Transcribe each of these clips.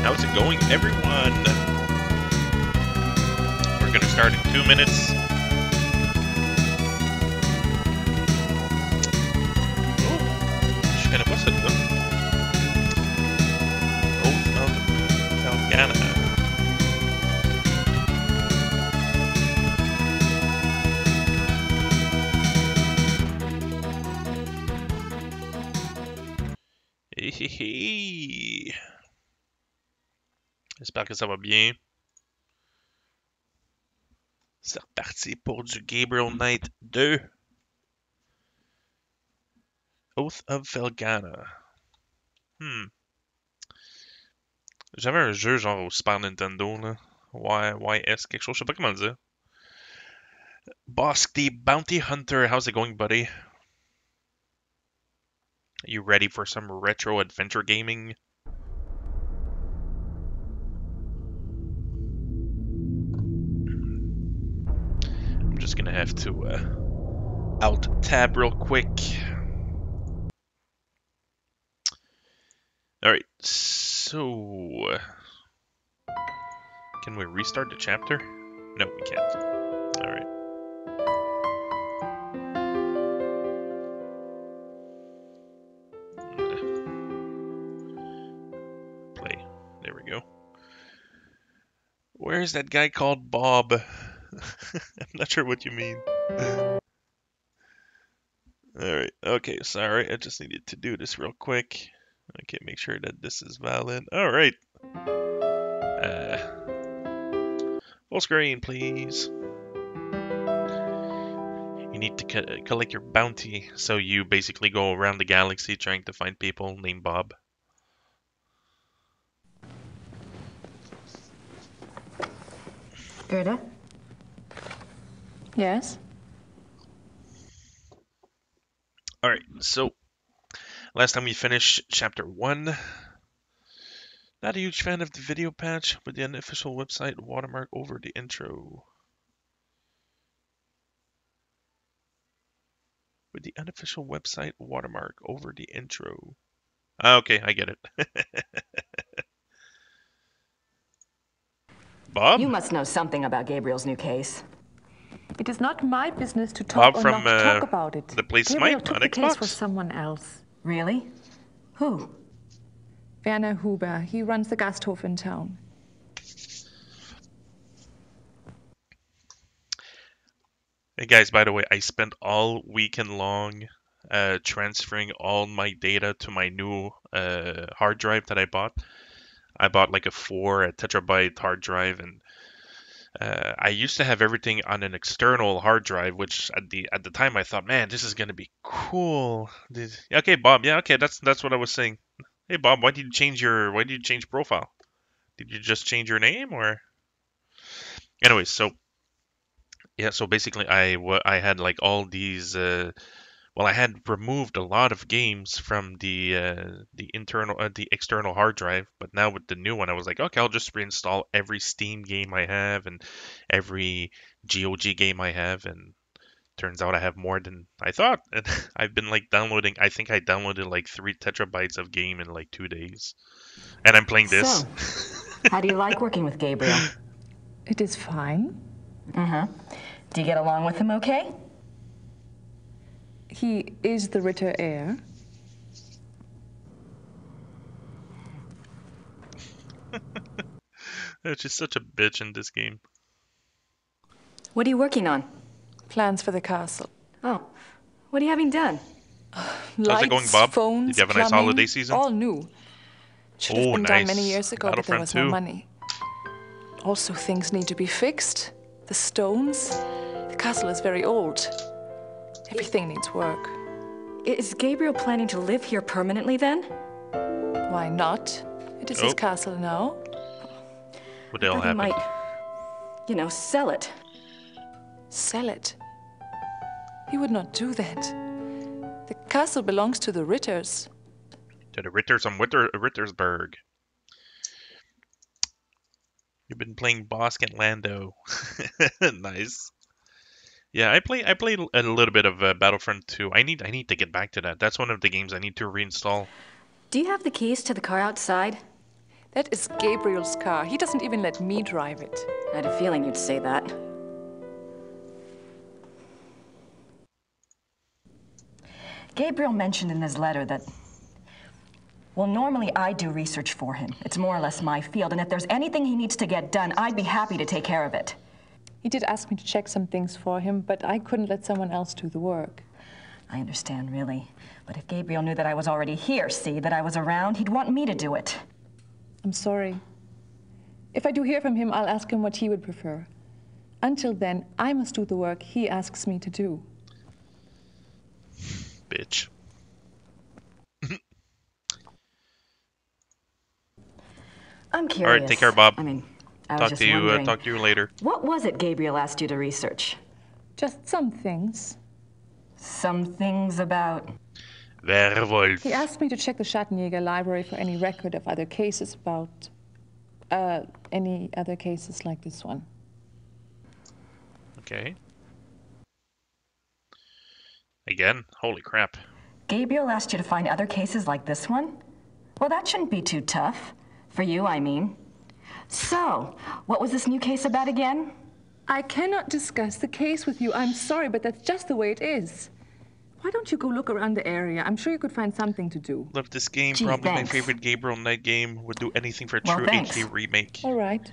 How's it going, everyone? We're going to start in 2 minutes. Oh, shit, what's it go? Oath of Felgana. Hey. J'espère que ça va bien. C'est reparti pour du Gabriel Knight 2. Oath of Felgana. J'avais un jeu genre au Super Nintendo, là. YS, quelque chose, je sais pas comment le dire. Bosk the Bounty Hunter, how's it going, buddy? You ready for some retro adventure gaming? just gonna have to alt tab real quick. Alright, so can we restart the chapter? No, we can't. Alright. Play. There we go. Where's that guy called Bob? I'm not sure what you mean. Alright, okay, sorry. I just needed to do this real quick. Okay, make sure that this is valid. Alright. Full screen, please. You need to collect your bounty, so you basically go around the galaxy trying to find people named Bob. Gerda? Yes? Alright, so last time we finished chapter 1. Not a huge fan of the video patch, but the unofficial website watermark over the intro. With the unofficial website watermark over the intro. Okay, I get it. Bob? You must know something about Gabriel's new case. It is not my business to talk Bob or from, not talk about it. the place Gabriel Smite took on the case Xbox. for someone else. Really? Who? Werner Huber. He runs the Gasthof in town. Hey guys, by the way, I spent all weekend long transferring all my data to my new hard drive that I bought. I bought like a 4 terabyte hard drive, and I used to have everything on an external hard drive, which at the time I thought, man, this is gonna be cool. Okay, Bob. Yeah, okay, that's what I was saying. Hey, Bob, why did you change profile? Did you just change your name, or? Anyways, so yeah, so basically I had like all these. Well, I had removed a lot of games from the external hard drive, but now with the new one, I was like, okay, I'll just reinstall every Steam game I have and every GOG game I have, and turns out I have more than I thought. And I've been like downloading. I think I downloaded like 3 terabytes of game in like 2 days, and I'm playing this. So, how do you like working with Gabriel? It is fine. Do you get along with him okay? He is the Ritter heir. She's such a bitch in this game. What are you working on? Plans for the castle. Oh, what are you having done? Lights, it going, Bob? phones, Did you have a nice plumbing, holiday season? all new. Should have Oh, been nice. done many years ago, but there was no Battlefront 2. money. Also, things need to be fixed. The stones. The castle is very old. Everything needs work. Is Gabriel planning to live here permanently then? Why not? It is his Oh. castle now. What the hell But he happened? might, sell it. Sell it. He would not do that. The castle belongs to the Ritters. To the Ritters on Rittersburg. You've been playing Bosk and Lando. Nice. Yeah, I played a little bit of Battlefront 2. I need to get back to that. That's one of the games I need to reinstall. Do you have the keys to the car outside? That is Gabriel's car. He doesn't even let me drive it. I had a feeling you'd say that. Gabriel mentioned in his letter that, well, normally I do research for him. It's more or less my field, and if there's anything he needs to get done, I'd be happy to take care of it. He did ask me to check some things for him, but I couldn't let someone else do the work. I understand, really. But if Gabriel knew that I was already here, that I was around, he'd want me to do it. I'm sorry. If I do hear from him, I'll ask him what he would prefer. Until then, I must do the work he asks me to do. Bitch. I'm curious. All right, take care, Bob. I was Talk just to you. wondering, Talk to you later. what was it Gabriel asked you to research? Just some things. Some things about... Werewolf. He asked me to check the Schattenjäger library for any record of other cases about... any other cases like this one. Okay. Again? Holy crap. Gabriel asked you to find other cases like this one? Well, that shouldn't be too tough. For you, I mean. So, what was this new case about again? I cannot discuss the case with you. I'm sorry, but that's just the way it is. Why don't you go look around the area? I'm sure you could find something to do. Love this game. Gee, Probably thanks. my favorite Gabriel Knight game. Would do anything for a Well, true thanks. HD remake. All right.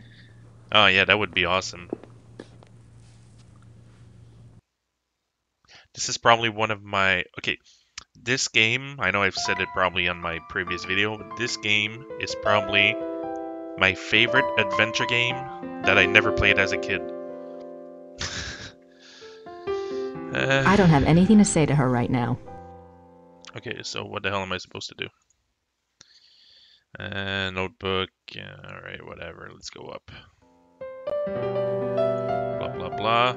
Oh yeah, that would be awesome. This is probably one of my... Okay, this game, I know I've said it probably on my previous video, but this game is probably my favorite adventure game that I never played as a kid. I don't have anything to say to her right now. Okay, so what the hell am I supposed to do? Notebook. Alright, whatever. Let's go up. Blah, blah, blah.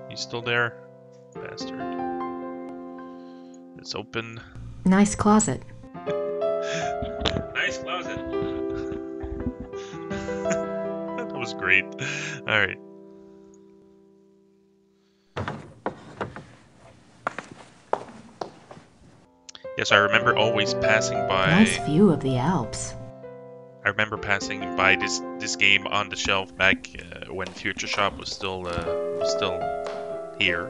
He's still there? Bastard. It's open. Nice closet. Nice closet. That was great. Alright. Yes, I remember always passing by... Nice view of the Alps. I remember passing by this game on the shelf back when Future Shop was still here,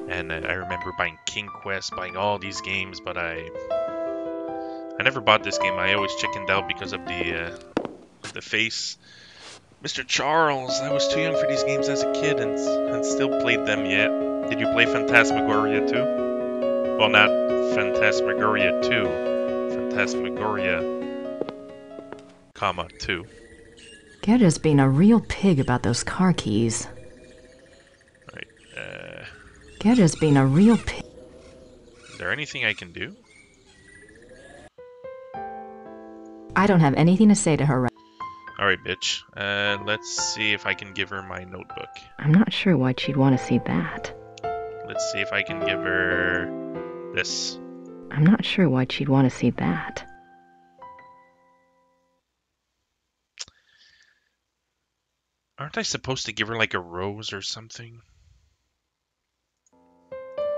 and I remember buying King Quest, buying all these games, but I never bought this game. I always chickened out because of the face. Mr. Charles, I was too young for these games as a kid and still played them yet. Did you play Phantasmagoria too? Well, not Phantasmagoria 2. Phantasmagoria, comma, 2. Gerda's being a real pig about those car keys. Right, Gerda's being a real pig. is there anything I can do? I don't have anything to say to her right Alright, bitch. Let's see if I can give her my notebook. I'm not sure why she'd want to see that. Let's see if I can give her this. I'm not sure why she'd want to see that. Aren't I supposed to give her like a rose or something?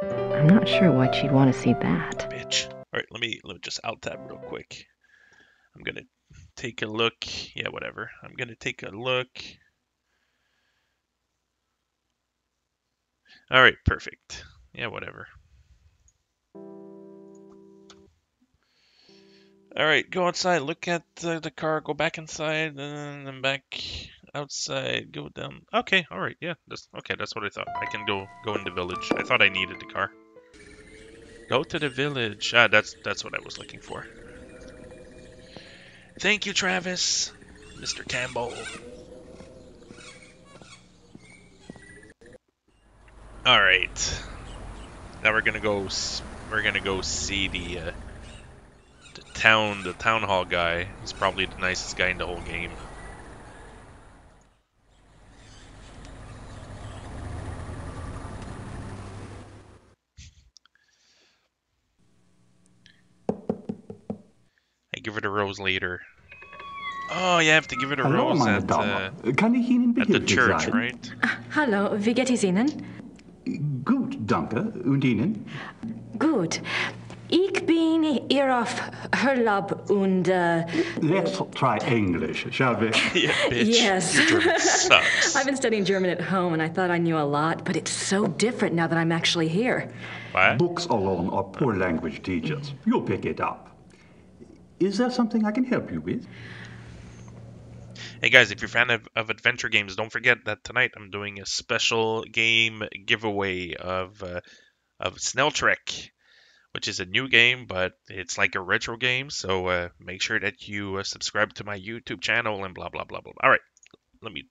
I'm not sure why she'd want to see that. Bitch. Alright, let me just alt tab real quick. I'm gonna take a look. Yeah, whatever. I'm gonna take a look. Alright, perfect. Yeah, whatever. Alright, go outside, look at the car, go back inside, and then back outside, go down. Okay, alright, yeah, that's what I thought. I can go in the village. I thought I needed the car. Go to the village. Ah, that's what I was looking for. Thank you, Travis. Mr. Campbell. Alright. Now we're gonna go see the town hall guy. He's probably the nicest guy in the whole game. I give it a rose later. Oh, you have to give it a Hallo, rose meine at Damen. Kann ich Ihnen the behilflich church, sein? right? Hallo, wie geht es Ihnen? Gut, danke. Und Ihnen? Gut. Ich bin hier auf Urlaub und Let's try English, shall we? Yeah, bitch. Yes. Your German sucks. I've been studying German at home and I thought I knew a lot, but it's so different now that I'm actually here. What? Books alone are poor language teachers. You'll pick it up. Is there something I can help you with? Hey guys, if you're a fan of adventure games, don't forget that tonight I'm doing a special game giveaway of Snell Trek, which is a new game, but it's like a retro game. So make sure that you subscribe to my YouTube channel and blah blah blah blah. All right, let me.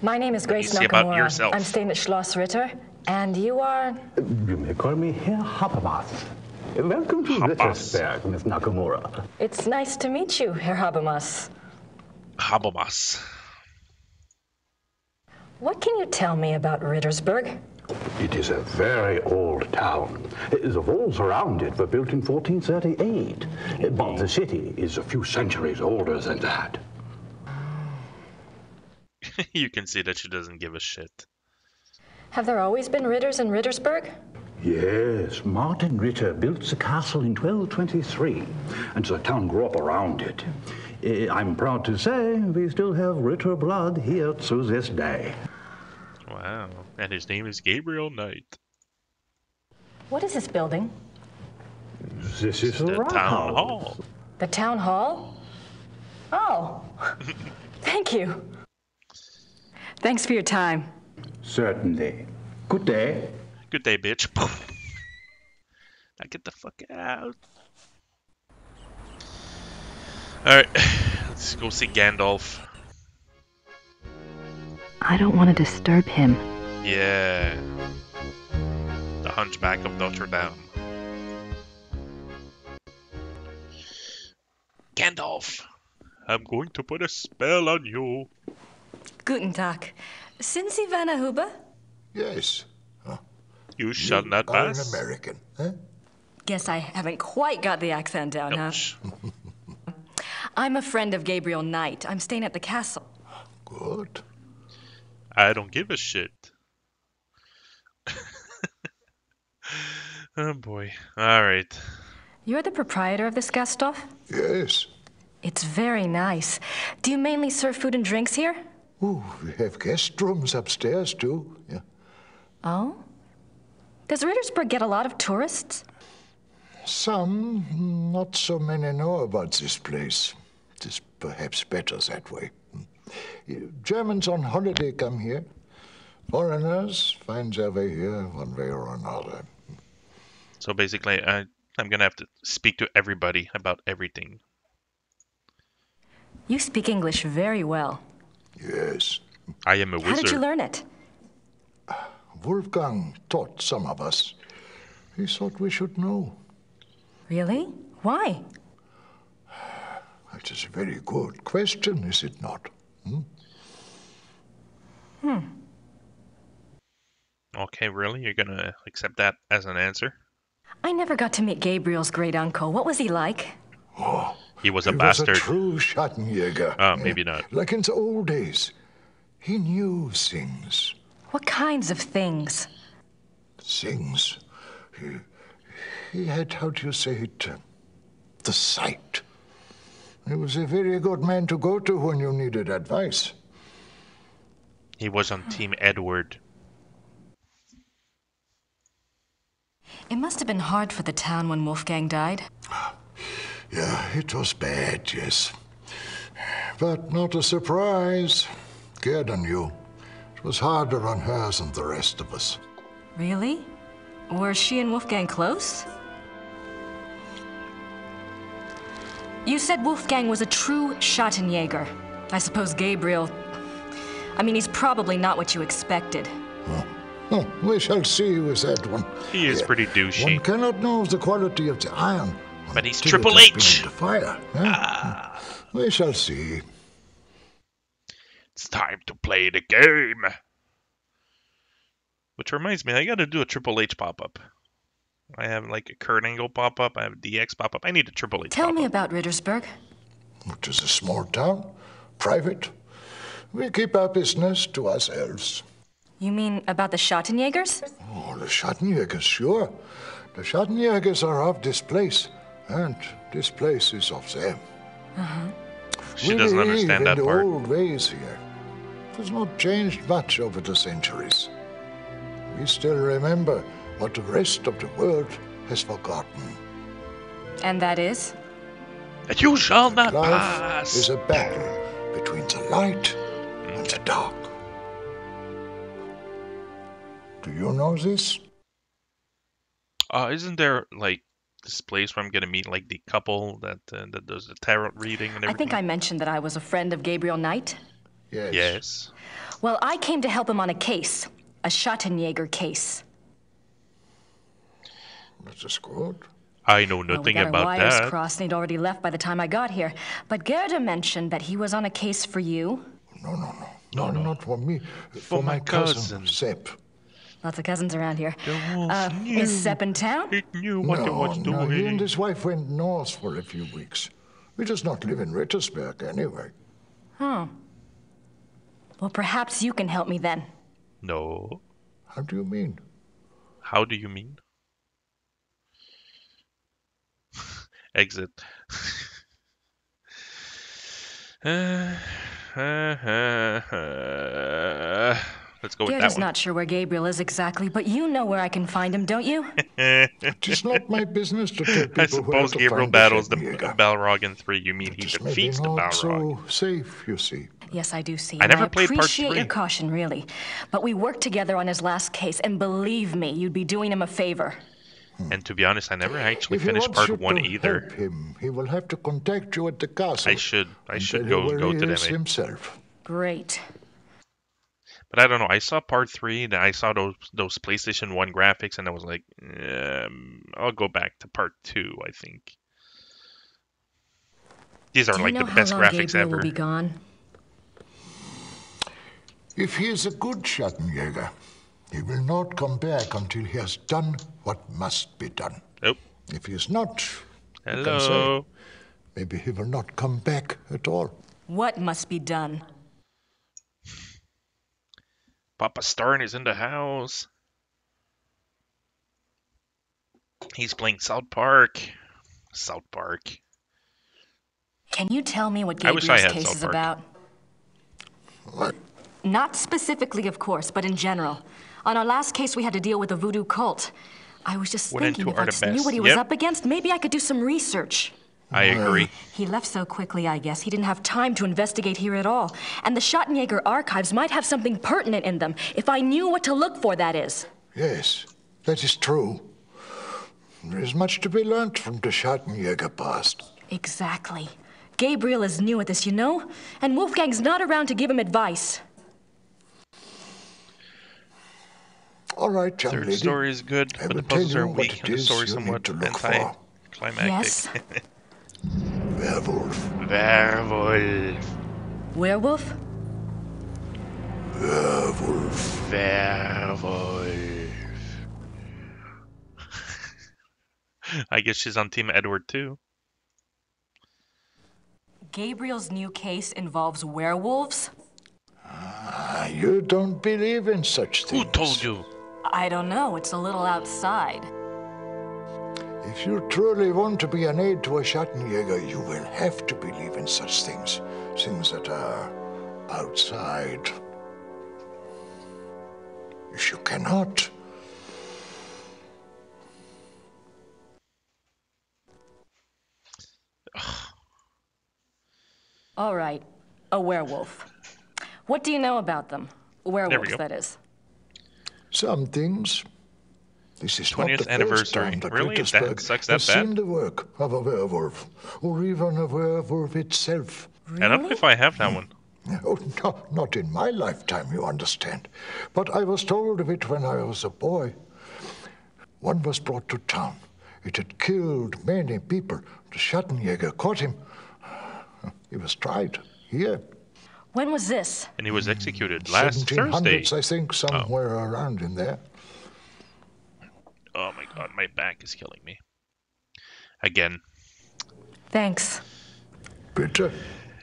My name is Grace see about Nakamura. yourself. I'm staying at Schloss Ritter, and you are? You may call me Herr Habermas. Welcome to Habermas. Rittersberg, Miss Nakamura. It's nice to meet you, Herr Habermas. Habermas. What can you tell me about Rittersberg? It is a very old town. The walls around it were built in 1438, but the city is a few centuries older than that. You can see that she doesn't give a shit. Have there always been Ritters in Rittersberg? Yes, Martin Ritter built the castle in 1223, and the town grew up around it. I'm proud to say we still have Ritter blood here to this day. Wow. And his name is Gabriel Knight. What is this building? This is the town house. hall. The town hall? Oh, thank you. Thanks for your time. Certainly. Good day. Good day, bitch. Now get the fuck out. Alright, let's go see Gandalf. I don't want to disturb him. Yeah. The Hunchback of Notre Dame. Gandalf, I'm going to put a spell on you. Guten Tag. Sind Sie Werner Huber? Yes. You shall not are an pass. American, eh? Guess I haven't quite got the accent down, huh? Ouch. I'm a friend of Gabriel Knight. I'm staying at the castle. Good. I don't give a shit. Oh boy. Alright. You're the proprietor of this Gasthof? Yes. It's very nice. Do you mainly serve food and drinks here? Ooh, we have guest rooms upstairs, too. Yeah. Oh? Does Rittersburg get a lot of tourists? Some, not so many know about this place. It is perhaps better that way. Germans on holiday come here. Foreigners find their way here one way or another. So basically, I'm gonna have to speak to everybody about everything. You speak English very well. Yes. I am a wizard. How did you learn it? Wolfgang taught some of us. He thought we should know. Really? Why? It is a very good question, is it not? Okay, really? You're gonna accept that as an answer? I never got to meet Gabriel's great uncle. What was he like? Oh, He was a he bastard. was a true Schattenjäger. Oh, maybe not. Like in the old days. He knew things. What kinds of things? Things. He had, how do you say it, the sight. He was a very good man to go to when you needed advice. He was on Team Edward. It must have been hard for the town when Wolfgang died. Yeah, it was bad, yes. But not a surprise. Gerda knew. It was harder on her than the rest of us. Really? Were she and Wolfgang close? You said Wolfgang was a true Schattenjäger. I suppose Gabriel... I mean, he's probably not what you expected. Oh, we shall see with that one. He is pretty douchey. One cannot know the quality of the iron. But he's until it Triple has been H. in the fire. Eh? We shall see. It's time to play the game. Which reminds me, I gotta do a Triple H pop-up. I have like a Kurt Angle pop-up. I have a DX pop-up. I need a Triple H Tell pop-up. me about Rittersburg. It is a small town, private. We keep our business to ourselves. You mean about the Schattenjägers? Oh, the Schattenjägers, sure. The Schattenjägers are of this place, and this place is of them. She doesn't understand that we live in the part. old ways here. It has not changed much over the centuries. We still remember what the rest of the world has forgotten. And that is? That you shall not Life pass. is a battle between the light and the dark. Do you know this? Isn't there like this place where I'm gonna meet like the couple that does the tarot reading and I everything? think I mentioned that I was a friend of Gabriel Knight. Yes. Yes. Well, I came to help him on a case. A Schattenjäger case. That is good. I know Well, we nothing got our about wires that. crossed and he'd already left by the time I got here. But Gerda mentioned that he was on a case for you. No, not for me. For my cousin, Sepp. Lots of cousins around here. The wolf knew. Is Sepp in town? It knew what it was No, he and doing. his wife went north for a few weeks. He does not live in Rittersberg anyway. Oh. Well, perhaps you can help me then. No. How do you mean? How do you mean? Exit. Let's go with Gerd that is one. not sure where Gabriel is exactly, but you know where I can find him, don't you? It is not my business to tell I people where suppose to Gabriel find the battles the Schattenjäger. Balrog in 3. You mean It he is maybe defeats the not Balrog? so safe, you see. Yes, I do see, I and I never played part appreciate your 3. caution, really. But we worked together on his last case, and believe me, you'd be doing him a favor. And to be honest, I never actually If he finished wants part you 1 to either. help him, he will have to contact you at the castle. I should tell go you where he to is them. himself. Great. But I don't know. I saw part 3, then I saw those PlayStation 1 graphics, and I was like, I'll go back to part 2. I think these are Do you like know the how best long graphics Gabriel will ever. be gone? If he is a good Schattenjäger, he will not come back until he has done what must be done. Nope. If he is not, who can Hello. say? Maybe he will not come back at all. What must be done? Papa Stern is in the house. He's playing South Park. South Park. Can you tell me what I wish I Gabriel's had case South is Park. about? What? Not specifically, of course, but in general. On our last case, we had to deal with a voodoo cult. I was just Wouldn't thinking you if I are the just knew best. what he was Yep. up against, maybe I could do some research. I agree. He left so quickly, I guess. He didn't have time to investigate here at all. And the Schattenjäger archives might have something pertinent in them, if I knew what to look for, that is. Yes, that is true. There is much to be learned from the Schattenjäger past. Exactly. Gabriel is new at this, you know? And Wolfgang's not around to give him advice. All right, young Third lady. story is good, I but the will tell puzzles you are what weak it and the is story you somewhat need to look for. anticlimactic. Yes? Werewolf. Werewolf. Werewolf? Werewolf. Werewolf. I guess she's on Team Edward too. Gabriel's new case involves werewolves? You don't believe in such things. Who told you? I don't know. It's a little outside. If you truly want to be an aid to a Schattenjäger, you will have to believe in such things. Things that are outside. If you cannot, All right. A werewolf. What do you know about them? Werewolves, go. that is. some things. This is not 20th the first anniversary. time that Really? That Rittersberg sucks that has bad? seen the work of a werewolf, or even a werewolf itself. I don't know if I have that one. Oh, no, not in my lifetime, you understand. But I was told of it when I was a boy. One was brought to town. It had killed many people. The Schattenjäger caught him. He was tried here. When was this? And he was executed last 1700s, Thursday. I think, somewhere around in there. Oh my god, my back is killing me. Again. Thanks. Bitte.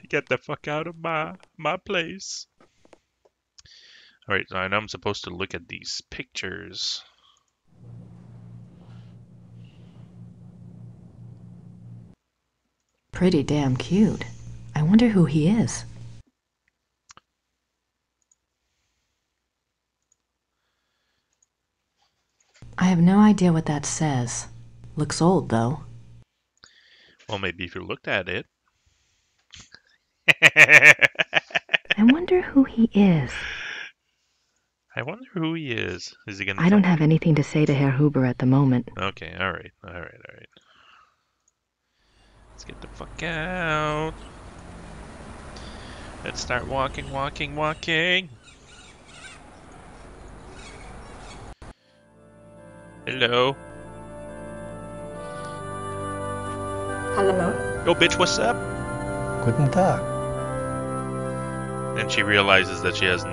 Get the fuck out of my place. Alright, so I know I'm supposed to look at these pictures. Pretty damn cute. I wonder who he is. I have no idea what that says. Looks old, though. Well, maybe if you looked at it. I wonder who he is. I wonder who he is. Is he gonna I don't tell have me? anything to say to Herr Huber at the moment. Okay, alright. Let's get the fuck out. Let's start walking. Hello. Hello? Yo, bitch, what's up? Guten Tag. And she realizes that she has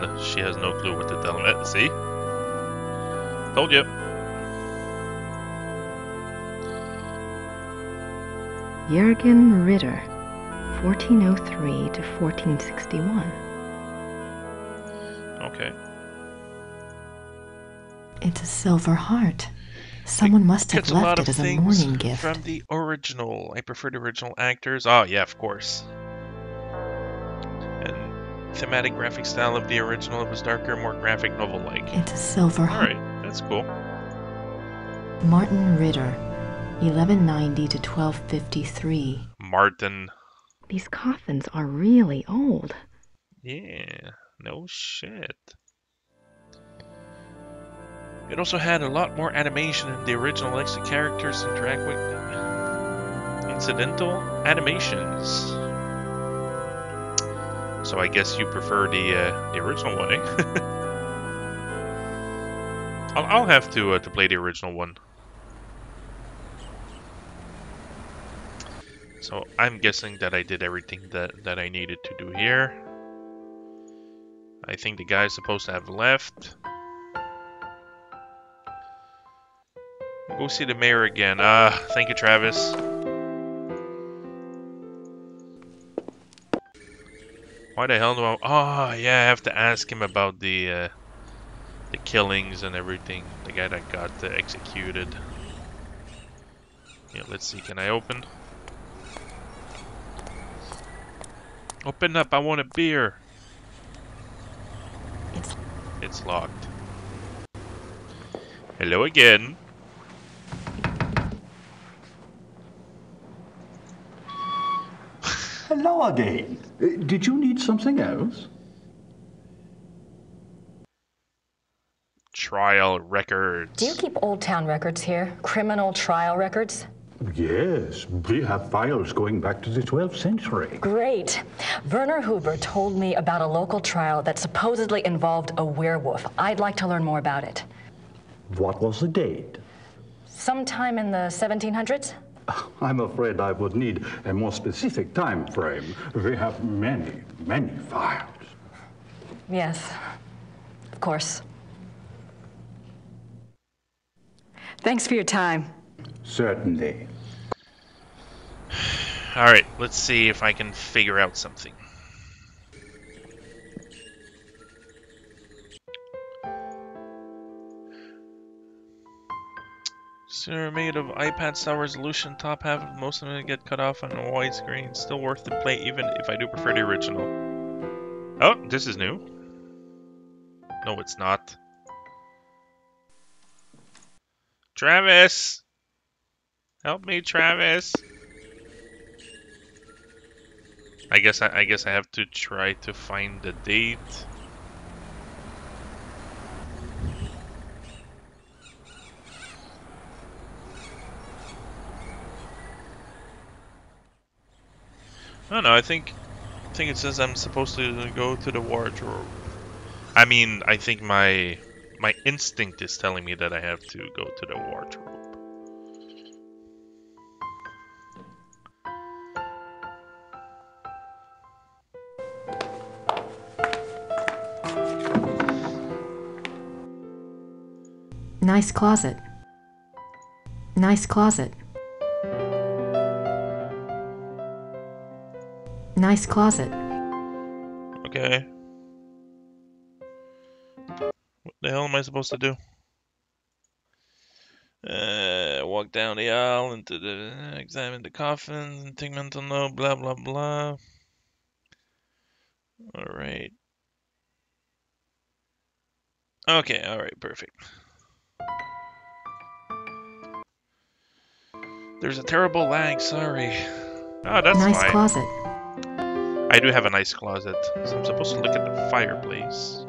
no clue what to tell him. See? Told you. Jürgen Ritter, 1403 to 1461. Okay. It's a silver heart, Someone must have Gets a lot left of it as a things morning gift. from the original. I prefer the original actors. Oh, yeah, of course. And thematic graphic style of the original. It was darker, more graphic novel-like. It's a silver Alright, that's cool. Martin Ritter, 1190 to 1253. Martin. These coffins are really old. Yeah, no shit. It also had a lot more animation in the original, like the characters interact with incidental animations. So I guess you prefer the original one, eh? I'll have to play the original one. So I'm guessing that I did everything that I needed to do here. I think the guy's supposed to have left. Go see the mayor again. Thank you, Travis. Why the hell do I... Oh, yeah, I have to ask him about the killings and everything. The guy that got executed. Yeah, let's see. Can I open? Open up. I want a beer. It's locked. Hello again. Hello again. Did you need something else? Trial records. Do you keep Old Town records here? Criminal trial records? Yes, we have files going back to the 12th century. Great. Werner Huber told me about a local trial that supposedly involved a werewolf. I'd like to learn more about it. What was the date? Sometime in the 1700s? I'm afraid I would need a more specific time frame. We have many, many files. Yes, of course. Thanks for your time. Certainly. Alright, let's see if I can figure out something. So they're made of iPad style resolution, top half of most of them get cut off on a widescreen. Still worth the play even if I do prefer the original. Oh, this is new. No, it's not. Travis! Help me, Travis! I guess I have to try to find the date. I don't know, I think it says I'm supposed to go to the wardrobe. I mean, I think my instinct is telling me that I have to go to the wardrobe. Nice closet. Nice closet. Nice closet. Okay. What the hell am I supposed to do? Walk down the aisle into the examine the coffin, take mental note, blah blah blah. Alright. Okay, alright, perfect. There's a terrible lag, sorry. Oh, that's Nice fine. closet. I do have a nice closet, so I'm supposed to look at the fireplace.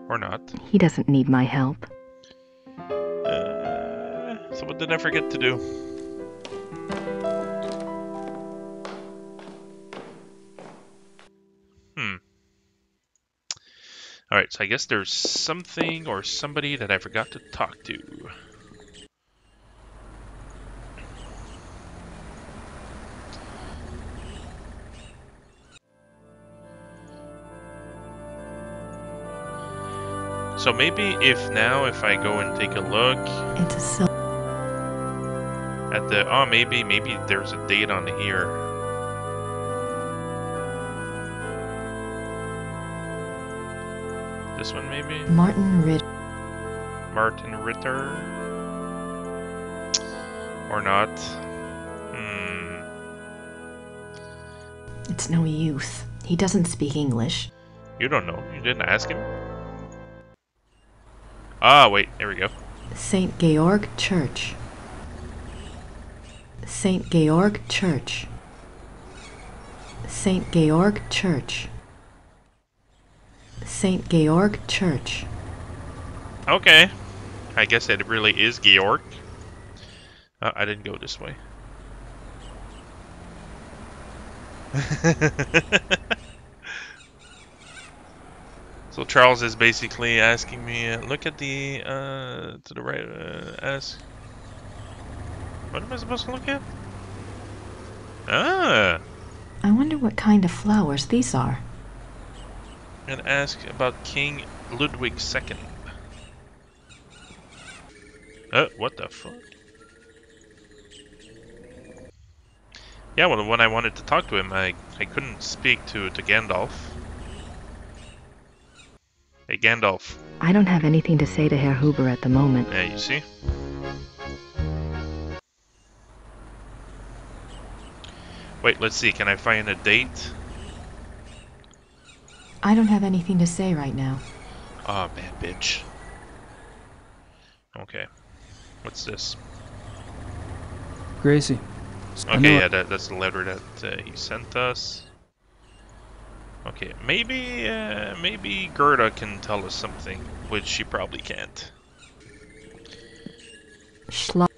Or not. He doesn't need my help. So what did I forget to do? Alright, so I guess there's something or somebody that I forgot to talk to. So maybe if I go and take a look It's a at the... Oh, maybe there's a date on here. This one maybe? Martin Ritter. Martin Ritter. Or not. It's no use. He doesn't speak English. You don't know. You didn't ask him? Ah, wait. There we go. St. Georg Church. St. Georg Church. St. Georg Church. St. Georg Church. Okay. I guess it really is Georg. Oh, I didn't go this way. So Charles is basically asking me, look at the, to the right, ask... What am I supposed to look at? Ah! I wonder what kind of flowers these are. And ask about King Ludwig II. What the fuck? Yeah, well, when I wanted to talk to him, I couldn't speak to Gandalf. Hey, Gandalf. I don't have anything to say to Herr Huber at the moment. Yeah, you see? Wait, let's see. Can I find a date? I don't have anything to say right now. Oh, man, bitch. Okay. What's this? Gracie. Okay, yeah, that's the letter that he sent us. Okay, maybe Gerda can tell us something, which she probably can't. Schlag.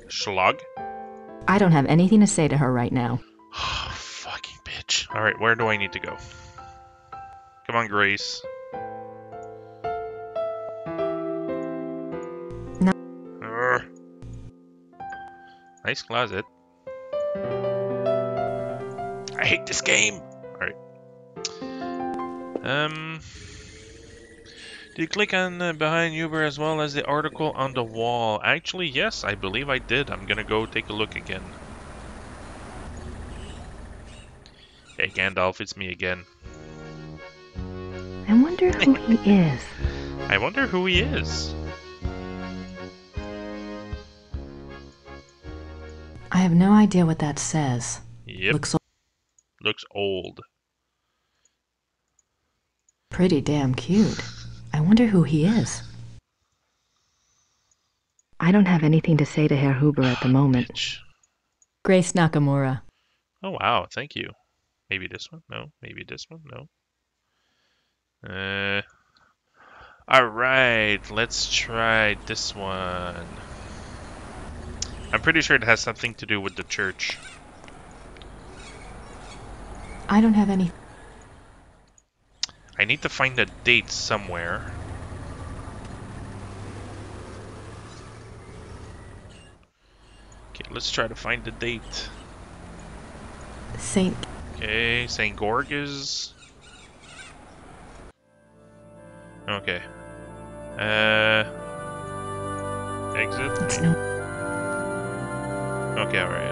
Schlag? I don't have anything to say to her right now. Oh, fucking bitch. Alright, where do I need to go? Come on, Grace. No. Urgh. Nice closet. I hate this game! Alright. Do you click on behind Uber as well as the article on the wall? Actually, yes, I believe I did. I'm gonna go take a look again. Hey, Gandalf, it's me again. I wonder who he is. I wonder who he is. I have no idea what that says. Yep. Looks old. Pretty damn cute. I wonder who he is. I don't have anything to say to Herr Huber at the moment. Bitch. Grace Nakamura. Oh, wow, thank you. Maybe this one? No. Maybe this one? No. Alright, let's try this one. I'm pretty sure it has something to do with the church. I don't have any. I need to find a date somewhere. Okay, let's try to find the date. Saint. Okay, St. Georg is... Okay. Exit? It's no. Okay, alright.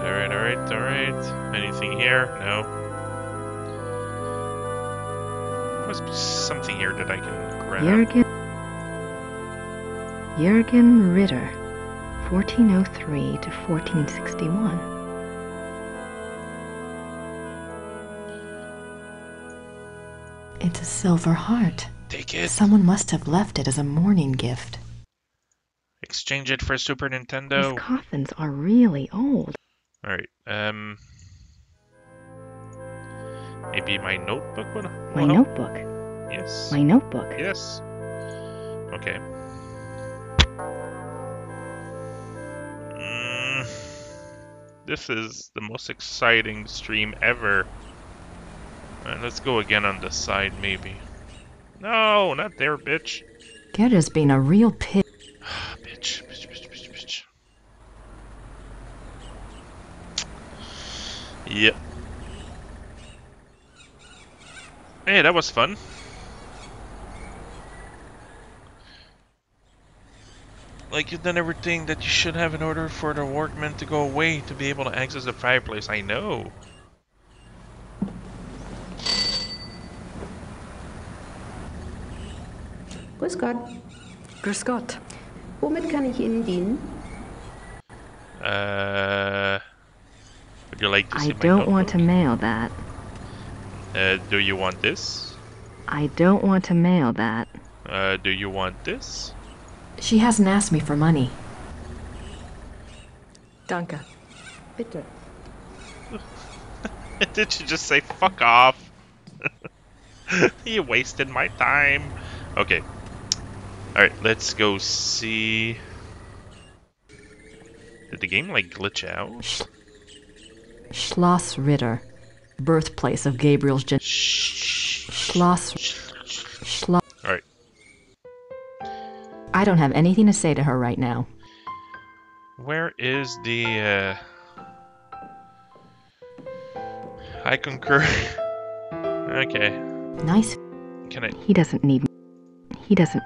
Anything here? No. Must be something here that I can grab. Jürgen Ritter, 1403 to 1461. It's a silver heart. Take it. Someone must have left it as a mourning gift. Exchange it for Super Nintendo. These coffins are really old. Alright, maybe my notebook will My help? notebook. Yes. My notebook. Yes. Okay. This is the most exciting stream ever. Let's go again on the side, maybe. No, not there, bitch. Gerda's been a real pig. Bitch. Yep. Hey, that was fun. Like, you've done everything that you should have in order for the workmen to go away to be able to access the fireplace. I know. Grüß Gott. Grüß Gott. Womit kann ich Ihnen dienen? Would you like to I see my don't want to notebook? mail that. Do you want this? I don't want to mail that. Do you want this? She hasn't asked me for money. Danke. Bitte. Did you just say fuck off? You wasted my time. Okay. Alright, let's go see. Did the game like glitch out? Schloss Ritter, birthplace of Gabriel's Schloss. Alright. I don't have anything to say to her right now. Where is the I concur. Okay. Nice. Can I He doesn't need me. He doesn't.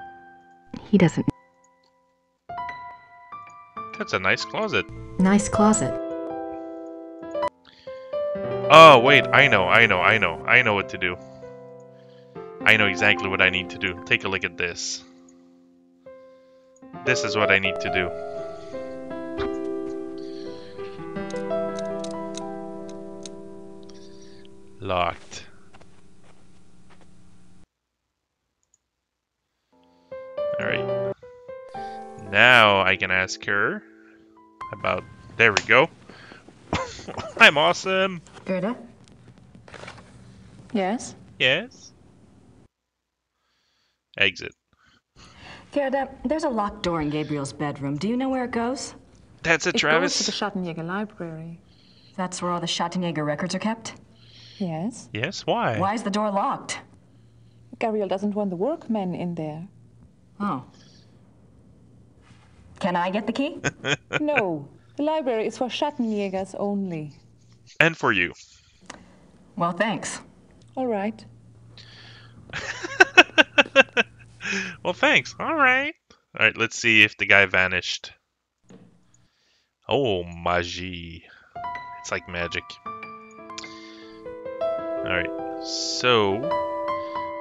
That's a nice closet. Nice closet. Oh wait, I know what to do. I know exactly what I need to do. Take a look at this. This is what I need to do. Locked. Alright. Now I can ask her about... There we go. I'm awesome. Gerda? Yes? Yes. Exit. Gerda, there's a locked door in Gabriel's bedroom. Do you know where it goes? That's it, It goes to the Travis. Schattenjäger library. That's where all the Schattenjäger records are kept? Yes? Yes, why? Why is the door locked? Gabriel doesn't want the workmen in there. Oh. Can I get the key? No, the library is for Schattenjägers only. And for you. Well, thanks. All right. Well, thanks. Alright. Alright, let's see if the guy vanished. Oh, magie. It's like magic. Alright, so...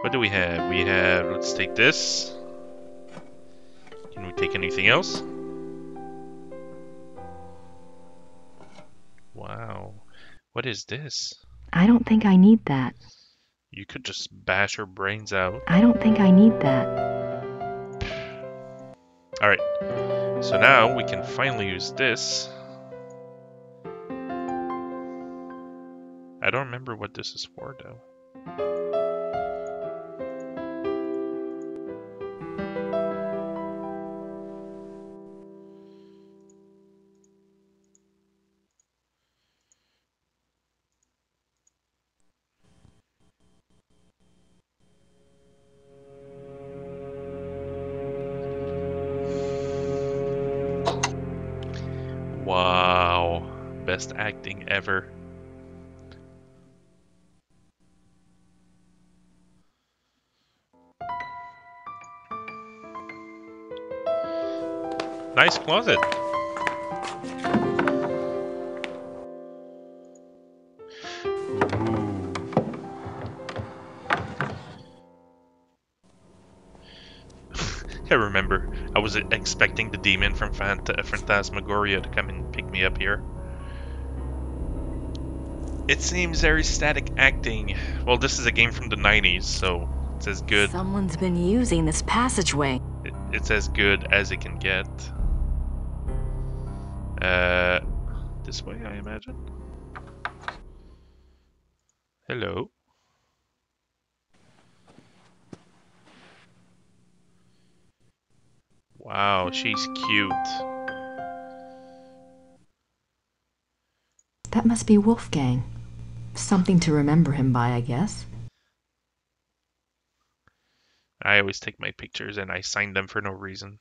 What do we have? We have... Let's take this. Can we take anything else? Wow. What is this? I don't think I need that. You could just bash her brains out. I don't think I need that. Alright. So now we can finally use this. I don't remember what this is for though. Wow. Best acting ever. Nice closet. I remember, I was expecting the demon from Phantasmagoria to come and pick me up here. It seems very static acting. Well, this is a game from the 90s, so it's as good. Someone's been using this passageway. It's as good as it can get. This way, I imagine. Hello. Wow, she's cute. That must be Wolfgang. Something to remember him by, I guess. I always take my pictures and I sign them for no reason.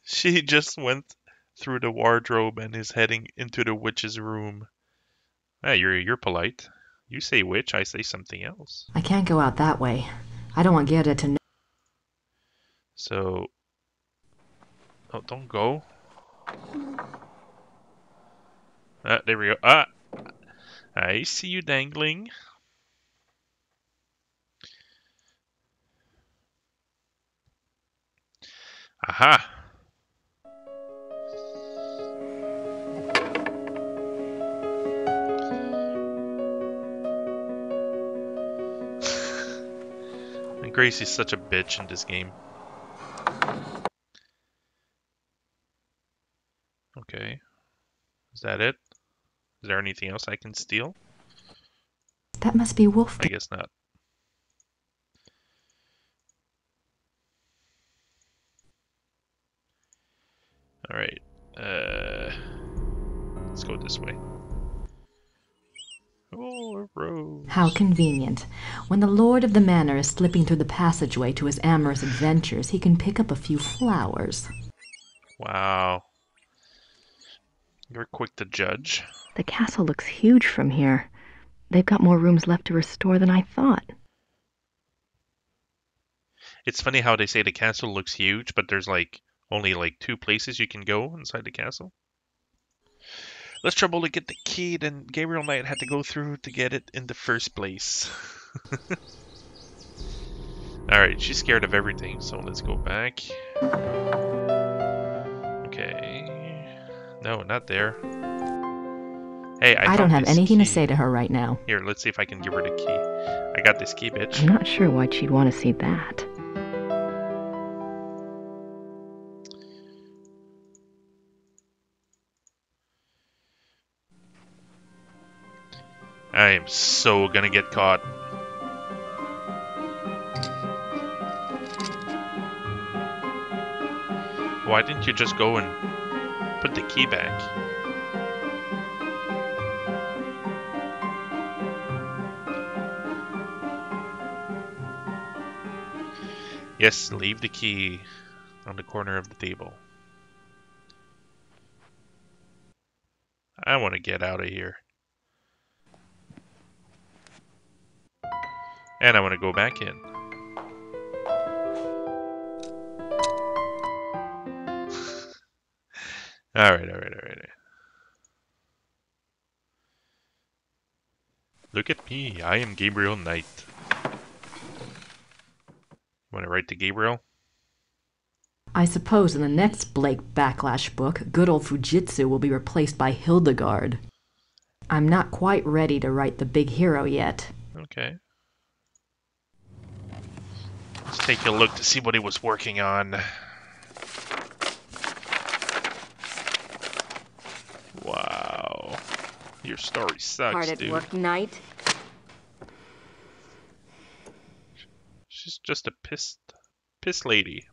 She just went through the wardrobe and is heading into the witch's room. Ah, you're polite. You say witch, I say something else. I can't go out that way. I don't want Gerda to know. So... Oh, don't go. Ah, there we go. Ah! I see you dangling. Aha! And Gracie's such a bitch in this game. Okay. Is that it? Is there anything else I can steal? That must be I Wolfgang. guess not. Alright. Let's go this way. Oh, a rose. How convenient. When the lord of the manor is slipping through the passageway to his amorous adventures, he can pick up a few flowers. Wow. You're quick to judge. The castle looks huge from here. They've got more rooms left to restore than I thought. It's funny how they say the castle looks huge, but there's like only like 2 places you can go inside the castle. Less trouble to get the key than Gabriel Knight had to go through to get it in the first place. Alright, she's scared of everything, so let's go back. Okay. No, not there. Hey, I don't have anything to say to her right now. Here, let's see if I can give her the key. I got this key, bitch. I'm not sure why she'd want to see that. I am so gonna get caught. Why didn't you just go and put the key back? Yes, leave the key on the corner of the table. I want to get out of here. And I want to go back in. Alright. Look at me, I am Gabriel Knight. Want to write to Gabriel? I suppose in the next Blake Backlash book, good old Fujitsu will be replaced by Hildegard. I'm not quite ready to write the big hero yet. Okay. Let's take a look to see what he was working on. Wow. Your story sucks, Hard at dude. work, Knight. She's just a piss lady.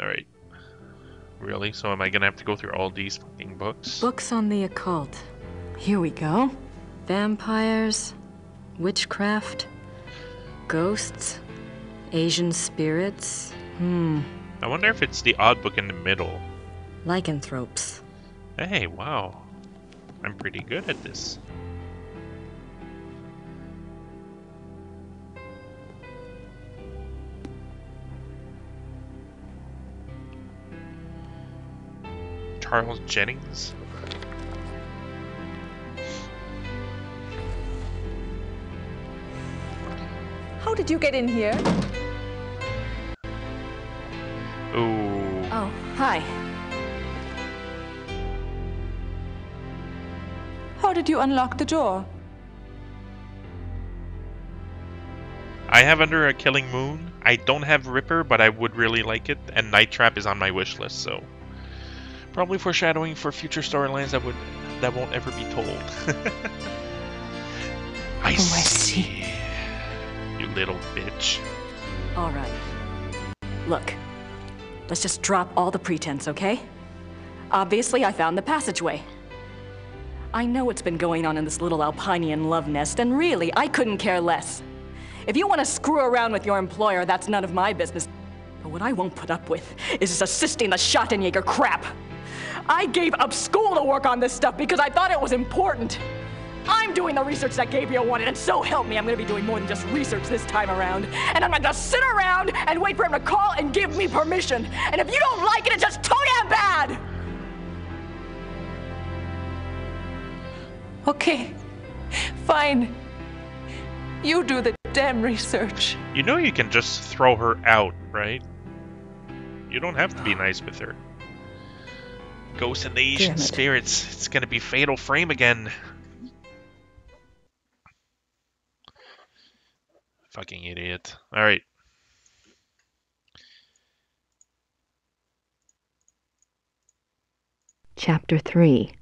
Alright. Really? So am I gonna have to go through all these fucking books? Books on the occult. Here we go. Vampires, witchcraft, ghosts, Asian spirits. I wonder if it's the odd book in the middle. Lycanthropes. Hey, wow. I'm pretty good at this. Charles Jennings? How did you get in here? Ooh. Oh, hi. How did you unlock the door? I have Under a Killing Moon. I don't have Ripper, but I would really like it. And Night Trap is on my wish list, so probably foreshadowing for future storylines that won't ever be told. I see. You little bitch. All right. Look, let's just drop all the pretense, okay? Obviously, I found the passageway. I know what's been going on in this little Alpinian love nest, and really, I couldn't care less. If you want to screw around with your employer, that's none of my business. But what I won't put up with is assisting the Schottenjäger crap. I gave up school to work on this stuff because I thought it was important. I'm doing the research that Gabriel wanted, and so help me, I'm gonna be doing more than just research this time around. And I'm not gonna sit around and wait for him to call and give me permission. And if you don't like it, it's just too damn bad! Okay, fine. You do the damn research. You know you can just throw her out, right? You don't have to be nice with her. Ghosts and the Asian Damn it. spirits. It's gonna be Fatal Frame again. Fucking idiot. Alright. Chapter 3.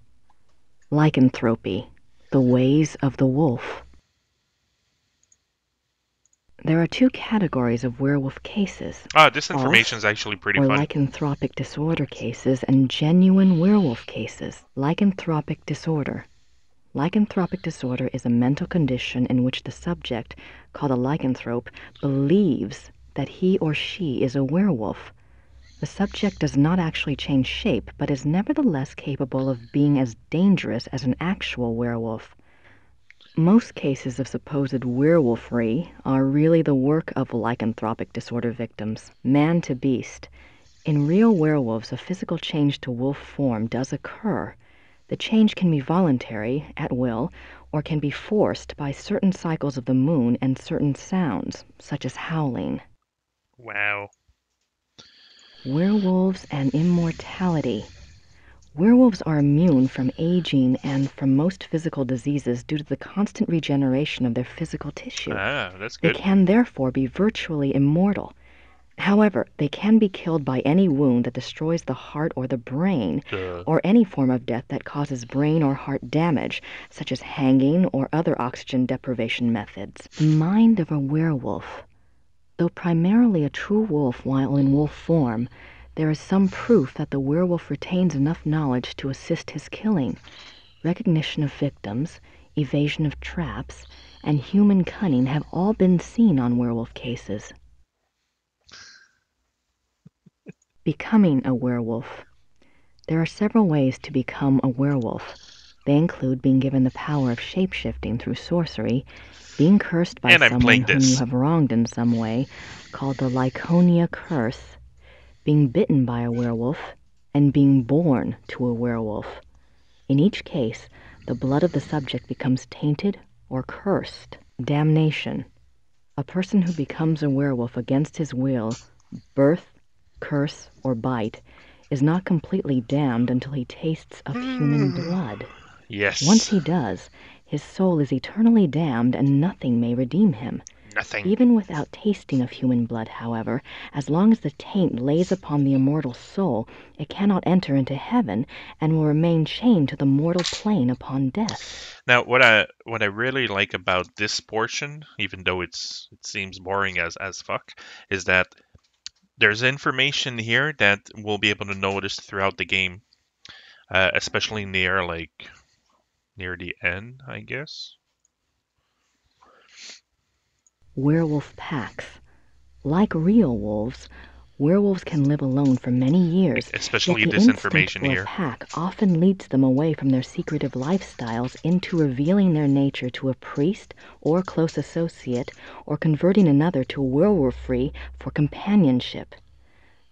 Lycanthropy, the Ways of the Wolf. There are two categories of werewolf cases. This information is actually pretty or fun. lycanthropic disorder cases and genuine werewolf cases. Lycanthropic disorder. Lycanthropic disorder is a mental condition in which the subject, called a lycanthrope, believes that he or she is a werewolf. The subject does not actually change shape, but is nevertheless capable of being as dangerous as an actual werewolf. Most cases of supposed werewolfery are really the work of lycanthropic disorder victims, man to beast. In real werewolves, a physical change to wolf form does occur. The change can be voluntary, at will, or can be forced by certain cycles of the moon and certain sounds, such as howling. Wow. Werewolves and immortality. Werewolves are immune from aging and from most physical diseases due to the constant regeneration of their physical tissue. That's They good. can therefore be virtually immortal. However, they can be killed by any wound that destroys the heart or the brain, or any form of death that causes brain or heart damage, such as hanging or other oxygen deprivation methods. The mind of a werewolf. Though primarily a true wolf while in wolf form, there is some proof that the werewolf retains enough knowledge to assist his killing. Recognition of victims, evasion of traps, and human cunning have all been seen on werewolf cases. Becoming a werewolf. There are several ways to become a werewolf. They include being given the power of shape-shifting through sorcery, being cursed by someone whom you have wronged in some way, called the Lyconia curse, being bitten by a werewolf, and being born to a werewolf. In each case, the blood of the subject becomes tainted or cursed. Damnation. A person who becomes a werewolf against his will, birth, curse, or bite, is not completely damned until he tastes of human blood. Yes. Once he does, his soul is eternally damned and nothing may redeem him. Nothing. Even without tasting of human blood, however, as long as the taint lays upon the immortal soul, it cannot enter into heaven and will remain chained to the mortal plane upon death. Now, what I really like about this portion, even though it seems boring as fuck, is that there's information here that we'll be able to notice throughout the game, especially near the end, I guess. Werewolf packs. Like real wolves, werewolves can live alone for many years, especially yet the this information instinct for here. A pack often leads them away from their secretive lifestyles into revealing their nature to a priest or close associate, or converting another to werewolfery for companionship.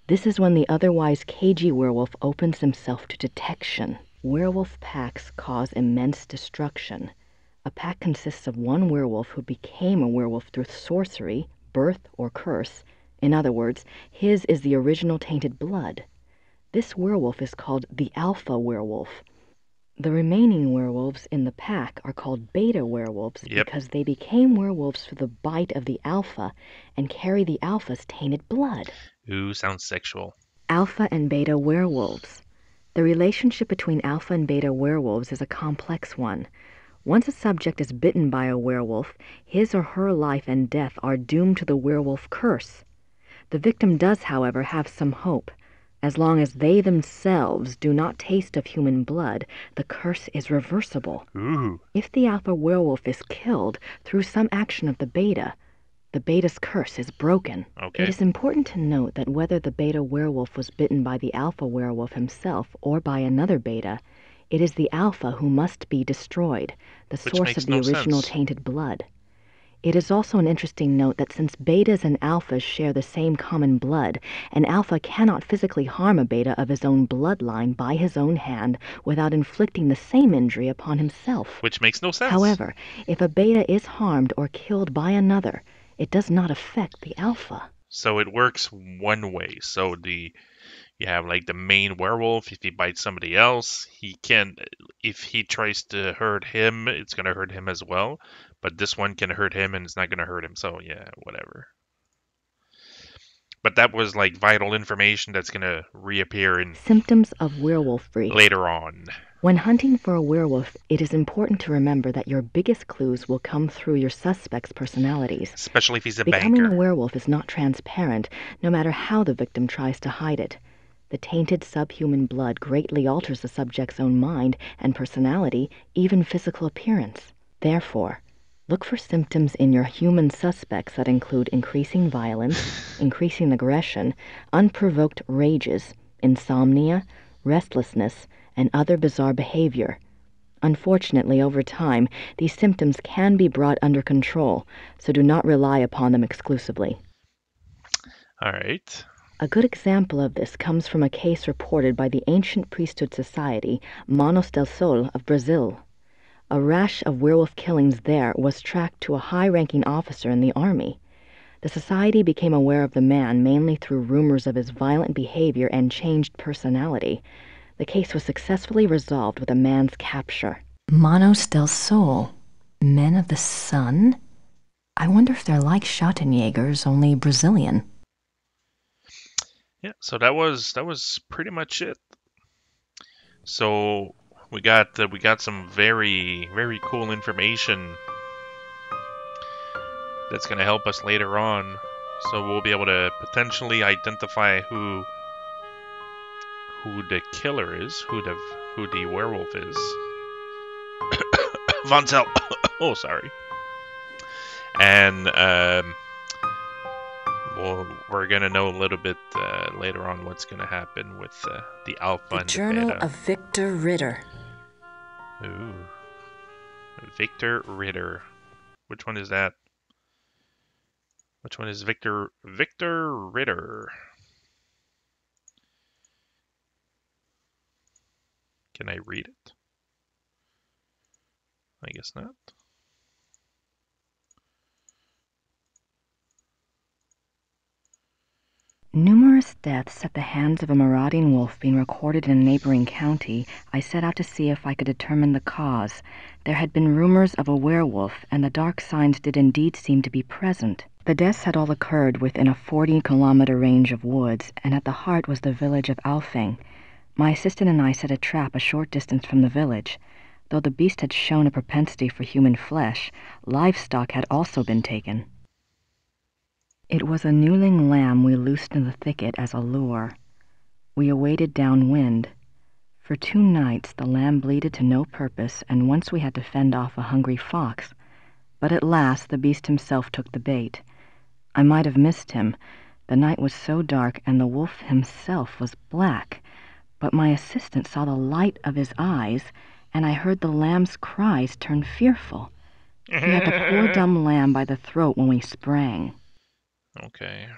This is when the otherwise cagey werewolf opens himself to detection. Werewolf packs cause immense destruction. A pack consists of one werewolf who became a werewolf through sorcery, birth, or curse. In other words, his is the original tainted blood. This werewolf is called the alpha werewolf. The remaining werewolves in the pack are called beta werewolves because they became werewolves through the bite of the alpha and carry the alpha's tainted blood. Ooh, sounds sexual. Alpha and beta werewolves. The relationship between alpha and beta werewolves is a complex one. Once a subject is bitten by a werewolf, his or her life and death are doomed to the werewolf curse. The victim does, however, have some hope. As long as they themselves do not taste of human blood, the curse is reversible. Ooh. If the alpha werewolf is killed through some action of the beta's curse is broken. Okay. It is important to note that whether the beta werewolf was bitten by the alpha werewolf himself or by another beta, it is the alpha who must be destroyed, the source of the original tainted blood. It is also an interesting note that since betas and alphas share the same common blood, an alpha cannot physically harm a beta of his own bloodline by his own hand without inflicting the same injury upon himself. Which makes no sense. However, if a beta is harmed or killed by another, it does not affect the alpha. So it works one way. So you have like the main werewolf. If he bites somebody else, he can. If he tries to hurt him, it's gonna hurt him as well. But this one can hurt him, and it's not gonna hurt him. So yeah, whatever. But that was like vital information that's gonna reappear in Symptoms of werewolfery. later on. When hunting for a werewolf, it is important to remember that your biggest clues will come through your suspect's personalities. Especially if he's a Becoming banker. a werewolf is not transparent, no matter how the victim tries to hide it. The tainted subhuman blood greatly alters the subject's own mind and personality, even physical appearance. Therefore, look for symptoms in your human suspects that include increasing violence, increasing aggression, unprovoked rages, insomnia, restlessness, and other bizarre behavior. Unfortunately, over time, these symptoms can be brought under control, so do not rely upon them exclusively. All right. A good example of this comes from a case reported by the ancient priesthood society Manos del Sol of Brazil. A rash of werewolf killings there was tracked to a high-ranking officer in the army. The society became aware of the man mainly through rumors of his violent behavior and changed personality. The case was successfully resolved with a man's capture. Manos del Sol, men of the sun? I wonder if they're like Schottenjägers, only Brazilian. Yeah, so that was pretty much it. So we got some very cool information that's gonna help us later on. So we'll be able to potentially identify who the killer is, who the werewolf is. Von Zell. Oh, sorry. And we're gonna know a little bit later on what's gonna happen with the alpha The and Journal the beta. of Victor Ritter. Ooh, Victor Ritter. Which one is that? Which one is Victor Ritter? Can I read it? I guess not. Numerous deaths at the hands of a marauding wolf being recorded in a neighboring county, I set out to see if I could determine the cause. There had been rumors of a werewolf, and the dark signs did indeed seem to be present. The deaths had all occurred within a 40-kilometer range of woods, and at the heart was the village of Alfeng. My assistant and I set a trap a short distance from the village. Though the beast had shown a propensity for human flesh, livestock had also been taken. It was a newling lamb we loosed in the thicket as a lure. We awaited downwind. For 2 nights the lamb bleated to no purpose, and once we had to fend off a hungry fox. But at last the beast himself took the bait. I might have missed him. The night was so dark, and the wolf himself was black. But my assistant saw the light of his eyes, and I heard the lamb's cries turn fearful. He had the poor dumb lamb by the throat when we sprang. Okay.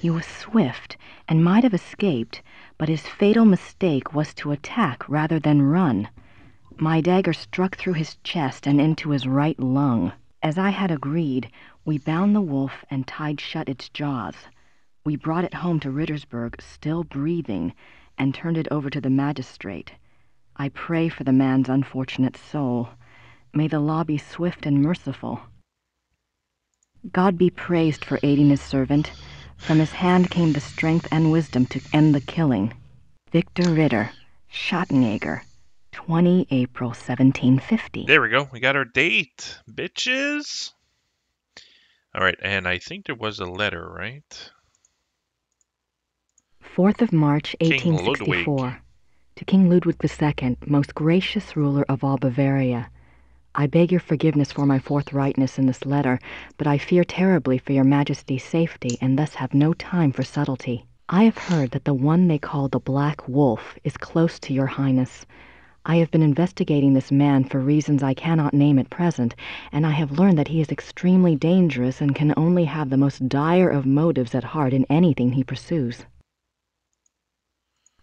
He was swift and might have escaped, but his fatal mistake was to attack rather than run. My dagger struck through his chest and into his right lung. As I had agreed, we bound the wolf and tied shut its jaws. We brought it home to Rittersburg, still breathing, and turned it over to the magistrate. I pray for the man's unfortunate soul. May the law be swift and merciful. God be praised for aiding his servant. From his hand came the strength and wisdom to end the killing. Victor Ritter, Schottenjäger, 20 April 1750. There we go. We got our date, bitches. All right, and I think there was a letter, right? 4th of March, King 1864. Ludwig. To King Ludwig II, most gracious ruler of all Bavaria. I beg your forgiveness for my forthrightness in this letter, but I fear terribly for your Majesty's safety, and thus have no time for subtlety. I have heard that the one they call the Black Wolf is close to your Highness. I have been investigating this man for reasons I cannot name at present, and I have learned that he is extremely dangerous and can only have the most dire of motives at heart in anything he pursues.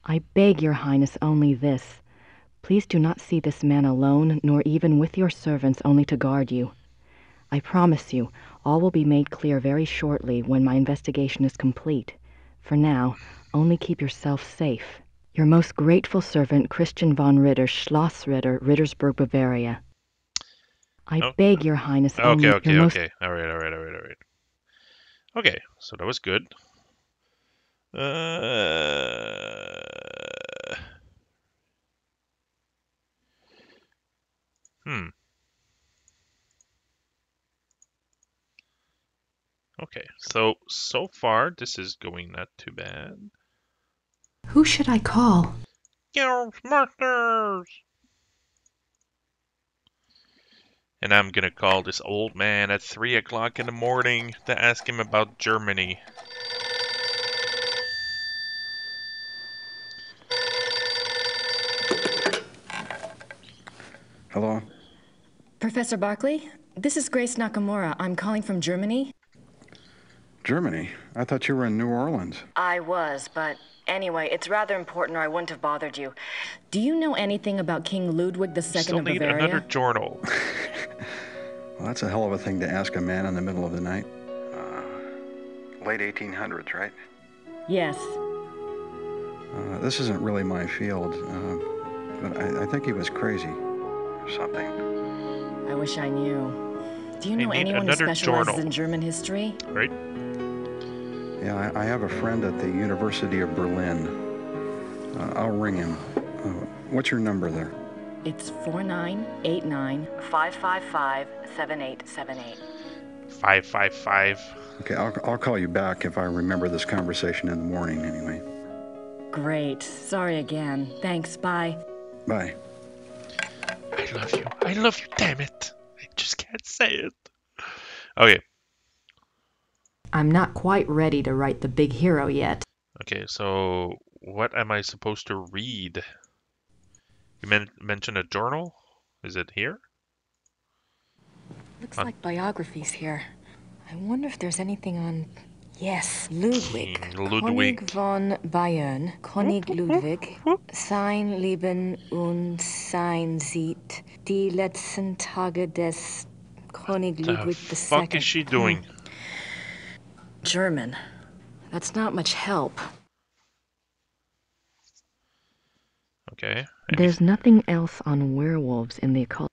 I beg your Highness only this. Please do not see this man alone, nor even with your servants only to guard you. I promise you, All will be made clear very shortly when my investigation is complete. For now, only keep yourself safe. Your most grateful servant, Christian von Ritter, Schloss Ritter, Rittersburg, Bavaria. I Oh. beg your highness Okay, only okay, your most... okay. All right. Okay, so that was good. Hmm. Okay, so far this is going not too bad. Who should I call? Ghostbusters! And I'm gonna call this old man at 3 o'clock in the morning to ask him about Germany. Hello? Professor Barkley, this is Grace Nakamura. I'm calling from Germany. Germany? I thought you were in New Orleans. I was, but anyway, it's rather important or I wouldn't have bothered you. Do you know anything about King Ludwig II Still of need Bavaria? another journal. Well, that's a hell of a thing to ask a man in the middle of the night. Late 1800s, right? Yes. This isn't really my field, but I think he was crazy or something. I wish I knew. Do you know need anyone who another specializes journal. in German history? Right? Yeah, I have a friend at the University of Berlin. I'll ring him. What's your number there? It's 4989-555-7878. 555. Okay, I'll call you back if I remember this conversation in the morning anyway. Great. Sorry again. Thanks. Bye. Bye. I love you. I love you, damn it. I just can't say it. Okay. I'm not quite ready to write the big hero yet. Okay, so what am I supposed to read? You mentioned a journal? Is it here? Looks like biographies here. I wonder if there's anything on... Yes, Ludwig. Ludwig. König von Bayern. König Ludwig. Sein Leben und sein Sieg. Die letzten Tage des König Ludwig II. The fuck is she doing? German. That's not much help. Okay. There's nothing else on werewolves in the occult.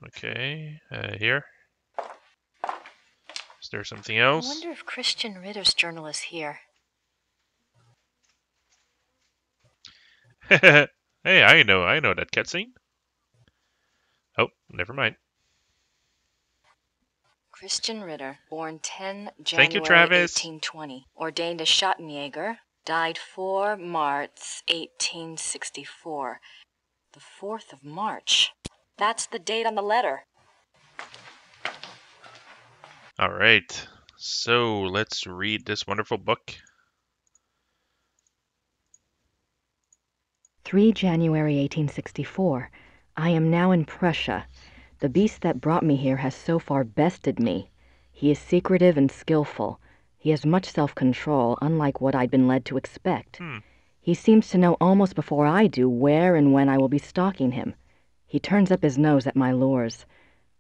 Okay. Here. Is there something I else? wonder if Christian Ritter's journal is here. Hey, I know that cutscene. Oh, never mind. Christian Ritter, born 10 Thank January you, Travis. 1820, ordained a Schottenjäger, died 4 March 1864. The 4th of March. That's the date on the letter. All right. So let's read this wonderful book. 3 January 1864. I am now in Prussia. The beast that brought me here has so far bested me. He is secretive and skillful. He has much self-control, unlike what I'd been led to expect. He seems to know almost before I do where and when I will be stalking him. He turns up his nose at my lures.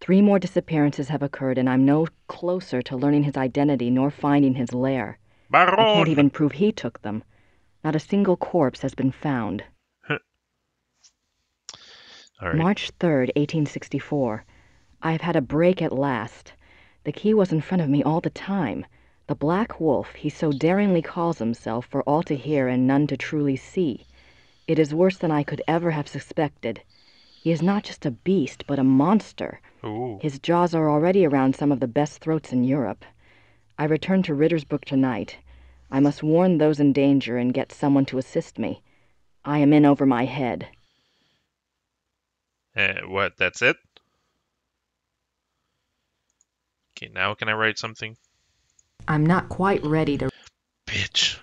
3 more disappearances have occurred, and I'm no closer to learning his identity nor finding his lair. Baron! I can't even prove he took them. Not a single corpse has been found. All right. March 3rd, 1864. I've had a break at last. The key was in front of me all the time. The Black Wolf, he so daringly calls himself, for all to hear and none to truly see. It is worse than I could ever have suspected. He is not just a beast, but a monster. Ooh. His jaws are already around some of the best throats in Europe. I return to Rittersburg tonight. I must warn those in danger and get someone to assist me. I am in over my head. What? That's it? Okay, now can I write something? I'm not quite ready to... Bitch.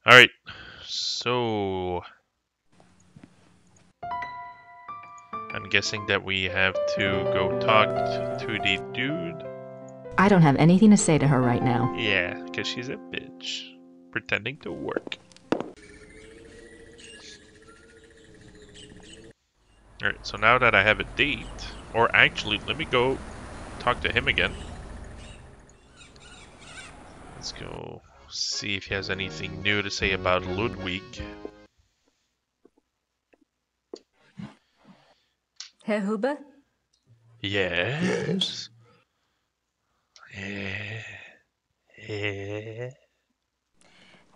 Alright, so... I'm guessing that we have to go talk to the dude. I don't have anything to say to her right now. Yeah, because she's a bitch. Pretending to work. Alright, so now that I have a date, or actually, let me go talk to him again. Let's go see if he has anything new to say about Ludwig. Herr Huber? Yes.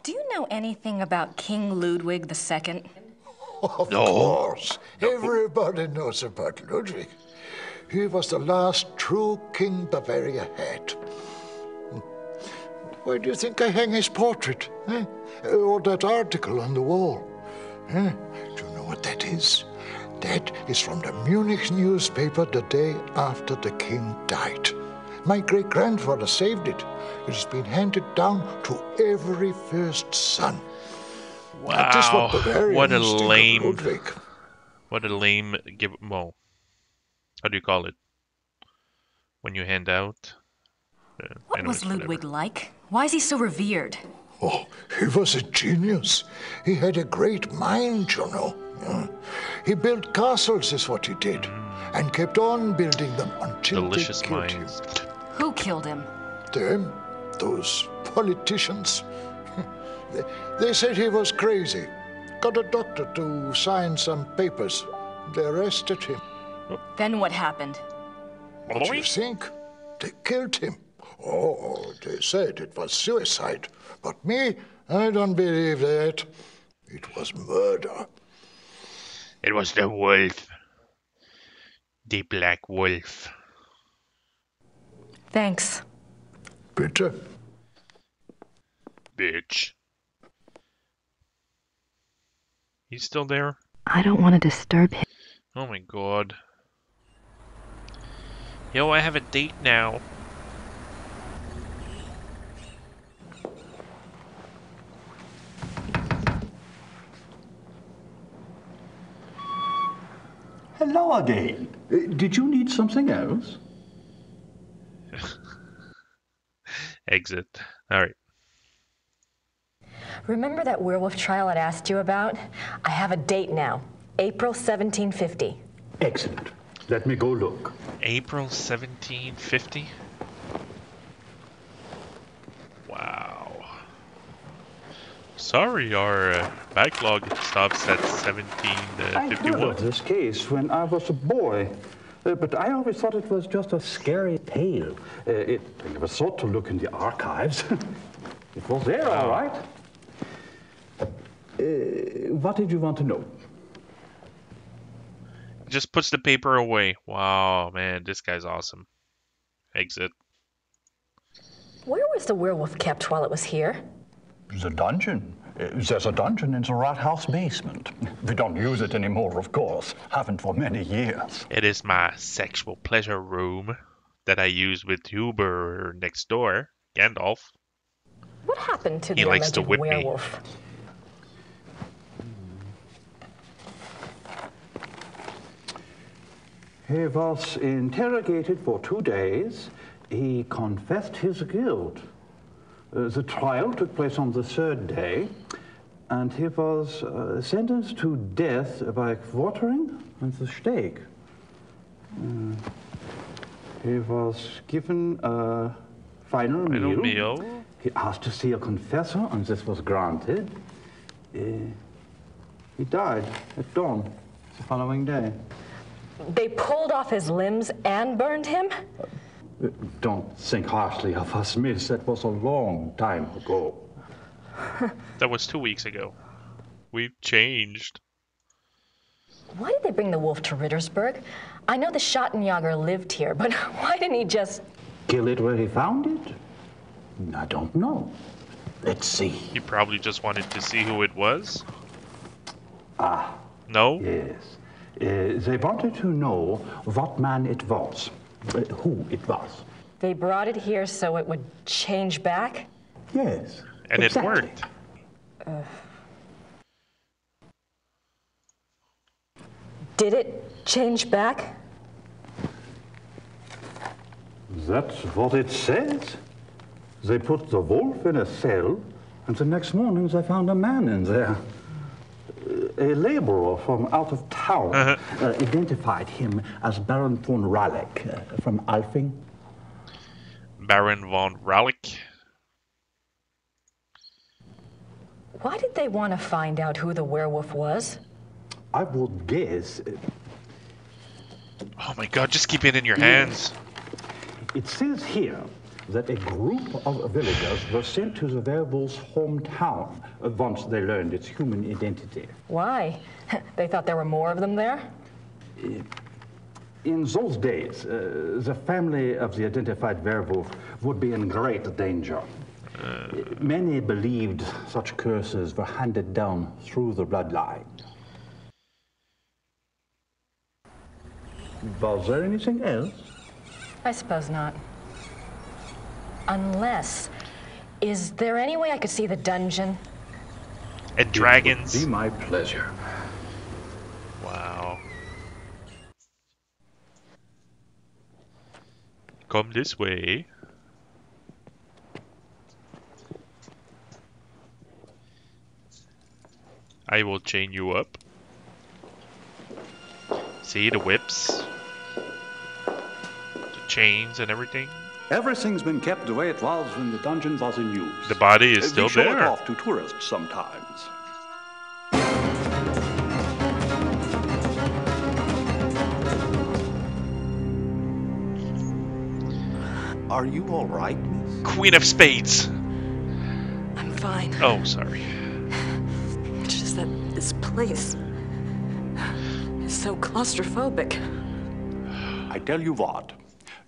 Do you know anything about King Ludwig II? Of No. course. Everybody knows about Ludwig. He was the last true king Bavaria had. Why do you think I hang his portrait? Eh? Or that article on the wall? Eh? Do you know what that is? That is from the Munich newspaper the day after the king died. My great-grandfather saved it. It has been handed down to every first son. That is Wow, Bavarians what a think of lame, Ludwig. what a lame well, how do you call it? When you hand out? What was Ludwig like? Why is he so revered? Oh, he was a genius. He had a great mind, you know. He built castles, is what he did, and kept on building them until Delicious they killed minds. him. Who killed him? Them, those politicians. They said he was crazy. Got a doctor to sign some papers. They arrested him. Then what happened? What do you think? They killed him. Oh, they said it was suicide. But me, I don't believe that. It was murder. It was the wolf. The black wolf. Thanks. Bitte. Bitch. He's still there? I don't want to disturb him. Oh my god. Yo, I have a date now. Hello again. Did you need something else? Exit. Alright. Remember that werewolf trial I'd asked you about? I have a date now. April 1750. Excellent. Let me go look. April 1750? Wow. Sorry, our backlog stops at I heard 1751. of this case when I was a boy, but I always thought it was just a scary tale. I never thought to look in the archives. It was there, all right. What did you want to know? Just puts the paper away. Wow, man, this guy's awesome. Exit. Where was the werewolf kept while it was here? The dungeon. There's a dungeon in the Rathaus basement. We don't use it anymore, of course. Haven't for many years. It is my sexual pleasure room that I use with Huber next door, Gandalf. What happened to He the likes to alleged whip me. werewolf? He was interrogated for 2 days. He confessed his guilt. The trial took place on the 3rd day, and he was sentenced to death by quartering and the stake. He was given a final meal. He asked to see a confessor, and this was granted. He died at dawn the following day. They pulled off his limbs and burned him? Don't think harshly of us, miss. That was a long time ago. That was 2 weeks ago. We've changed. Why did they bring the wolf to Rittersburg? I know the Schattenjager lived here, but why didn't he just... Kill it where he found it? I don't know. Let's see. He probably just wanted to see who it was. Ah. No? Yes. They wanted to know what man it was, who it was. They brought it here so it would change back? Yes. And exactly. it worked. Did it change back? That's what it says. They put the wolf in a cell, and the next morning they found a man in there. A laborer from out of town identified him as Baron von Raleck from Alfing. Baron von Raulich. Why did they want to find out who the werewolf was? I would guess. Oh my god, just keep it in your hands. It says here that a group of villagers were sent to the werewolf's hometown once they learned its human identity. Why? They thought there were more of them there? In those days, the family of the identified werewolf would be in great danger. Many believed such curses were handed down through the bloodline. Was there anything else? I suppose not. Unless... Is there any way I could see the dungeon? And dragons. It would be my pleasure. Wow. Come this way. I will chain you up. See the whips? The chains and everything? Everything's been kept the way it was when the dungeon was in use. The body is still we show there. it off to tourists sometimes. Are you all right, miss? Queen of Spades. I'm fine. Oh, sorry. It's just that this place is so claustrophobic. I tell you what.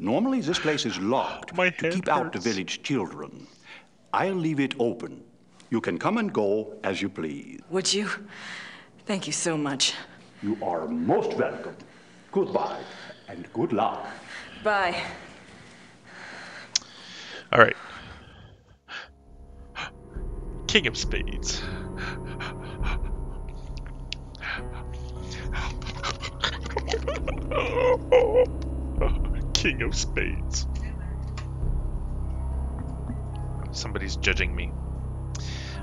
Normally this place is locked My to head keep out the hurts. village children. I'll leave it open. You can come and go as you please. Would you? Thank you so much. You are most welcome. Goodbye and good luck. Bye. All right. King of Spades. King of Spades. Somebody's judging me.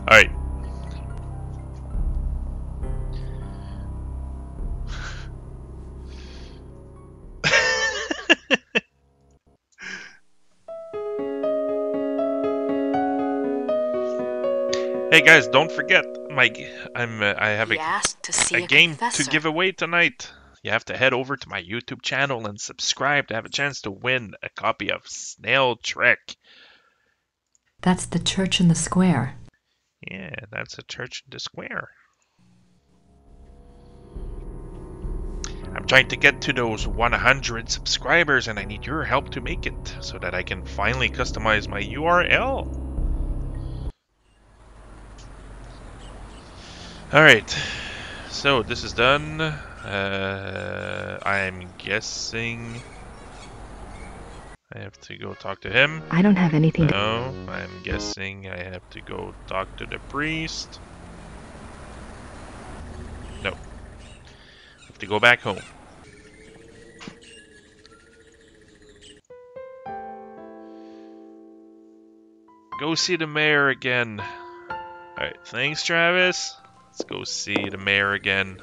All right. Hey guys, don't forget I have a game to give away tonight. You have to head over to my YouTube channel and subscribe to have a chance to win a copy of Snail Trek. That's the church in the square. Yeah, that's a church in the square. I'm trying to get to those 100 subscribers and I need your help to make it so that I can finally customize my URL. Alright, so this is done. I'm guessing I have to go talk to him. I don't have anything to... No, I'm guessing I have to go talk to the priest. No. I have to go back home. Go see the mayor again. Alright, thanks Travis. Let's go see the mayor again.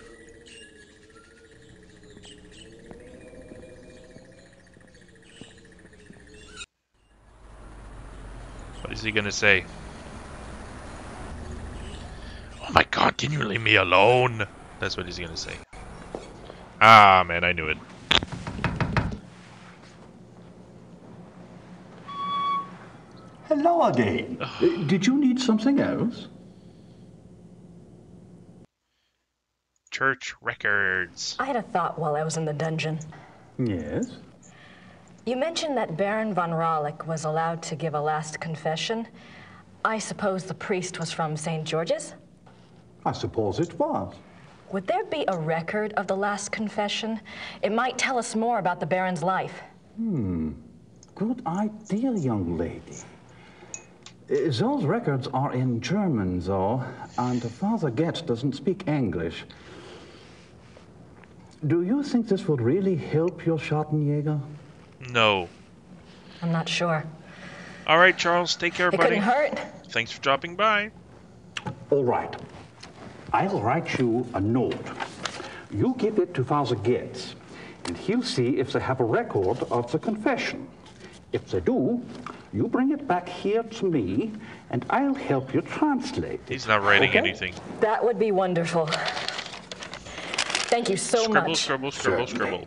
What is he gonna say? Oh my god, can you leave me alone? That's what he's gonna say. Ah, man, I knew it. Hello again. Did you need something else? Church records. I had a thought while I was in the dungeon. Yes. You mentioned that Baron von Raulich was allowed to give a last confession. I suppose the priest was from St. George's? I suppose it was. Would there be a record of the last confession? It might tell us more about the Baron's life. Good idea, young lady. Those records are in German, though, and Father Getz doesn't speak English. Do you think this would really help your Schattenjäger? No. I'm not sure. All right, Charles, take care, It buddy. couldn't hurt. Thanks for dropping by. All right. I'll write you a note. You give it to Father Getz, and he'll see if they have a record of the confession. If they do, You bring it back here to me, and I'll help you translate it. He's not writing okay? anything. That would be wonderful. Thank you so much. Scribble, scribble, scribble.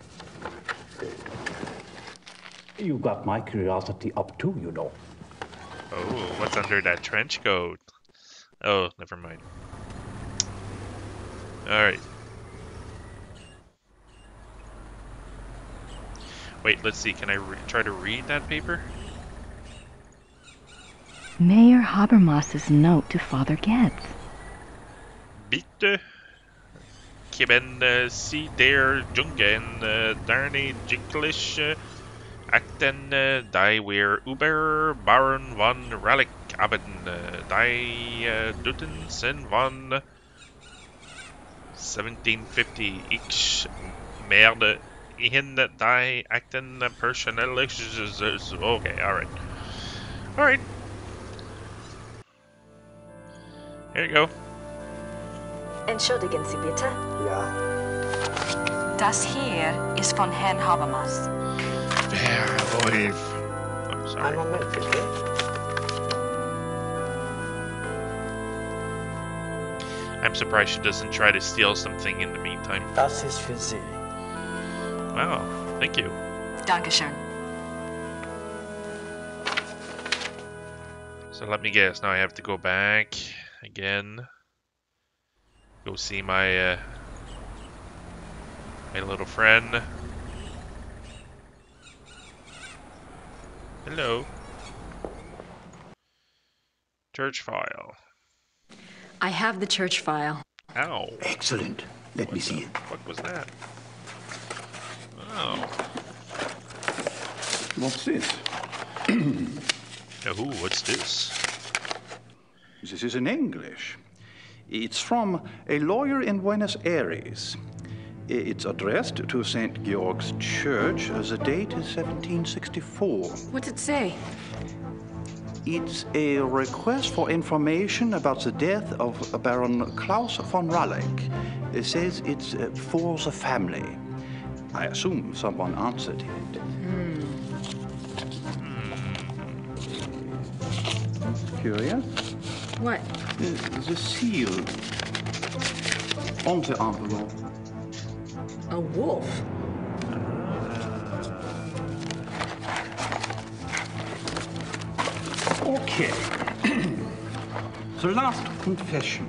You got my curiosity up too, you know. Oh, what's under that trench coat? Oh, never mind. Alright. Wait, let's see. Can I try to read that paper? Mayor Habermas's note to Father Getz. Bitte Keben Sie der Jungen Darne Jinklish Akten die wir über Baron von Ralik haben die Dutensen von 1750 ich merde in die Akten personell. Okay, alright. Alright. Here you go. Entschuldigen Sie bitte. Ja. Das hier ist von Herrn Habermas. Werwolf. I'm sorry. Einen Moment, bitte. I'm surprised she doesn't try to steal something in the meantime. Das ist für Sie. Wow, thank you. Dankeschön. So let me guess, now I have to go back again. Go see my my little friend. Hello. Church file. I have the church file. Ow. Excellent. Let me see it. What was that? Oh. What's this? Oh, what's this? This is in English. It's from a lawyer in Buenos Aires. It's addressed to St. Georg's Church. The date is 1764. What's it say? It's a request for information about the death of Baron Klaus von Ralleck. It says it's for the family. I assume someone answered it. Curious? What? The seal on the envelope. A wolf? Okay. The last confession.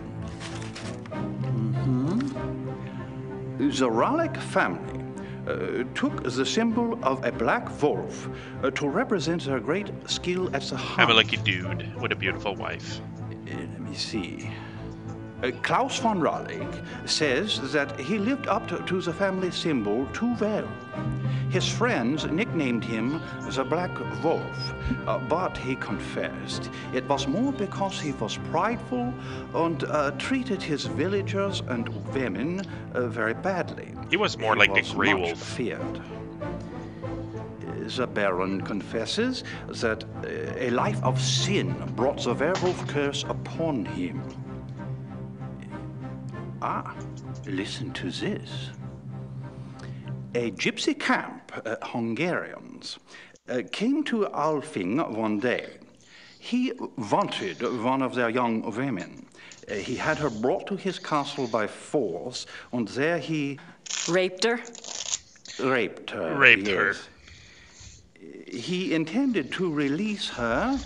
The Ralleck family took the symbol of a black wolf to represent their great skill at the hunt. I'm a lucky dude with a beautiful wife. Let me see. Klaus von Ralleck says that he lived up to the family symbol too well. His friends nicknamed him the Black Wolf, but he confessed it was more because he was prideful and treated his villagers and women very badly. He was more like a gray wolf. Feared. The Baron confesses that a life of sin brought the werewolf curse upon him. Ah, listen to this. A gypsy camp, Hungarians, came to Alfing one day. He wanted one of their young women. He had her brought to his castle by force, and there he... Raped her? Raped her. Raped yes. her. He intended to release her,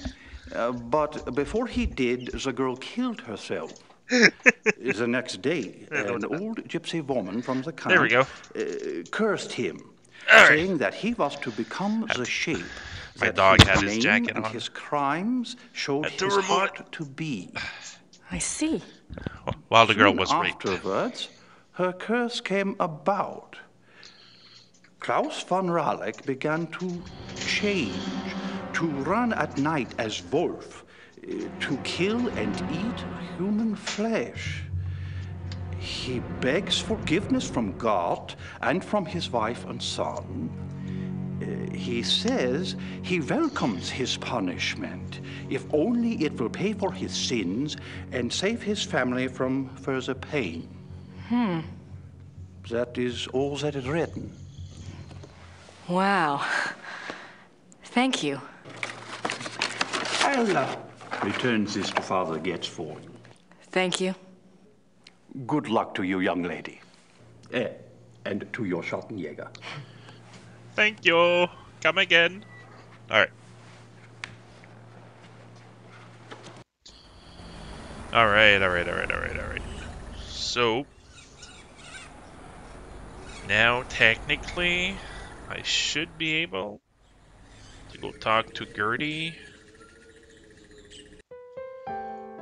but before he did, the girl killed herself. The next day, an old gypsy woman from the camp There we go. Cursed him, All saying right. that he was to become the shape. My that dog his had his name jacket and on. his crimes showed Had to his remove heart to be. I see. While the girl Soon was raped. afterwards, her curse came about. Klaus von Ralleck began to change, to run at night as wolf, to kill and eat human flesh. He begs forgiveness from God and from his wife and son. He says he welcomes his punishment, if only it will pay for his sins and save his family from further pain. That is all that is written. Wow. Thank you. I'll return this to Father Getz for you. Thank you. Good luck to you, young lady. And to your Schottenjäger. Thank you. Come again. Alright. Alright. So, now technically, I should be able to go talk to Gertie.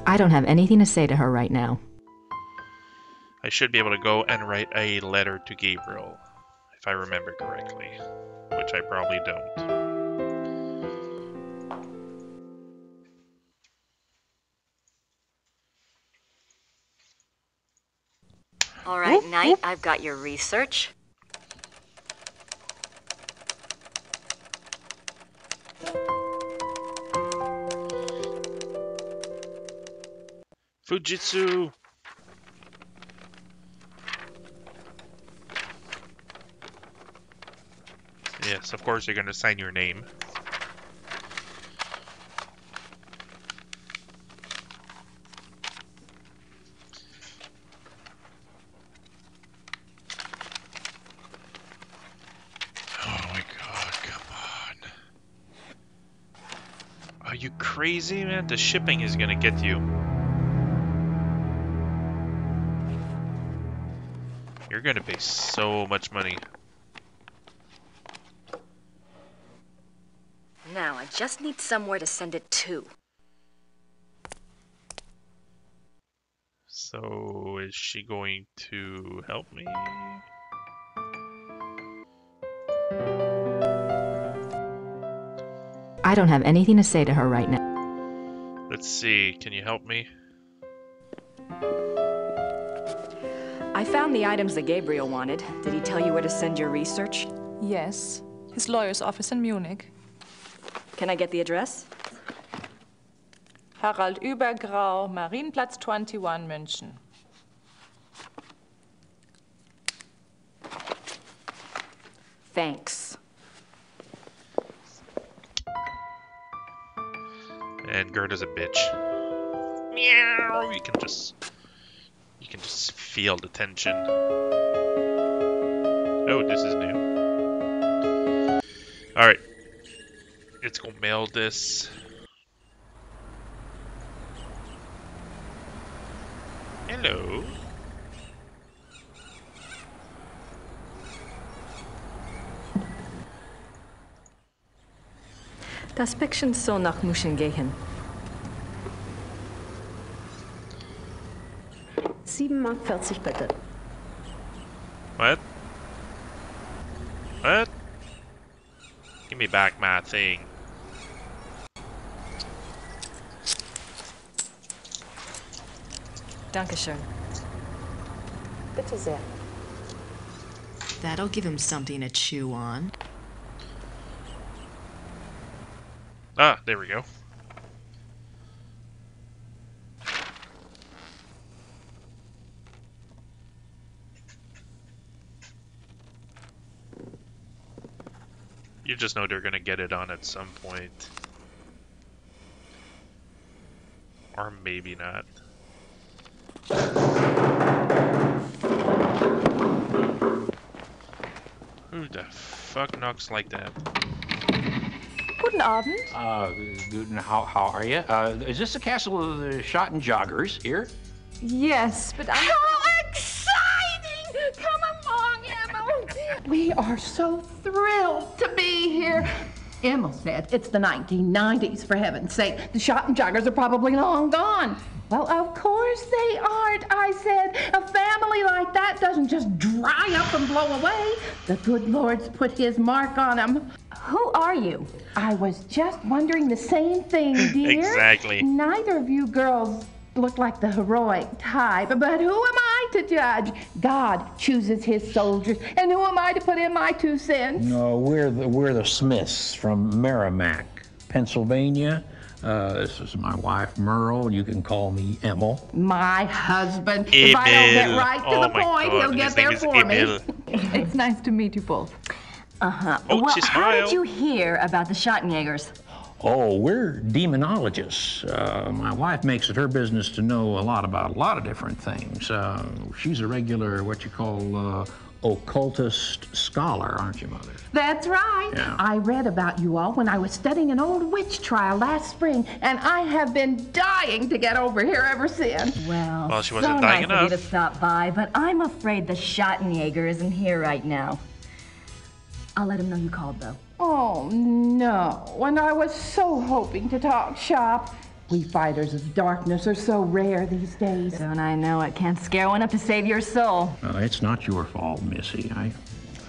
I don't have anything to say to her right now. I should be able to go and write a letter to Gabriel, if I remember correctly, which I probably don't. All right, Knight, I've got your research. Fujitsu! Yes, of course you're going to sign your name. Oh my god, come on. Are you crazy, man? The shipping is going to get you. You're going to pay so much money. Now, I just need somewhere to send it to. So, is she going to help me? I don't have anything to say to her right now. Let's see, can you help me? I found the items that Gabriel wanted. Did he tell you where to send your research? Yes, his lawyer's office in Munich. Can I get the address? Harald Übergrau, Marienplatz 21, München. Thanks. And Gerda's a bitch. Meow! You can just feel the tension. Oh, this is new. Alright. Let's go mail this. Hello. Das Päckchen soll nach München gehen. 7,40 Mark bitte. What? What? Give me back my thing. Dankeschön. Bitte sehr. That'll give him something to chew on. Ah, there we go. You just know they're gonna get it on at some point. Or maybe not. Who the fuck knocks like that? Guten Abend. Guten, how are you? Is this the castle of the Schottenjoggers here? Yes, but I'm... How exciting! Come along, Emil. We are so thrilled to be here. Emil said it's the 1990s, for heaven's sake. The Schottenjoggers are probably long gone. Well, of course they aren't, I said. A family like that doesn't just dry up and blow away. The good Lord's put his mark on them. Who are you? I was just wondering the same thing, dear. Exactly. Neither of you girls look like the heroic type, but who am I to judge? God chooses his soldiers, and who am I to put in my 2 cents? No, we're the Smiths from Merrimack, Pennsylvania. This is my wife, Merle. You can call me Emil. My husband. Emil. If I don't get right to Oh the my point, God, he'll get his there name is for me. Emil. It's nice to meet you both. Uh-huh. Oh, well, she how did smiled. you hear about the Schottenjägers? Oh, we're demonologists. My wife makes it her business to know a lot about a lot of different things. She's a regular, what you call, occultist scholar, aren't you, Mother? That's right. Yeah. I read about you all when I was studying an old witch trial last spring, and I have been dying to get over here ever since. Well, she so wasn't nice dying of you enough. to stop by, but I'm afraid the Schottenjäger isn't here right now. I'll let him know you called, though. Oh, no. And I was so hoping to talk shop. We fighters of darkness are so rare these days. Don't I know it? Can't scare one up to save your soul. It's not your fault, Missy.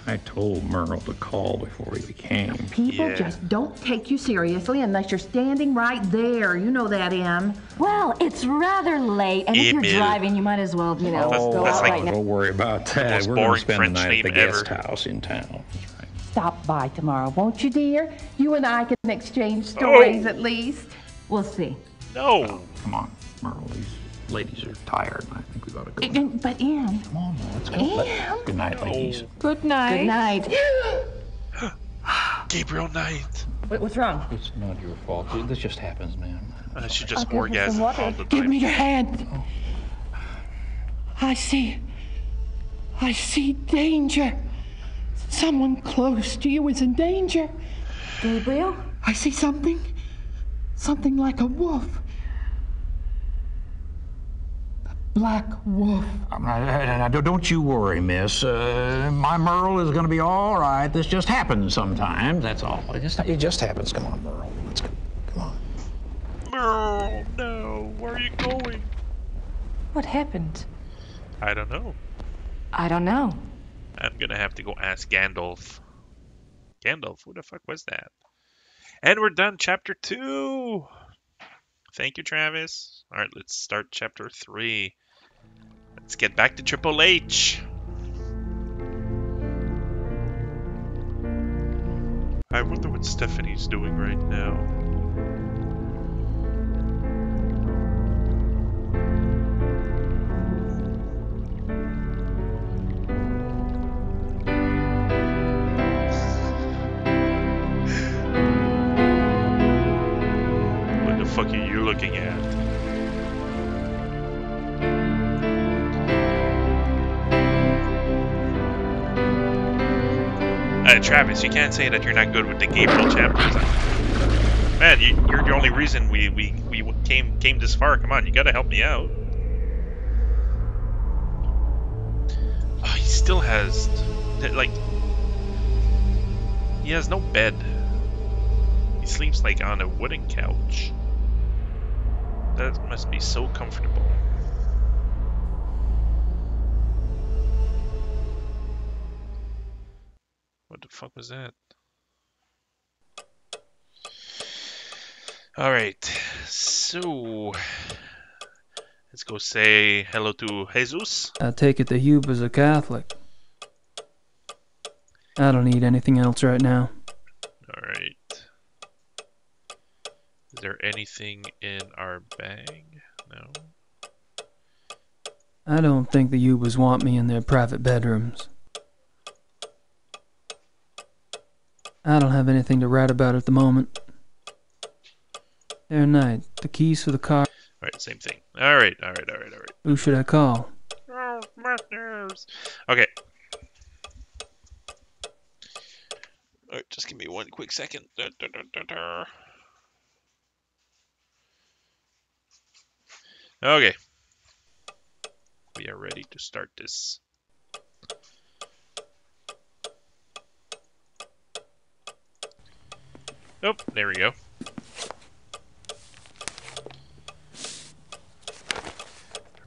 I told Merle to call before he came. People just don't take you seriously unless you're standing right there. You know that, Em. Well, it's rather late, and if you're driving, you might as well, go out right now. Don't worry about that. We're going to spend the night at the guest house in town. Stop by tomorrow, won't you, dear? You and I can exchange stories at least. We'll see. No. Come on, Merle. These ladies are tired. I think we ought to go. But Em. Come on, let's go. Em. Good night, ladies. Good night. Good night. Gabriel Knight. What's wrong? It's not your fault. This just happens, man. She just I'll give her some orgasms water. all the time. Give me your hand. I see danger. Someone close to you is in danger. Gabriel? I see something like a wolf. A black wolf. Now, don't you worry, miss. My Merle is going to be all right. This just happens sometimes, that's all. It just happens. Come on, Merle. Let's go. Come on. Merle, no. Where are you going? What happened? I don't know. I don't know. I'm gonna have to go ask Gandalf. Gandalf, who the fuck was that? And we're done, chapter 2. Thank you, Travis. All right, let's start chapter 3. Let's get back to Triple H. I wonder what Stephanie's doing right now. What the fuck are you looking at? Travis, you can't say that you're not good with the Gabriel chapters. Man, you're the only reason we came this far. Come on, you gotta help me out. Oh, he still has, like, he has no bed. He sleeps like on a wooden couch. That must be so comfortable. What the fuck was that? Alright, so let's go say hello to Jesus. I take it the Hube is a Catholic. I don't need anything else right now. Alright. Is there anything in our bag? No. I don't think the Ubers want me in their private bedrooms. I don't have anything to write about at the moment. Air Knight, the keys for the car. Alright, same thing. Alright. Who should I call? Oh, my nerves. Okay. Alright, just give me one quick second. Okay. We are ready to start this. Oh, there we go.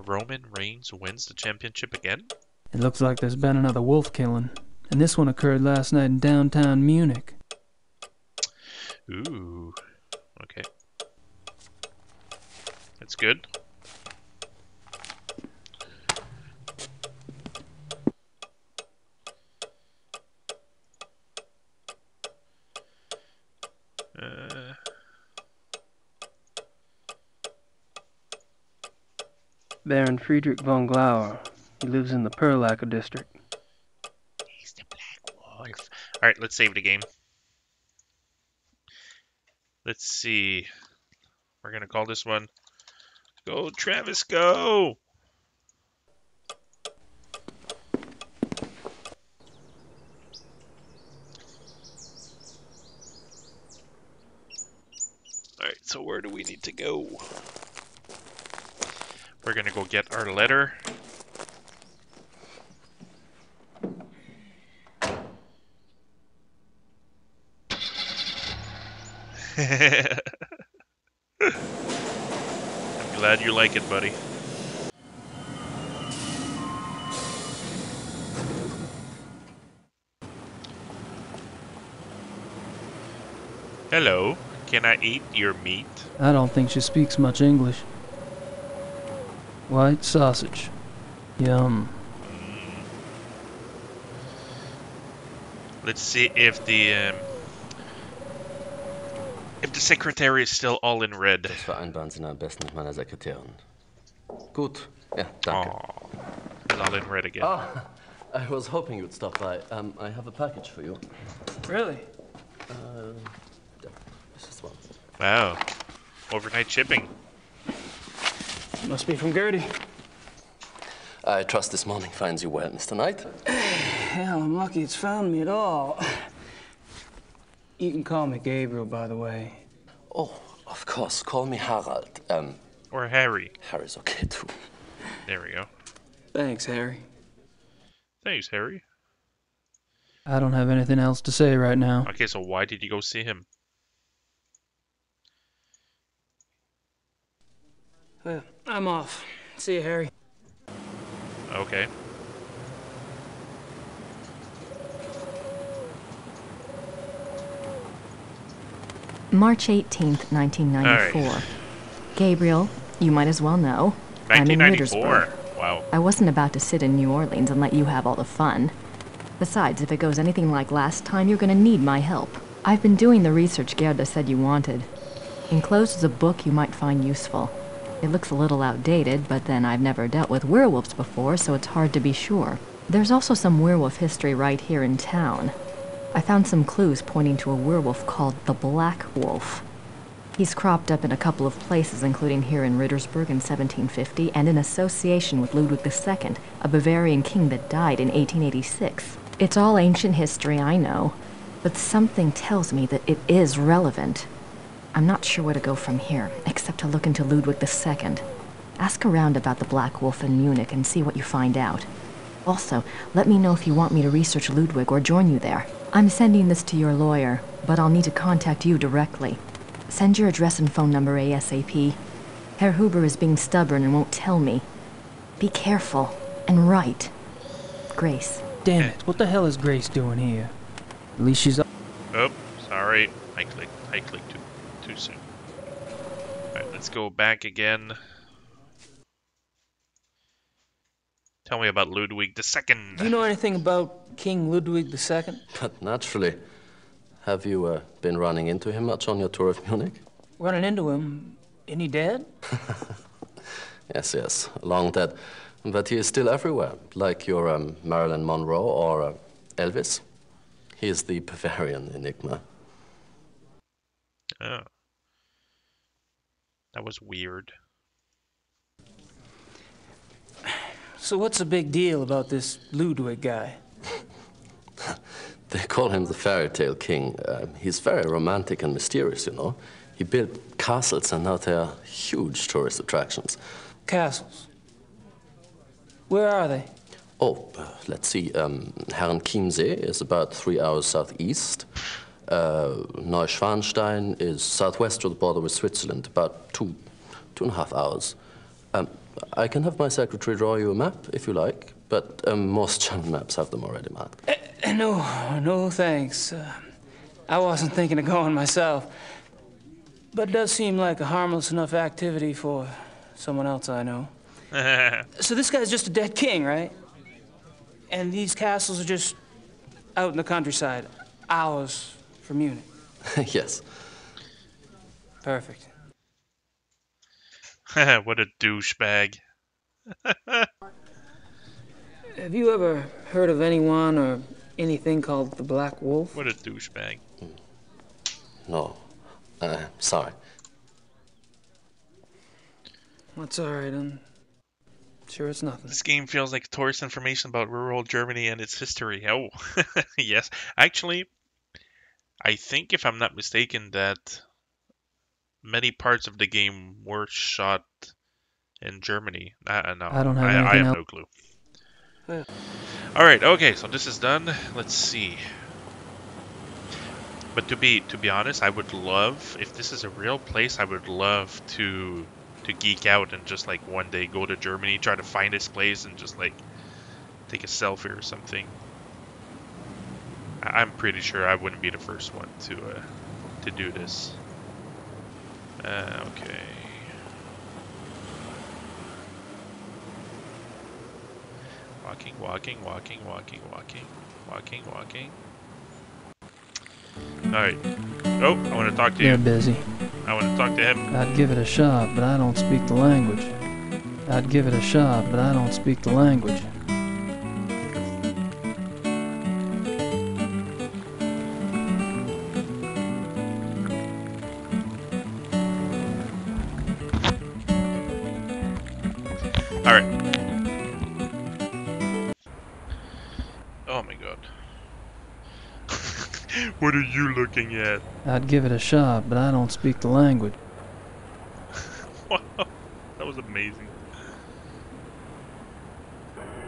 Roman Reigns wins the championship again? It looks like there's been another wolf killing, and this one occurred last night in downtown Munich. Ooh. Okay. That's good. Baron Friedrich von Glauer. He lives in the Perlacker district. He's the Black Wolf. Alright, let's save the game. Let's see. We're gonna call this one. Go, Travis, go! Alright, so where do we need to go? We're gonna go get our letter. I'm glad you like it, buddy. Hello, can I eat your meat? I don't think she speaks much English. White sausage. Yum. Let's see if the secretary is still all in red. Das vereinbaren Sie am besten mit meiner Sekretärin. Gut. Ja, danke. Oh, he's all in red again. Ah, I was hoping you'd stop by. I have a package for you. Really? This is one. Wow. Overnight shipping. Must be from Gertie. I trust this morning finds you well, Mr. Knight. Hell, I'm lucky it's found me at all. You can call me Gabriel, by the way. Oh, of course. Call me Harald. Or Harry. Harry's okay, too. There we go. Thanks, Harry. Thanks, Harry. I don't have anything else to say right now. Okay, so why did you go see him? Well, I'm off. See you, Harry. Okay. March 18th, 1994. All right. Gabriel, you might as well know. I'm in 1994. Rittersburg. Wow. I wasn't about to sit in New Orleans and let you have all the fun. Besides, if it goes anything like last time, you're gonna need my help. I've been doing the research Gerda said you wanted. Enclosed is a book you might find useful. It looks a little outdated, but then I've never dealt with werewolves before, so it's hard to be sure. There's also some werewolf history right here in town. I found some clues pointing to a werewolf called the Black Wolf. He's cropped up in a couple of places, including here in Rittersburg in 1750, and in association with Ludwig II, a Bavarian king that died in 1886. It's all ancient history, I know, but something tells me that it is relevant. I'm not sure where to go from here, except to look into Ludwig II. Ask around about the Black Wolf in Munich and see what you find out. Also, let me know if you want me to research Ludwig or join you there. I'm sending this to your lawyer, but I'll need to contact you directly. Send your address and phone number ASAP. Herr Huber is being stubborn and won't tell me. Be careful and write. Grace. Damn it, what the hell is Grace doing here? At least she's... Oh, sorry. I clicked too soon. Alright, let's go back again. Tell me about Ludwig II. Do you know anything about King Ludwig II? But naturally. Have you been running into him much on your tour of Munich? Running into him? Isn't he dead? Yes, long dead. But he is still everywhere, like your Marilyn Monroe or Elvis. He is the Bavarian enigma. Oh. That was weird. So what's the big deal about this Ludwig guy? They call him the fairy tale king. He's very romantic and mysterious, you know. He built castles, and now they are huge tourist attractions. Castles? Where are they? Oh, let's see. Herrenchiemsee is about 3 hours southeast. Neuschwanstein is southwest of the border with Switzerland, about 2.5 hours. I can have my secretary draw you a map, if you like, but most German maps have them already marked. No, thanks. I wasn't thinking of going myself. But it does seem like a harmless enough activity for someone else I know. So this guy's just a dead king, right? And these castles are just out in the countryside, hours from Munich. Yes. Perfect. What a douchebag. Have you ever heard of anyone or anything called the Black Wolf? What a douchebag. No. Sorry. That's all right. I'm sure it's nothing. This game feels like tourist information about rural Germany and its history. Oh, yes. Actually, I think if I'm not mistaken that many parts of the game were shot in Germany. No, I don't have I anything have else. no clue. All right, okay, so this is done. Let's see. But to be honest, I would love, if this is a real place, I would love to geek out and just like one day go to Germany, try to find this place, and just like take a selfie or something. I'm pretty sure I wouldn't be the first one to do this. Okay. Walking. Alright. Oh, I want to talk to you. They're busy. I want to talk to him. I'd give it a shot, but I don't speak the language. I'd give it a shot, but I don't speak the language. Alright. Oh my god. What are you looking at? I'd give it a shot, but I don't speak the language. Wow, that was amazing.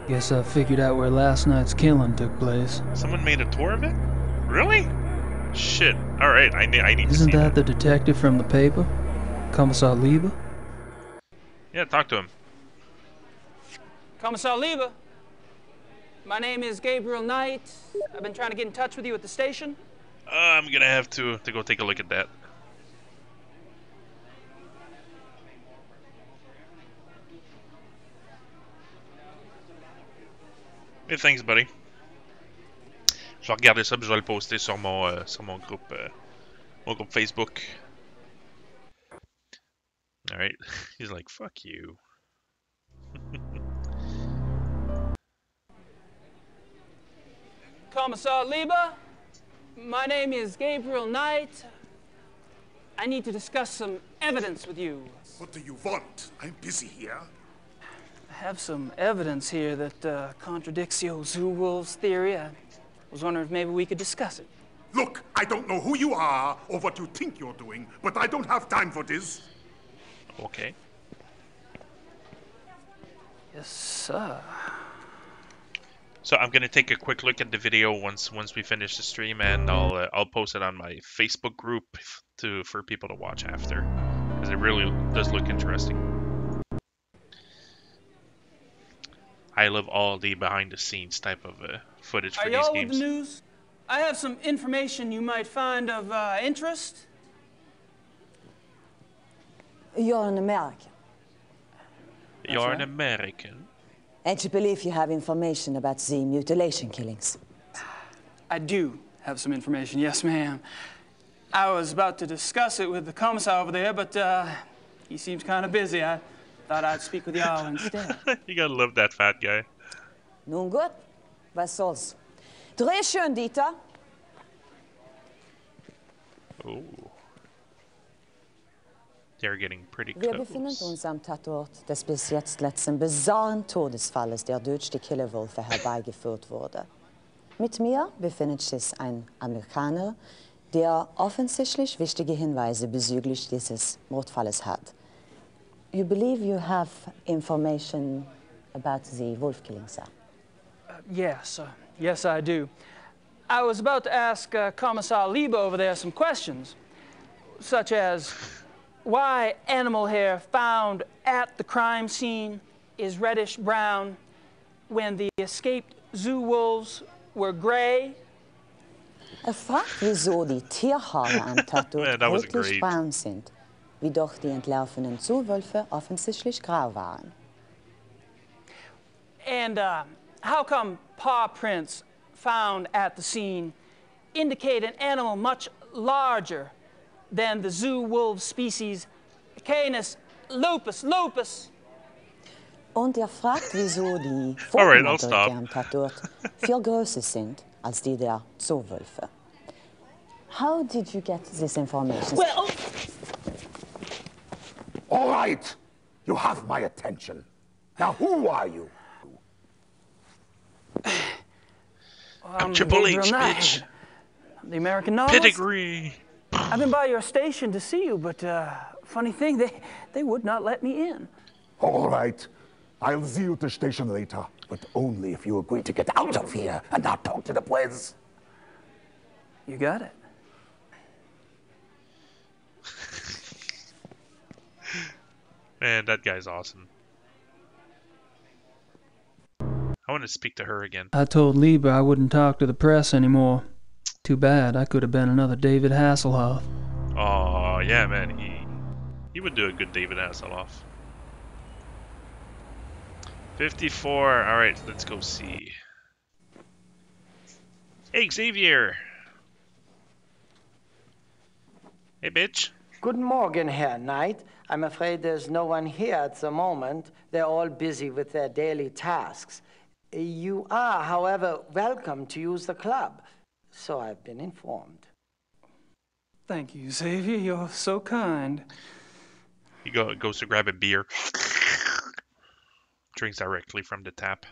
Guess I figured out where last night's killing took place. Someone made a tour of it? Really? Shit. Alright, I need to see Isn't that the detective from the paper? Kommissar Lieber? Yeah, talk to him. Kommissar Lieber, my name is Gabriel Knight. I've been trying to get in touch with you at the station. I'm gonna have to go take a look at that. Hey, thanks, buddy. Je vais regarder ça, puis je vais le poster sur mon groupe Facebook. All right. He's like, "Fuck you." Kommissar Lieber, my name is Gabriel Knight. I need to discuss some evidence with you. What do you want? I'm busy here. I have some evidence here that contradicts your zoo wolves theory. I was wondering if maybe we could discuss it. Look, I don't know who you are or what you think you're doing, but I don't have time for this. Okay. Yes, sir. So I'm gonna take a quick look at the video once we finish the stream, and I'll post it on my Facebook group for people to watch after, because it really does look interesting. I love all the behind the scenes type of footage for Are these y'all games. with the news? I have some information you might find of interest. You're an American. You're an American. And you believe you have information about the mutilation killings? I do have some information, yes, ma'am. I was about to discuss it with the commissar over there, but he seems kind of busy. I thought I'd speak with y'all instead. You gotta love that fat guy. Nun gut, was soll's. Dreh schön, Dieter. Oh. They're getting pretty Wir close. befinden uns am Tatort des bis jetzt letzten bizarren Todesfalles, der durch die Killerwölfe herbeigeführt wurde. Mit mir befindet sich ein Amerikaner, der offensichtlich wichtige Hinweise bezüglich dieses Mordfalles hat. You believe you have information about the wolf killing, sir? Yes, I do. I was about to ask Commissar Lieber over there some questions, such as why animal hair found at the crime scene is reddish-brown when the escaped zoo wolves were gray. Fragt, wieso die Tierhaare am Tatort rötlich-braun sind, wie doch die entlaufenen Zuwölfe offensichtlich grau waren. And how come paw prints found at the scene indicate an animal much larger than the zoo wolf species Canis lupus lupus? Und fragt, wieso die Pfotenabdrücke am Tatort viel größer sind als die der Zoowölfe. How did you get this information? Well, All right. You have my attention. Now, who are you? I'm Triple Gabriel H, Knight. bitch. The American novelist. Pedigree. I've been by your station to see you, but funny thing, they would not let me in. All right. I'll see you at the station later, but only if you agree to get out of here and not talk to the Pues. You got it. Man, that guy's awesome. I want to speak to her again. I told Lieber I wouldn't talk to the press anymore. Too bad, I could have been another David Hasselhoff. Oh, yeah, man. He would do a good David Hasselhoff. 54. All right, let's go see. Hey, Xavier. Hey, bitch. Guten Morgen, Herr Knight. I'm afraid there's no one here at the moment. They're all busy with their daily tasks. You are, however, welcome to use the club. So I've been informed. Thank you, Xavier. You're so kind. He goes to grab a beer. Drinks directly from the tap.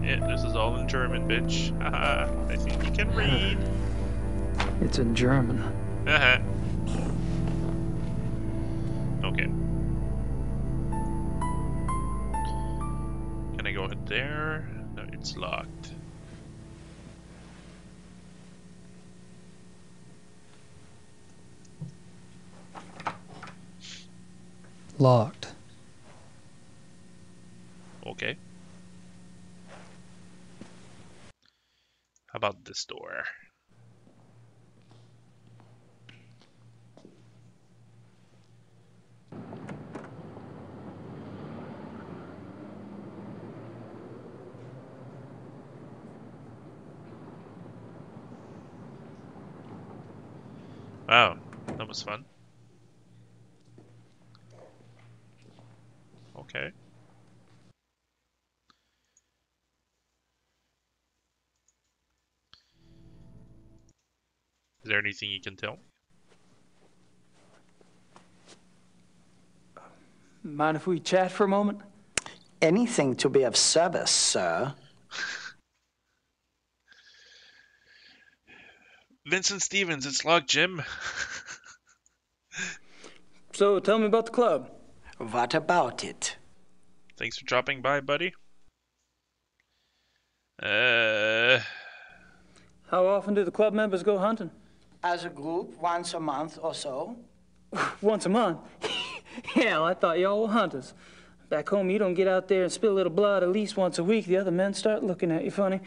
Yeah, this is all in German, bitch. Haha, I think you can read. It's in German. Haha. Okay. Can I go ahead there? No, it's locked. Locked. Okay. How about this door? Wow, that was fun. Okay. Is there anything you can tell? Mind if we chat for a moment? Anything to be of service, sir. Vincent Stevens, it's locked, Jim. So, tell me about the club. What about it? Thanks for dropping by, buddy. How often do the club members go hunting? As a group, once a month or so. Once a month? Hell, I thought y'all were hunters. Back home, you don't get out there and spill a little blood at least once a week. The other men start looking at you funny.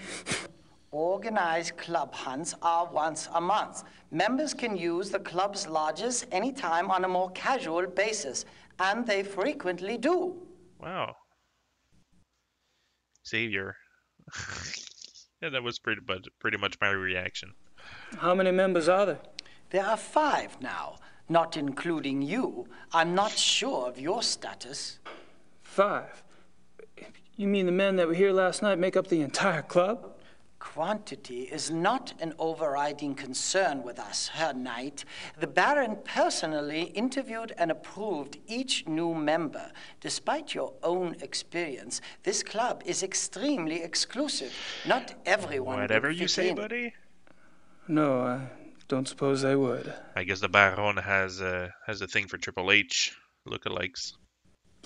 Organized club hunts are once a month. Members can use the club's lodges anytime on a more casual basis, and they frequently do. Wow. Xavier. Yeah, that was pretty much my reaction. How many members are there? There are 5 now, not including you. I'm not sure of your status. 5? You mean the men that were here last night make up the entire club? Quantity is not an overriding concern with us, Herr Knight. The Baron personally interviewed and approved each new member. Despite your own experience, this club is extremely exclusive. Not everyone Whatever would you fit say, in. buddy. No, I don't suppose they would. I guess the Baron has a thing for Triple H lookalikes.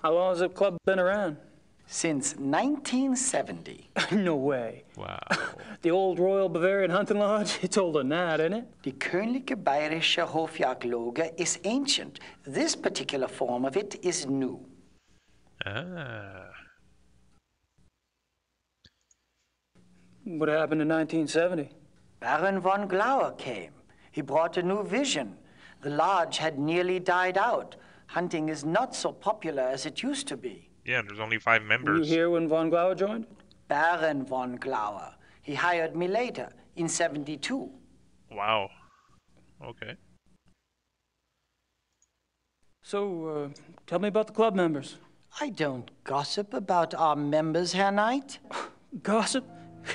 How long has the club been around? Since 1970. No way. Wow. The old Royal Bavarian Hunting Lodge? It's older than that, isn't it? Die Königliche Bayerische Hofjagdloge is ancient. This particular form of it is new. Ah. What happened in 1970? Baron von Glauer came. He brought a new vision. The lodge had nearly died out. Hunting is not so popular as it used to be. Yeah, there's only 5 Were members. you here when von Glauer joined? Baron von Glauer. He hired me later, in 72. Wow. Okay. So, tell me about the club members. I don't gossip about our members, Herr Knight. Gossip?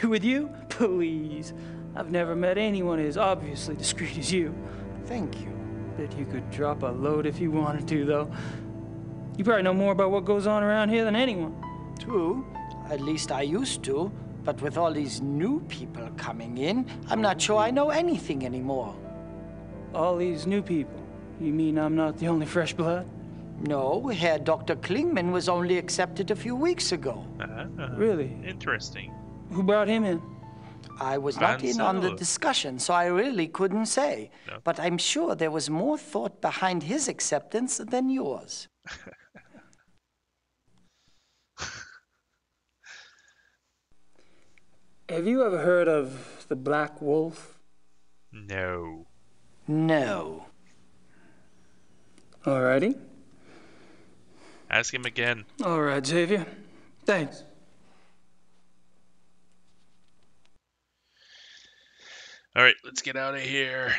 With you? Please. I've never met anyone as obviously discreet as you. Thank you. Bet you could drop a load if you wanted to, though. You probably know more about what goes on around here than anyone. True. At least I used to. But with all these new people coming in, I'm not sure I know anything anymore. All these new people? You mean I'm not the only fresh blood? No, Herr Dr. Klingman was only accepted a few weeks ago. Really? Interesting. Who brought him in? I was not in on the Vansel. discussion, so I really couldn't say. No. But I'm sure there was more thought behind his acceptance than yours. Have you ever heard of the Black Wolf? No. No. Alrighty. Ask him again. All right, Xavier. Thanks. All right, let's get out of here.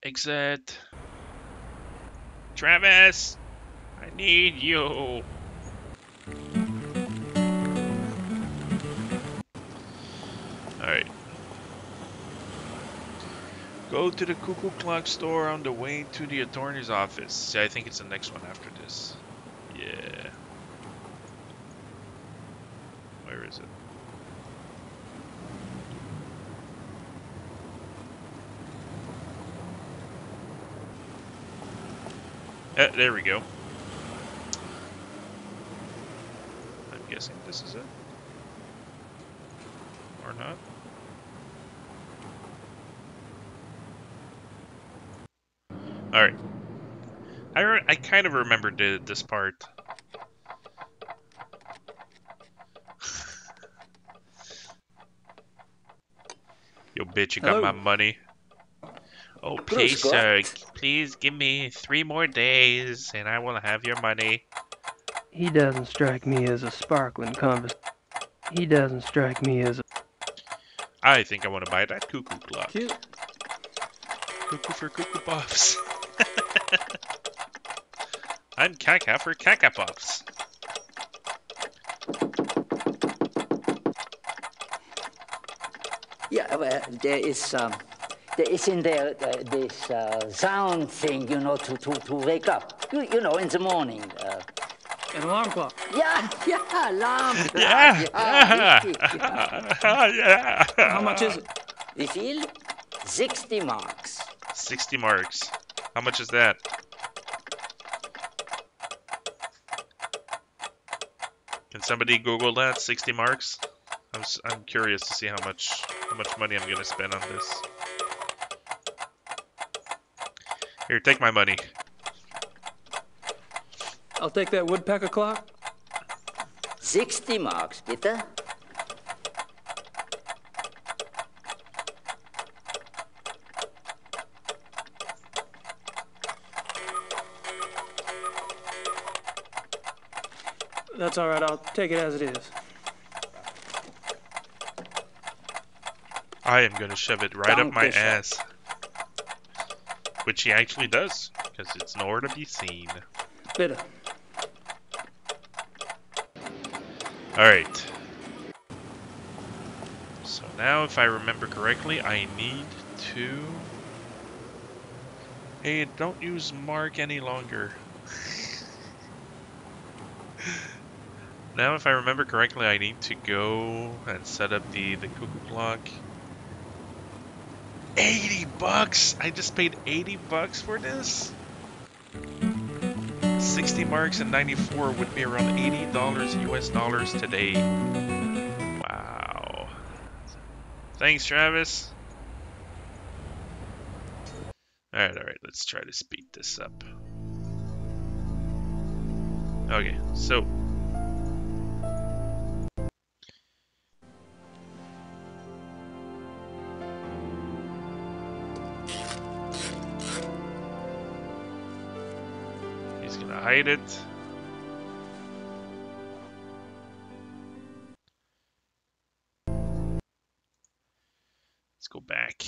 Exit. Travis, I need you. All right. Go to the Cuckoo Clock store on the way to the attorney's office. See, I think it's the next one after this. Yeah. Where is it? There we go. I'm guessing this is it. Or not. Alright. I kind of remembered this part. Yo, bitch, you got Hello. my money. Oh, please, sir, please give me 3 more days and I will have your money. He doesn't strike me as a sparkling conversation. He doesn't strike me as a... I think I want to buy that cuckoo clock. Cute. Cuckoo for cuckoo puffs. I'm caca for caca puffs. Yeah, well, there is in there this sound thing, you know, to wake up. You know, in the morning. An alarm clock. Yeah, alarm clock. Yeah. Richtig, Yeah. How much is it? Wie viel? 60 marks. 60 marks. How much is that? Can somebody Google that? 60 marks? I'm curious to see how much money I'm gonna spend on this. Here, take my money. I'll take that woodpecker clock. 60 marks, bitte. That's all right. I'll take it as it is. I am gonna shove it right up my ass. Which he actually does, because it's nowhere to be seen. Bitte. Alright. So now, if I remember correctly, I need to... Hey, don't use Mark any longer. Now, if I remember correctly, I need to go and set up the cuckoo clock. 80 bucks! I just paid 80 bucks for this? 60 marks and 94 would be around $80 US dollars today. Wow. Thanks, Travis. Alright, let's try to speed this up. Okay, so... He's gonna hide it. Let's go back.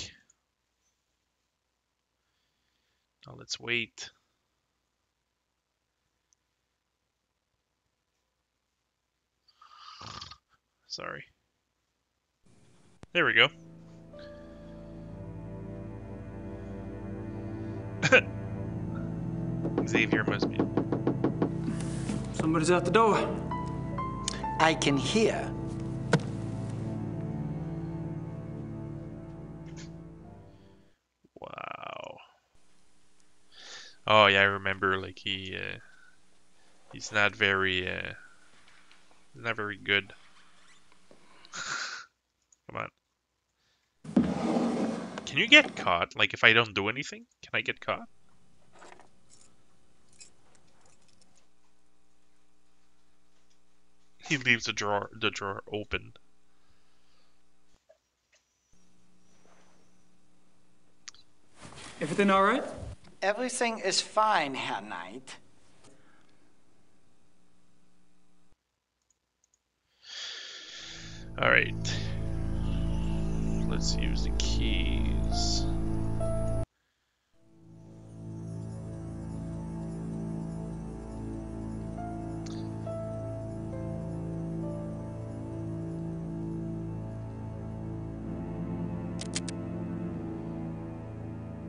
Now let's wait. Sorry. There we go. Xavier must be. Somebody's at the door. I can hear. Wow. Oh yeah, I remember. Like he's not very good. Come on. Can you get caught? Like if I don't do anything, can I get caught? He leaves the drawer open. Everything all right? Everything is fine, Herr Knight. All right. Let's use the keys.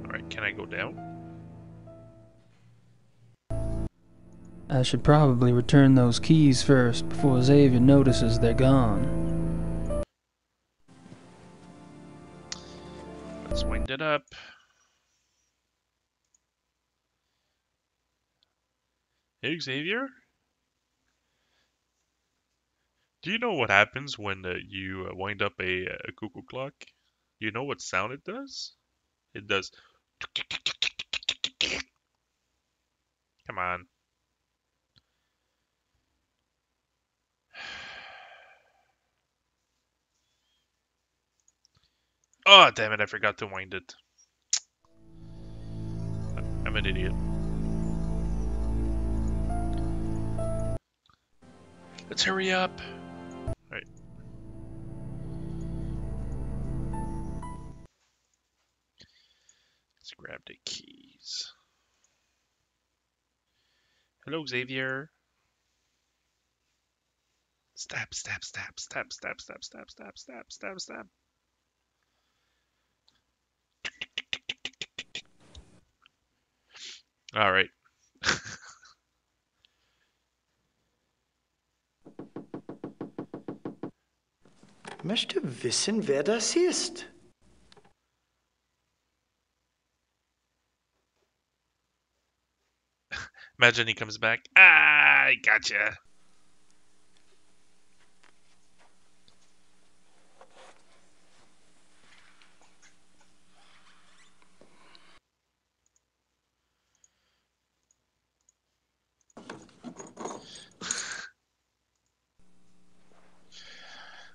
All right, can I go down? I should probably return those keys first before Xavier notices they're gone. Let's wind it up. Hey, Xavier? Do you know what happens when you wind up a cuckoo clock? Do you know what sound it does? It does. Come on. Oh, damn it, I forgot to wind it. I'm an idiot. Let's hurry up. Alright. Let's grab the keys. Hello, Xavier. Stab, stab, stab, stab, stab, stab, stab, stab, stab, stab, stab. Alright. Möchte wissen, wer das ist. Imagine he comes back. Ah, I gotcha.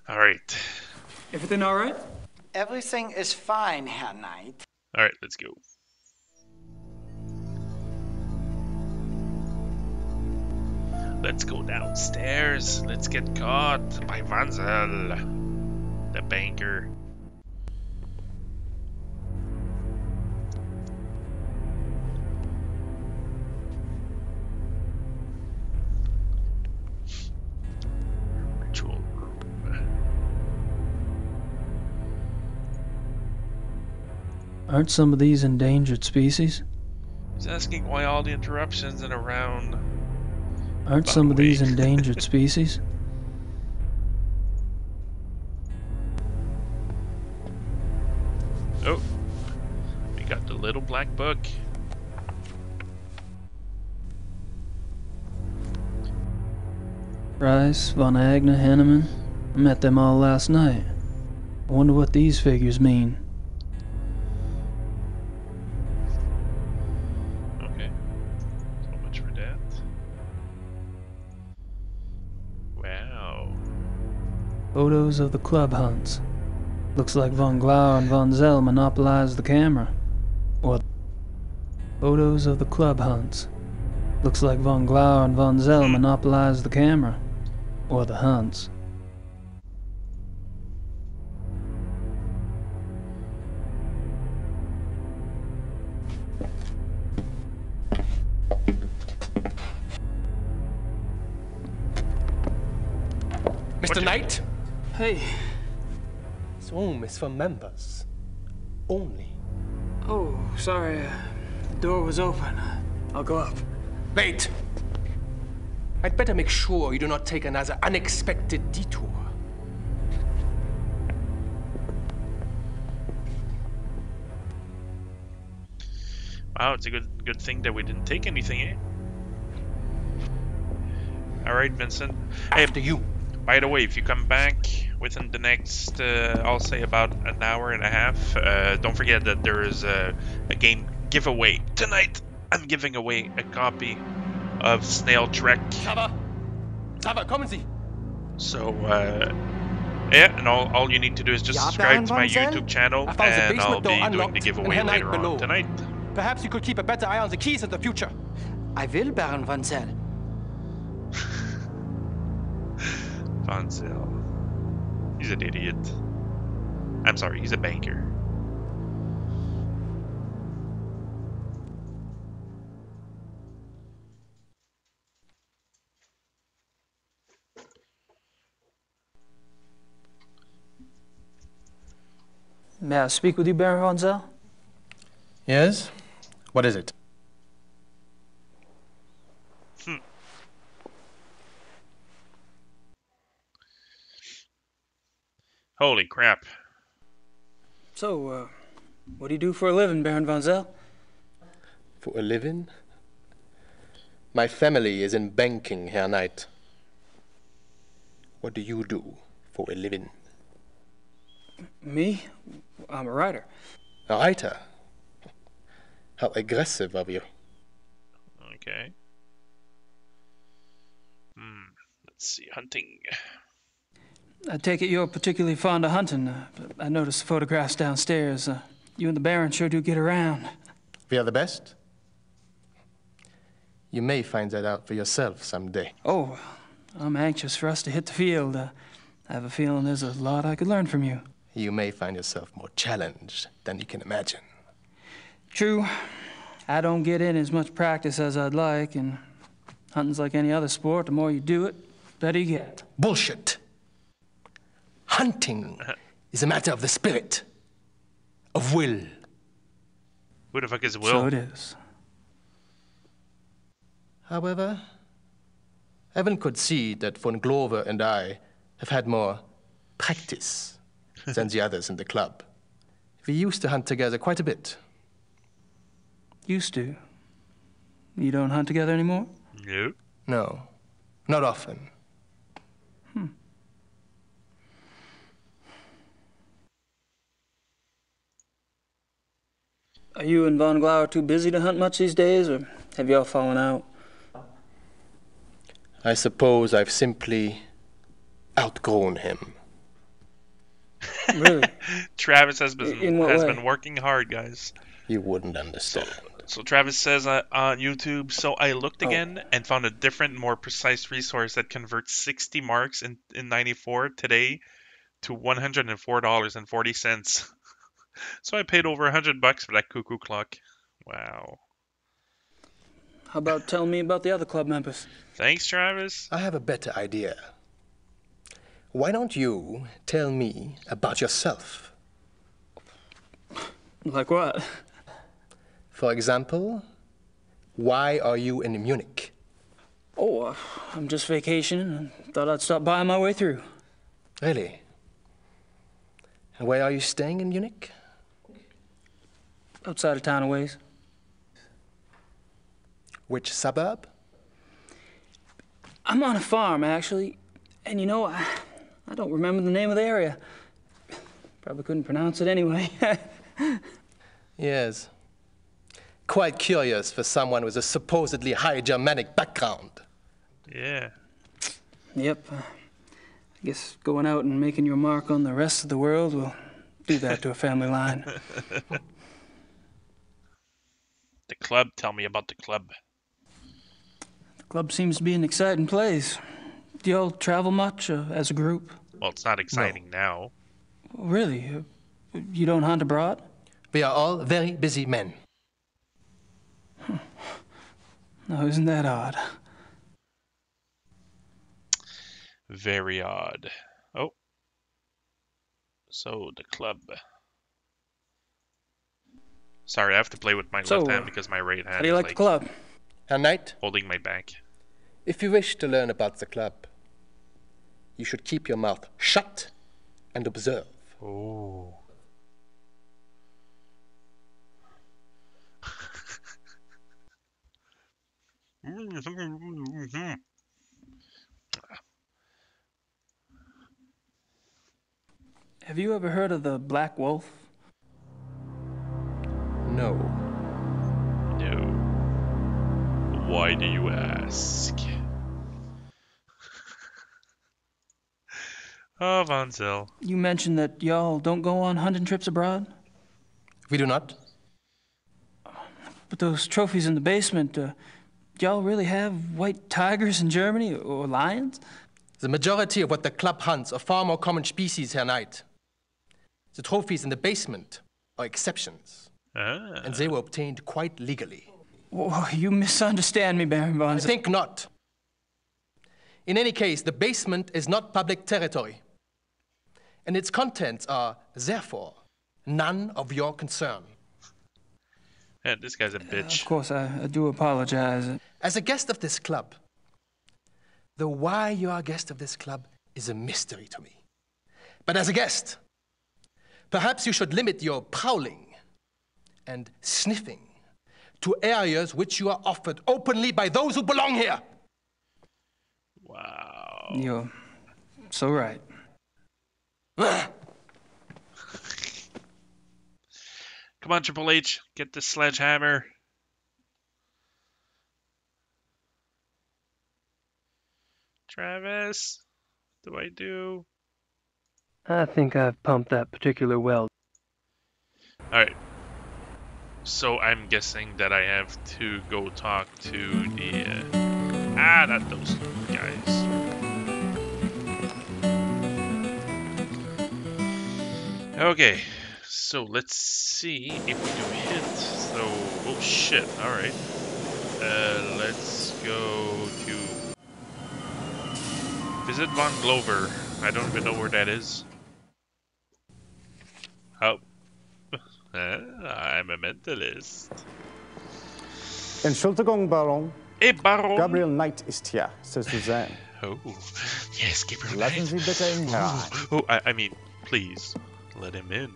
All right. Everything all right? Everything is fine, Herr Knight. All right, let's go. Let's go downstairs. Let's get caught by Vanzel, the banker. Ritual room. Aren't some of these endangered species? He's asking why all the interruptions and around. Aren't some of these endangered species? Oh, we got the little black book. Rice, Von Agner, Henneman. I met them all last night. I wonder what these figures mean. Okay, so much for that. Wow. Photos of the club hunts. Looks like Von Glauer and Von Zell monopolized the camera. Or photos of the club hunts. Looks like Von Glauer and Von Zell monopolized the camera. Or the hunts. to. Knight? Hey. This room is for members. Only. Oh, sorry. The door was open. I'll go up. Wait! I'd better make sure you do not take another unexpected detour. Wow, it's a good thing that we didn't take anything, eh? Alright, Vincent. After you. By the way, if you come back within the next, I'll say about an hour and a half, don't forget that there is a game giveaway. Tonight, I'm giving away a copy of Snail Trek. Sava, come and see. So, yeah, and all you need to do is just subscribe to my YouTube channel, and I'll be doing the giveaway later on tonight. Perhaps you could keep a better eye on the keys in the future. I will, Baron Von Zell. Von Zell. He's an idiot. I'm sorry, he's a banker. May I speak with you, Baron Von Zell? Yes? What is it? Holy crap. So, what do you do for a living, Baron Von Zell? For a living? My family is in banking, Herr Knight. What do you do for a living? Me? I'm a writer. A writer? How aggressive of you. Okay. Let's see, hunting. I take it you're particularly fond of hunting. I noticed the photographs downstairs. You and the Baron sure do get around. We are the best? You may find that out for yourself someday. Oh, I'm anxious for us to hit the field. I have a feeling there's a lot I could learn from you. You may find yourself more challenged than you can imagine. True. I don't get in as much practice as I'd like, and hunting's like any other sport. The more you do it, the better you get. Bullshit. Hunting is a matter of the spirit, of will. Who the fuck is Will? So it is. However, Evan could see that von Glover and I have had more practice than the others in the club. We used to hunt together quite a bit. Used to? You don't hunt together anymore? No. No, not often. Are you and Von Glauer too busy to hunt much these days, or have y'all fallen out? I suppose I've simply outgrown him. Really? Travis has been In what way? working hard, guys. You wouldn't understand. So Travis says on YouTube, so I looked again and found a different, more precise resource that converts 60 marks in 94 today to $104.40. So I paid over $100 for that cuckoo clock. Wow. How about telling me about the other club members? Thanks, Travis. I have a better idea. Why don't you tell me about yourself? Like what? For example, why are you in Munich? Oh, I'm just vacationing and thought I'd stop by on my way through. Really? And where are you staying in Munich? Outside of town a ways. Which suburb? I'm on a farm, actually. And you know, I don't remember the name of the area. Probably couldn't pronounce it anyway. Yes. Quite curious for someone with a supposedly high Germanic background. Yeah. Yep. I guess going out and making your mark on the rest of the world will do that to a family line. The club. Tell me about the club. The club seems to be an exciting place. Do y'all travel much as a group? Well, it's not exciting now. Really? You don't hunt abroad? We are all very busy men. No, isn't that odd? Very odd. So, the club. Sorry, I have to play with my So, left hand because my right how hand do you is like the club? Herr Knight? holding my back. If you wish to learn about the club, you should keep your mouth shut and observe. Oh. Have you ever heard of the Black Wolf? No. No. Why do you ask? Oh, Von Zell. You mentioned that y'all don't go on hunting trips abroad? We do not. But those trophies in the basement, y'all really have white tigers in Germany or lions? The majority of what the club hunts are far more common species, Herr Knight. The trophies in the basement are exceptions. Ah. And they were obtained quite legally. Oh, you misunderstand me, Baron Von I think not. In any case, the basement is not public territory. And its contents are, therefore, none of your concern. Yeah, this guy's a bitch. Of course, I do apologize. As a guest of this club, the why you are a guest of this club is a mystery to me. But as a guest, perhaps you should limit your prowling and sniffing to areas which you are offered openly by those who belong here. Wow. You're so right. Come on, Triple H, get the sledgehammer. Travis, what do I do? I think I've pumped that particular weld. Alright. So I'm guessing that I have to go talk to the... not those guys. Okay, so let's see if we do hit. So, oh shit, alright. Let's go to visit Von Glover. I don't even know where that is. Oh. I'm a mentalist. Entschuldigung, Baron. Hey, Baron. Gabriel Knight ist hier, c'est Suzanne. Oh, yes, Gabriel Lassen Knight. Sie bitte ihn herein. Oh, I mean, please, let him in.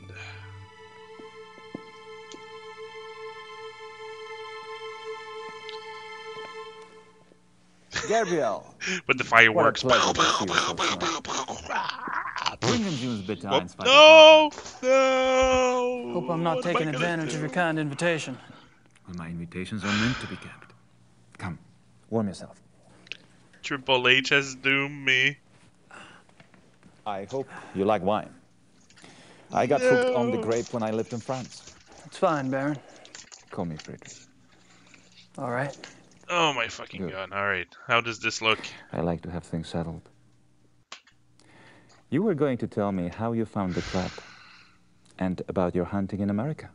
Gabriel. With the fireworks. What a pleasure to see you so tonight. Bringen Sie uns bitte ein, zwei No! No! Hope I'm not taking advantage of your kind invitation. Well, my invitations are meant to be kept. Come, warm yourself. Triple H has doomed me. I hope you like wine. I got hooked on the grape when I lived in France. It's fine, Baron. Call me Friedrich. All right. Oh my fucking god. Alright, how does this look? I like to have things settled. You were going to tell me how you found the club and about your hunting in America.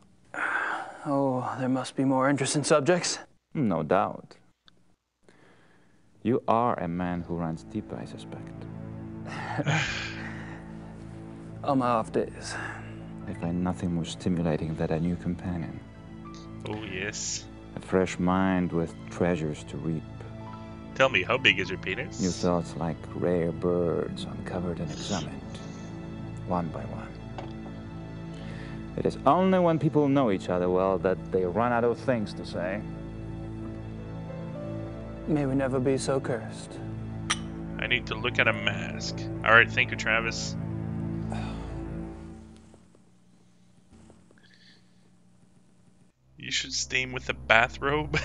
Oh, there must be more interesting subjects. No doubt. You are a man who runs deep, I suspect. On my off days. I find nothing more stimulating than a new companion. Oh, yes. A fresh mind with treasures to reap. Tell me, how big is your penis? New thoughts like rare birds uncovered and examined, one by one. It is only when people know each other well that they run out of things to say. May we never be so cursed. I need to look at a mask. Alright, thank you, Travis. You should steam with a bathrobe.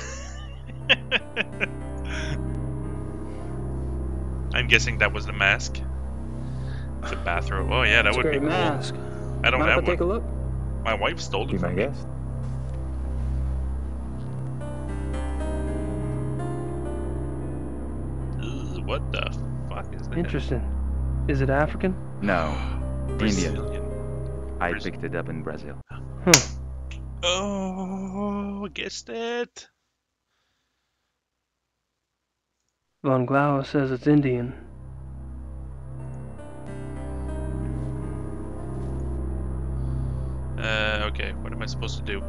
I'm guessing that was the mask. The bathrobe. Oh yeah, that would be cool. Mask. I don't Mind if have I take a one. look? My wife stole it Be my from me. guest. Ugh, what the fuck is that? Interesting. Is it African? No. Brazilian. I picked it up in Brazil. Oh, guessed it. Von Glauer says it's Indian. Okay, what am I supposed to do?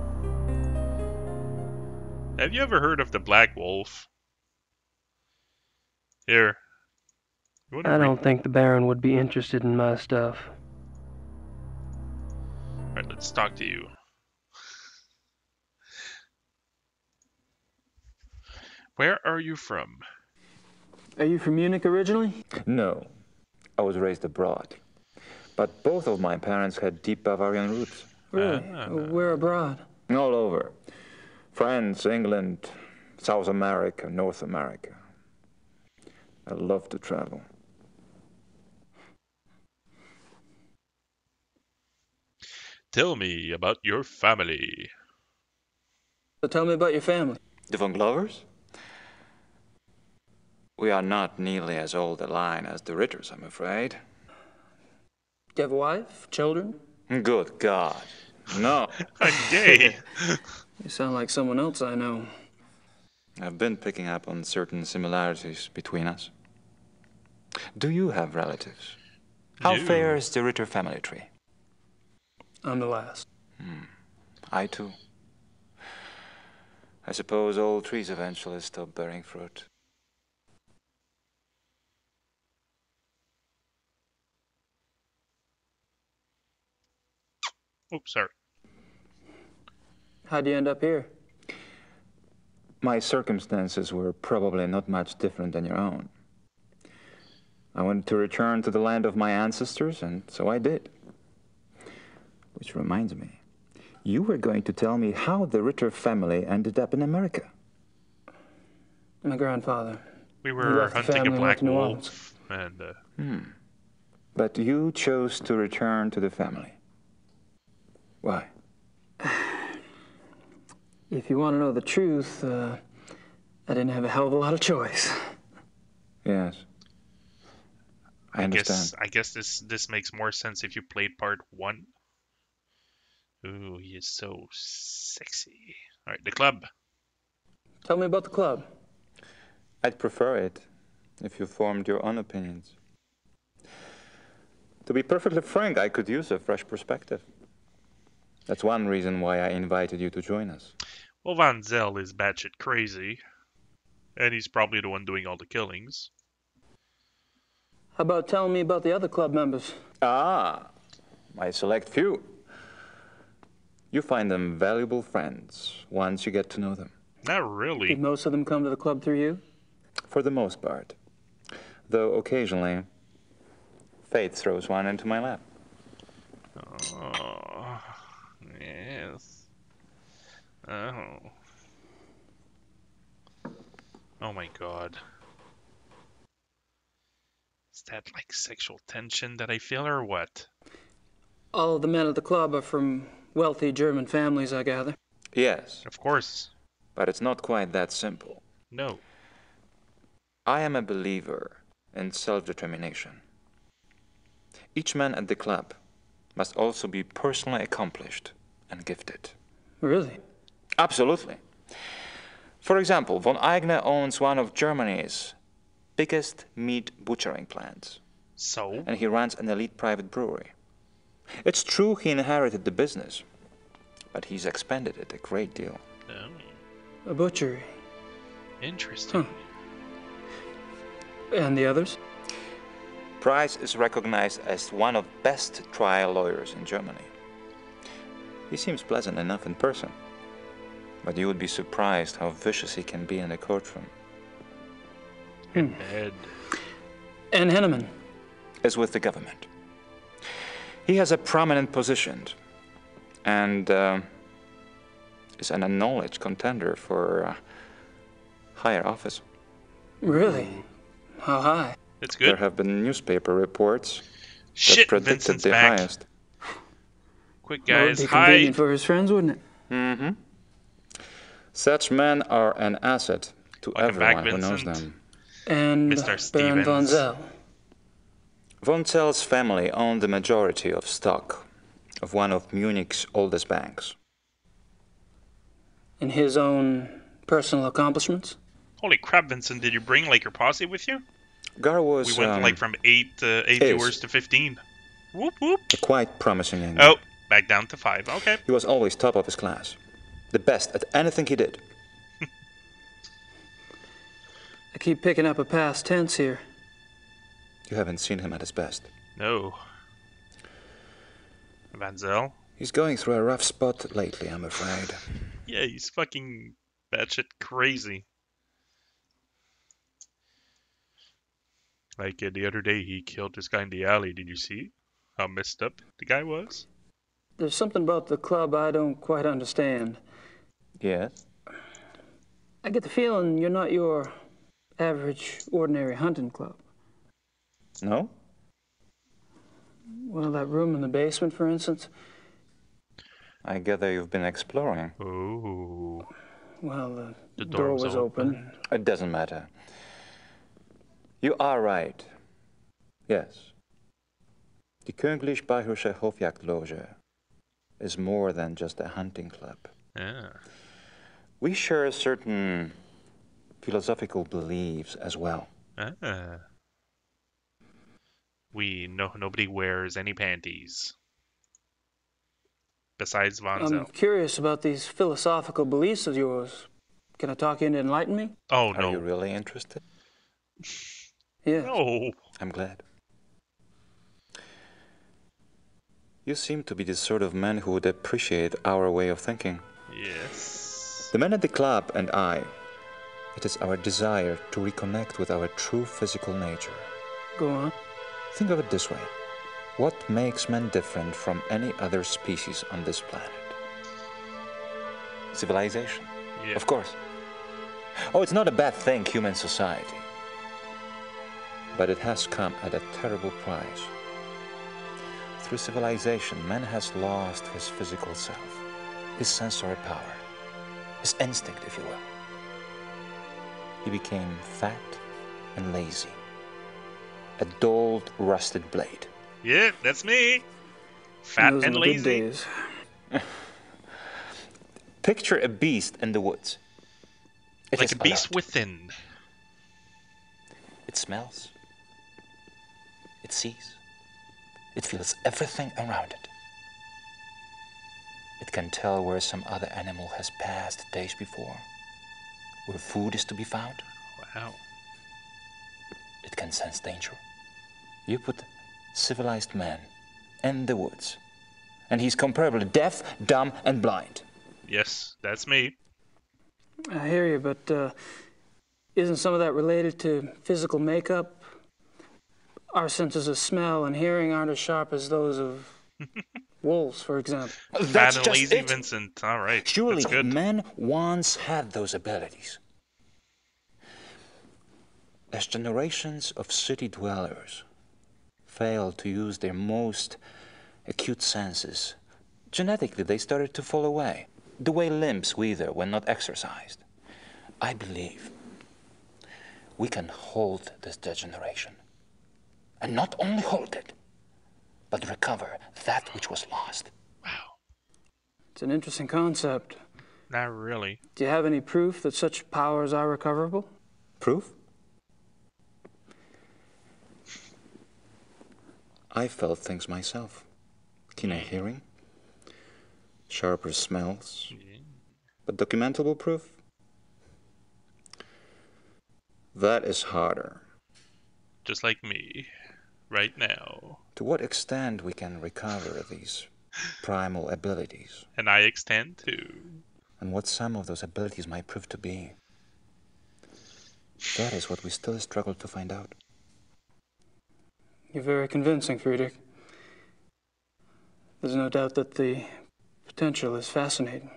Have you ever heard of the Black Wolf? Here. I don't think the Baron would be interested in my stuff. Alright, let's talk to you. Where are you from? Are you from Munich originally? No, I was raised abroad. But both of my parents had deep Bavarian roots. Really? Where abroad? All over. France, England, South America, North America. I love to travel. Tell me about your family. So tell me about your family. The Von Glovers? We are not nearly as old a line as the Ritters, I'm afraid. Do you have a wife? Children? Good God. No. I'm gay. You sound like someone else I know. I've been picking up on certain similarities between us. Do you have relatives? How fair is the Ritter family tree? I'm the last. I too. I suppose all trees eventually stop bearing fruit. Oops, sorry. How'd you end up here? My circumstances were probably not much different than your own. I wanted to return to the land of my ancestors, and so I did. Which reminds me, you were going to tell me how the Ritter family ended up in America. My grandfather. We were hunting a black wolf, and But you chose to return to the family. Why? If you want to know the truth, I didn't have a hell of a lot of choice. Yes. I understand. I guess this makes more sense if you played part 1. Ooh, he is so sexy. Alright, the club. Tell me about the club. I'd prefer it if you formed your own opinions. To be perfectly frank, I could use a fresh perspective. That's one reason why I invited you to join us. Well, Van Zel is batshit crazy. And he's probably the one doing all the killings. How about telling me about the other club members? Ah, my select few. You find them valuable friends once you get to know them. Not really. Did most of them come to the club through you? For the most part. Though occasionally, fate throws one into my lap. Oh, yes. Oh. Oh my god. Is that like sexual tension that I feel or what? All of the men at the club are from wealthy German families, I gather. Yes. Of course. But it's not quite that simple. No. I am a believer in self-determination. Each man at the club must also be personally accomplished and gifted. Really? Absolutely. For example, von Eigner owns one of Germany's biggest meat butchering plants. So? And he runs an elite private brewery. It's true he inherited the business, but he's expanded it a great deal. Oh. A butchery. Interesting. And the others? Price is recognized as one of the best trial lawyers in Germany. He seems pleasant enough in person, but you would be surprised how vicious he can be in the courtroom. Ed. And Henneman? Is with the government. He has a prominent position and is an acknowledged contender for higher office. Really? How high? That's good. There have been newspaper reports Shit, that predicted Vincent's the back. highest. Quick, That would guys, be hi. convenient for his friends, wouldn't it? Mm-hmm. Such men are an asset to Welcome back, everyone who knows Vincent. them. And Mr. Baron von Stevens. Zell. Von Zell's family owned the majority of stock of one of Munich's oldest banks. And his own personal accomplishments? Holy crap, Vincent, did you bring like your posse with you? Gar was We went like from 8 is viewers to 15. Whoop whoop. a quite promising young Oh, Back down to 5. Okay. He was always top of his class. The best at anything he did. I keep picking up a past tense here. You haven't seen him at his best. No. Van Zel? He's going through a rough spot lately, I'm afraid. Yeah, he's fucking batshit crazy. Like the other day, he killed this guy in the alley. Did you see how messed up the guy was? There's something about the club I don't quite understand. Yes? I get the feeling you're not your average, ordinary hunting club. No? Well, that room in the basement, for instance. I gather you've been exploring. Oh. Well, The door was open. It doesn't matter. You are right. Yes. The Königlich Bayerische Hofjagdloge is more than just a hunting club. Yeah. We share certain philosophical beliefs as well. Ah. Nobody wears any panties. Besides Van Zel. I'm curious about these philosophical beliefs of yours. Can I talk you into enlighten me? Oh, no. Are you really interested? Yeah. No. I'm glad. You seem to be the sort of man who would appreciate our way of thinking. Yes. The men at the club and I, it is our desire to reconnect with our true physical nature. Go on. Think of it this way. What makes man different from any other species on this planet? Civilization. Yeah. Of course. Oh, it's not a bad thing, human society. But it has come at a terrible price. Through civilization, man has lost his physical self, his sensory power, his instinct, if you will. He became fat and lazy, a dulled, rusted blade. Yeah, that's me. Fat Those and were good lazy. days. Picture a beast in the woods. It Like is a beast alert. within. It smells. It sees. It feels everything around it. It can tell where some other animal has passed days before, where food is to be found. Wow. It can sense danger. You put civilized man in the woods, and he's comparably deaf, dumb, and blind. Yes, that's me. I hear you, but isn't some of that related to physical makeup? Our senses of smell and hearing aren't as sharp as those of wolves, for example. That's Fat and just lazy it. Vincent. All right. Surely That's good. men once had those abilities. As generations of city dwellers failed to use their most acute senses, genetically they started to fall away, the way limbs wither when not exercised. I believe we can hold this degeneration. And not only hold it, but recover that which was lost. It's an interesting concept. Not really. Do you have any proof that such powers are recoverable? Proof? I felt things myself. Keener hearing, sharper smells. But documentable proof? That is harder. Just like me. Right now. To what extent we can recover these primal abilities? And I extend too. And what some of those abilities might prove to be. That is what we still struggle to find out. You're very convincing, Friedrich. There's no doubt that the potential is fascinating.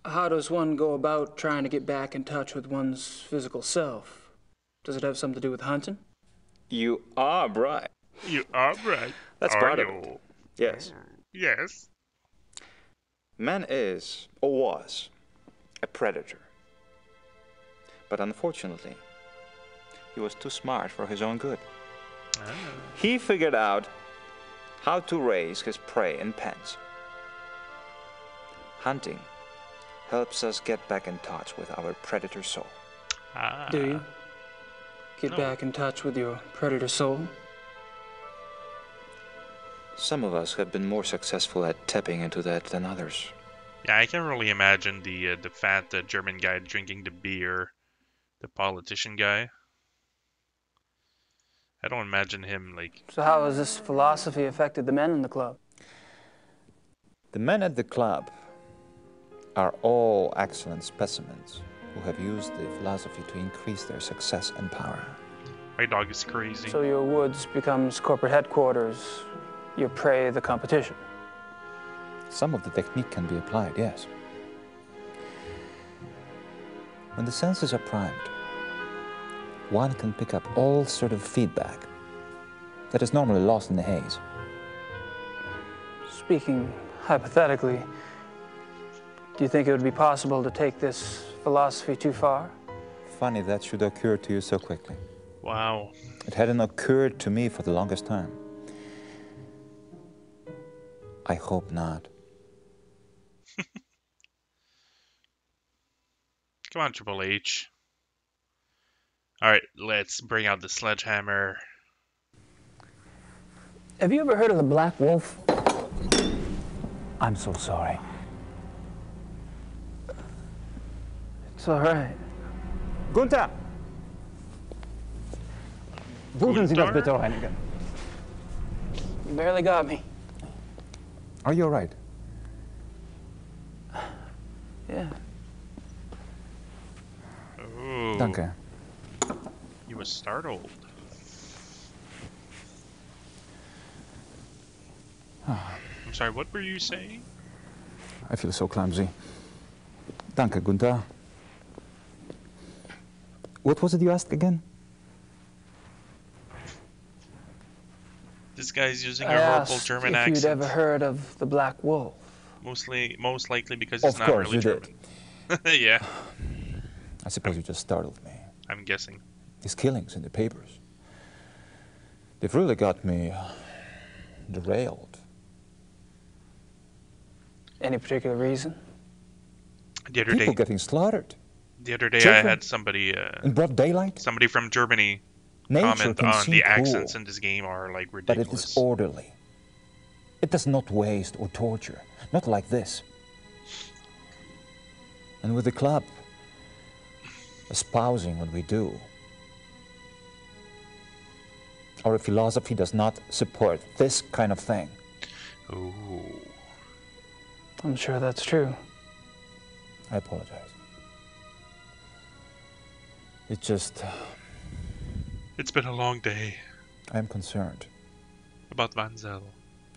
How does one go about trying to get back in touch with one's physical self? Does it have something to do with hunting? You are right. You are right. That's Are part you? of it. Yes. Yes. Man is, or was, a predator. But unfortunately, he was too smart for his own good. Ah. He figured out how to raise his prey in pens. Hunting helps us get back in touch with our predator soul. Ah. Do you? Get back in touch with your predator soul? Some of us have been more successful at tapping into that than others. Yeah, I can really imagine the fat German guy drinking the beer, the politician guy. I don't imagine him like. So how has this philosophy affected the men in the club? The men at the club are all excellent specimens who have used the philosophy to increase their success and power. My dog is crazy. So your woods becomes corporate headquarters, your prey the competition. Some of the technique can be applied, yes. When the senses are primed, one can pick up all sort of feedback that is normally lost in the haze. Speaking hypothetically, do you think it would be possible to take this philosophy too far? Funny that should occur to you so quickly. Wow. It hadn't occurred to me for the longest time. I hope not. Come on, Triple H. Alright, let's bring out the sledgehammer. Have you ever heard of the Black Wolf? I'm so sorry. It's all right. Gunther! Würden Sie das bitte reinigen? You barely got me. Are you all right? Yeah. Oh. Danke. You were startled. I'm sorry, what were you saying? I feel so clumsy. Danke, Gunther. What was it you asked again? This guy's using a I horrible asked German if accent. you'd ever heard of the Black Wolf. Most likely because he's not really German. Yeah. I suppose you just startled me. I'm guessing. These killings in the papers. They've really got me derailed. Any particular reason? The other People day, getting slaughtered. the other day I Children. had somebody, In broad daylight? somebody from Germany Nature comment can on seem the cruel, accents in this game are like but ridiculous. it is orderly. It does not waste or torture. Not like this. And with the club espousing what we do, our philosophy does not support this kind of thing. Ooh. I'm sure that's true. I apologize. It just... It's been a long day. I am concerned About Van Zel.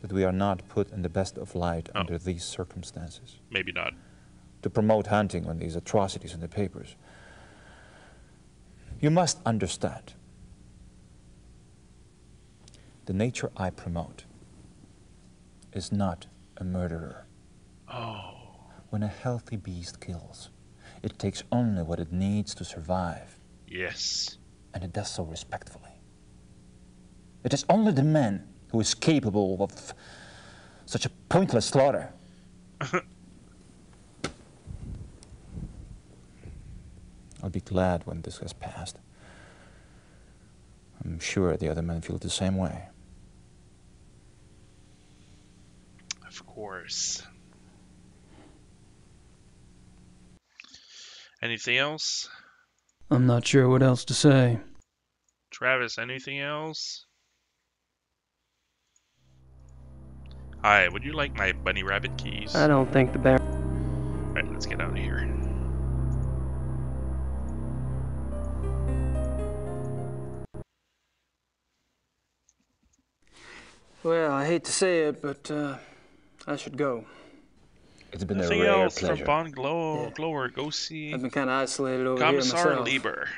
that we are not put in the best of light under these circumstances. Maybe not. To promote hunting when these atrocities in the papers. You must understand. The nature I promote is not a murderer. Oh. When a healthy beast kills, it takes only what it needs to survive. Yes. And it does so respectfully. It is only the man who is capable of such a pointless slaughter. I'll be glad when this has passed. I'm sure the other men feel the same way. Of course. Anything else? I'm not sure what else to say. Travis, anything else? Hi, would you like my bunny rabbit keys? I don't think the bear... Alright, let's get out of here. Well, I hate to say it, but I should go. It's been Nothing a rare else pleasure. from Von Glower. Go see I've been kind of isolated over here Commissar myself. Lieber.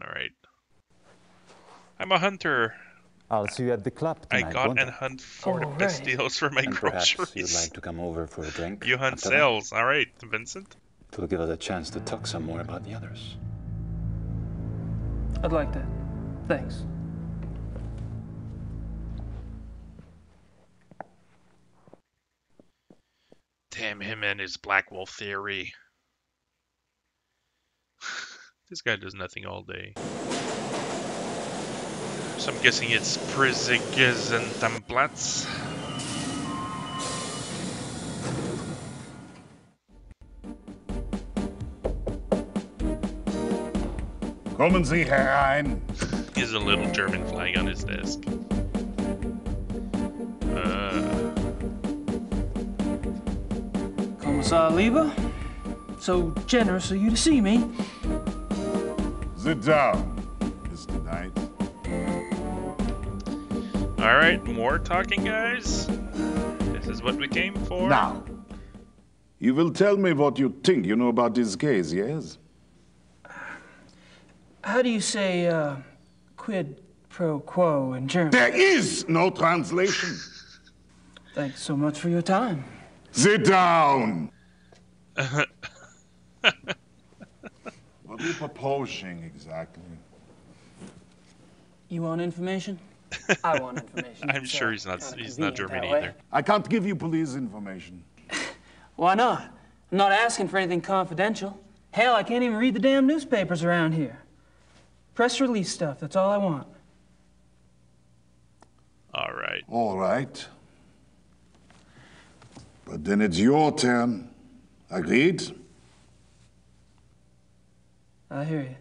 Alright. I'm a hunter. I'll see you at the club I tonight, got won't and I? hunt for the best deals for my And perhaps groceries. you'd like to come over for a drink. You hunt after that? sales. Alright, Vincent. It will give us a chance to talk some more about the others. I'd like that. Thanks. Damn him and his Black Wolf theory. This guy does nothing all day. So I'm guessing it's Präsidentenplatz. Kommen Sie herein. He has a little German flag on his desk. Kommissar Lieber, so generous of you to see me. Sit down, Mr. Knight. Alright, more talking, guys. This is what we came for. Now, you will tell me what you think you know about this case, yes? How do you say quid pro quo in German? There is no translation. Thanks so much for your time. Sit down. What are you proposing exactly? You want information? I want information. I'm sure he's not German either. I can't give you police information. Why not? I'm not asking for anything confidential. Hell, I can't even read the damn newspapers around here. Press release stuff, that's all I want. All right. All right. But then it's your turn. Agreed? I hear you.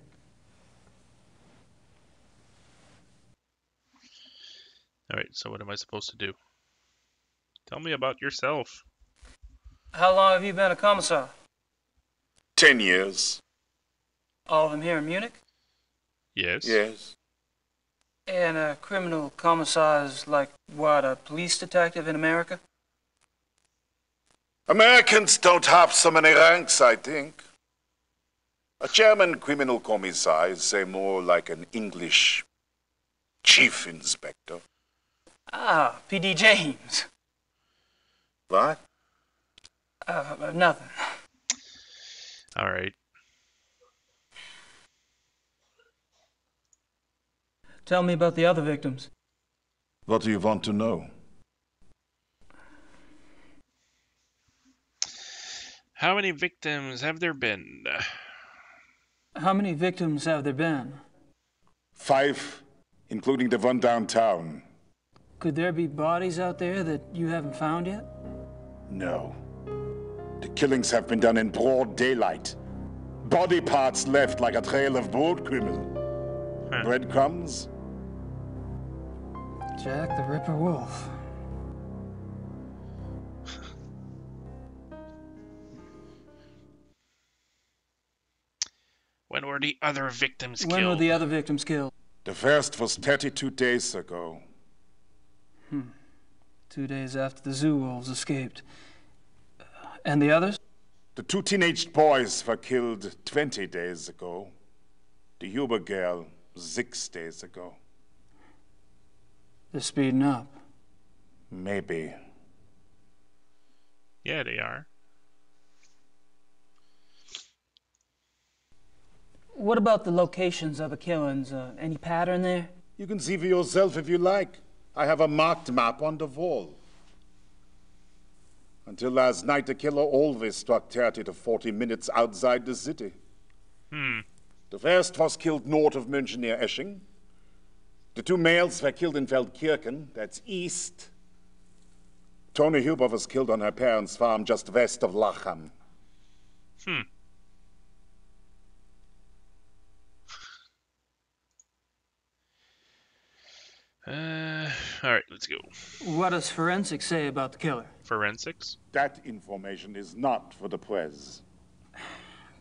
All right, so what am I supposed to do? Tell me about yourself. How long have you been a commissar? 10 years. All of them here in Munich? Yes. Yes. And a criminal commissar is like, what, a police detective in America? Americans don't have so many ranks, I think. A German criminal commissar is, say, more like an English chief inspector. Ah, P.D. James. What? Nothing. All right. Tell me about the other victims. What do you want to know? How many victims have there been? How many victims have there been? 5, including the one downtown. Could there be bodies out there that you haven't found yet? No. The killings have been done in broad daylight. Body parts left like a trail of broadkrummel. Breadcrumbs? Jack the Ripper Wolf. When were the other victims killed? When were the other victims killed? The first was 32 days ago. 2 days after the zoo wolves escaped. And the others? The 2 teenage boys were killed 20 days ago. The Huber girl 6 days ago. They're speeding up. Maybe. Yeah, they are. What about the locations of the killings? Any pattern there? You can see for yourself if you like. I have a marked map on the wall. Until last night, the killer always struck 30 to 40 minutes outside the city. The first was killed north of München near Esching. The 2 males were killed in Feldkirchen, that's east. Tony Huber was killed on her parents' farm just west of Lacham. All right, let's go. What does forensics say about the killer? Forensics? That information is not for the press.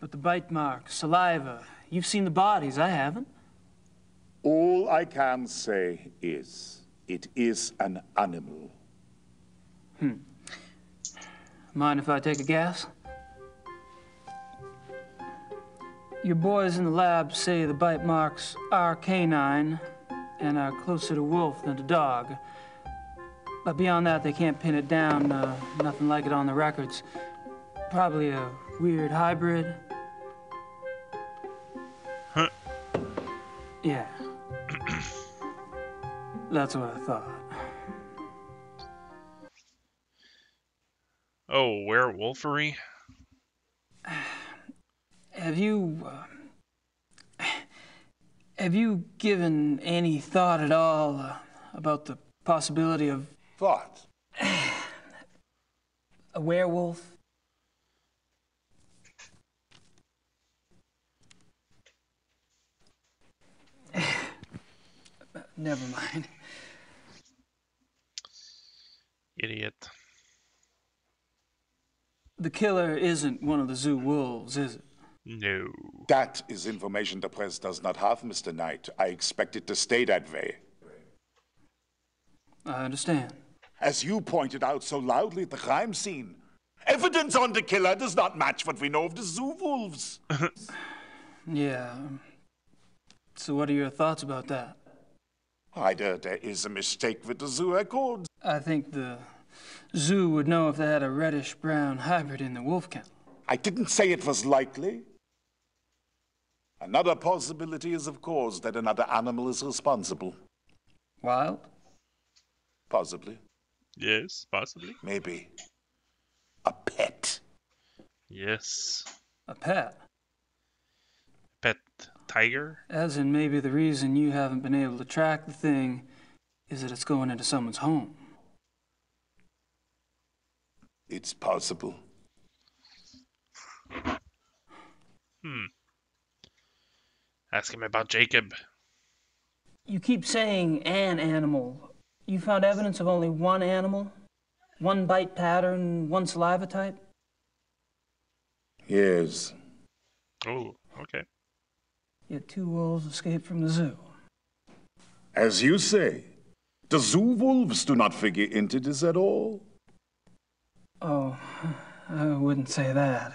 But the bite marks, saliva, you've seen the bodies, I haven't. All I can say is, it is an animal. Mind if I take a guess? Your boys in the lab say the bite marks are canine and are closer to wolf than to dog. But beyond that, they can't pin it down. Nothing like it on the records. Probably a weird hybrid. Huh. Yeah. That's what I thought. Oh, werewolfery? Have you Have you given any thought at all about the possibility of... What? A werewolf? Never mind. Idiot. The killer isn't one of the zoo wolves, is it? No. That is information the press does not have, Mr. Knight. I expect it to stay that way. I understand. As you pointed out so loudly at the crime scene, evidence on the killer does not match what we know of the zoo wolves. Yeah. So what are your thoughts about that? Either there is a mistake with the zoo records. I think the zoo would know if they had a reddish-brown hybrid in the wolf kennel. I didn't say it was likely. Another possibility is, of course, that another animal is responsible. Wild? Possibly. Yes, possibly. Maybe. A pet. Yes. A pet? Pet tiger? As in maybe the reason you haven't been able to track the thing is that it's going into someone's home. It's possible. Ask him about Jacob. You keep saying an animal. You found evidence of only one animal? One bite pattern, one saliva type? Yes. Oh, okay. Yet 2 wolves escaped from the zoo. As you say, the zoo wolves do not figure into this at all. Oh, I wouldn't say that.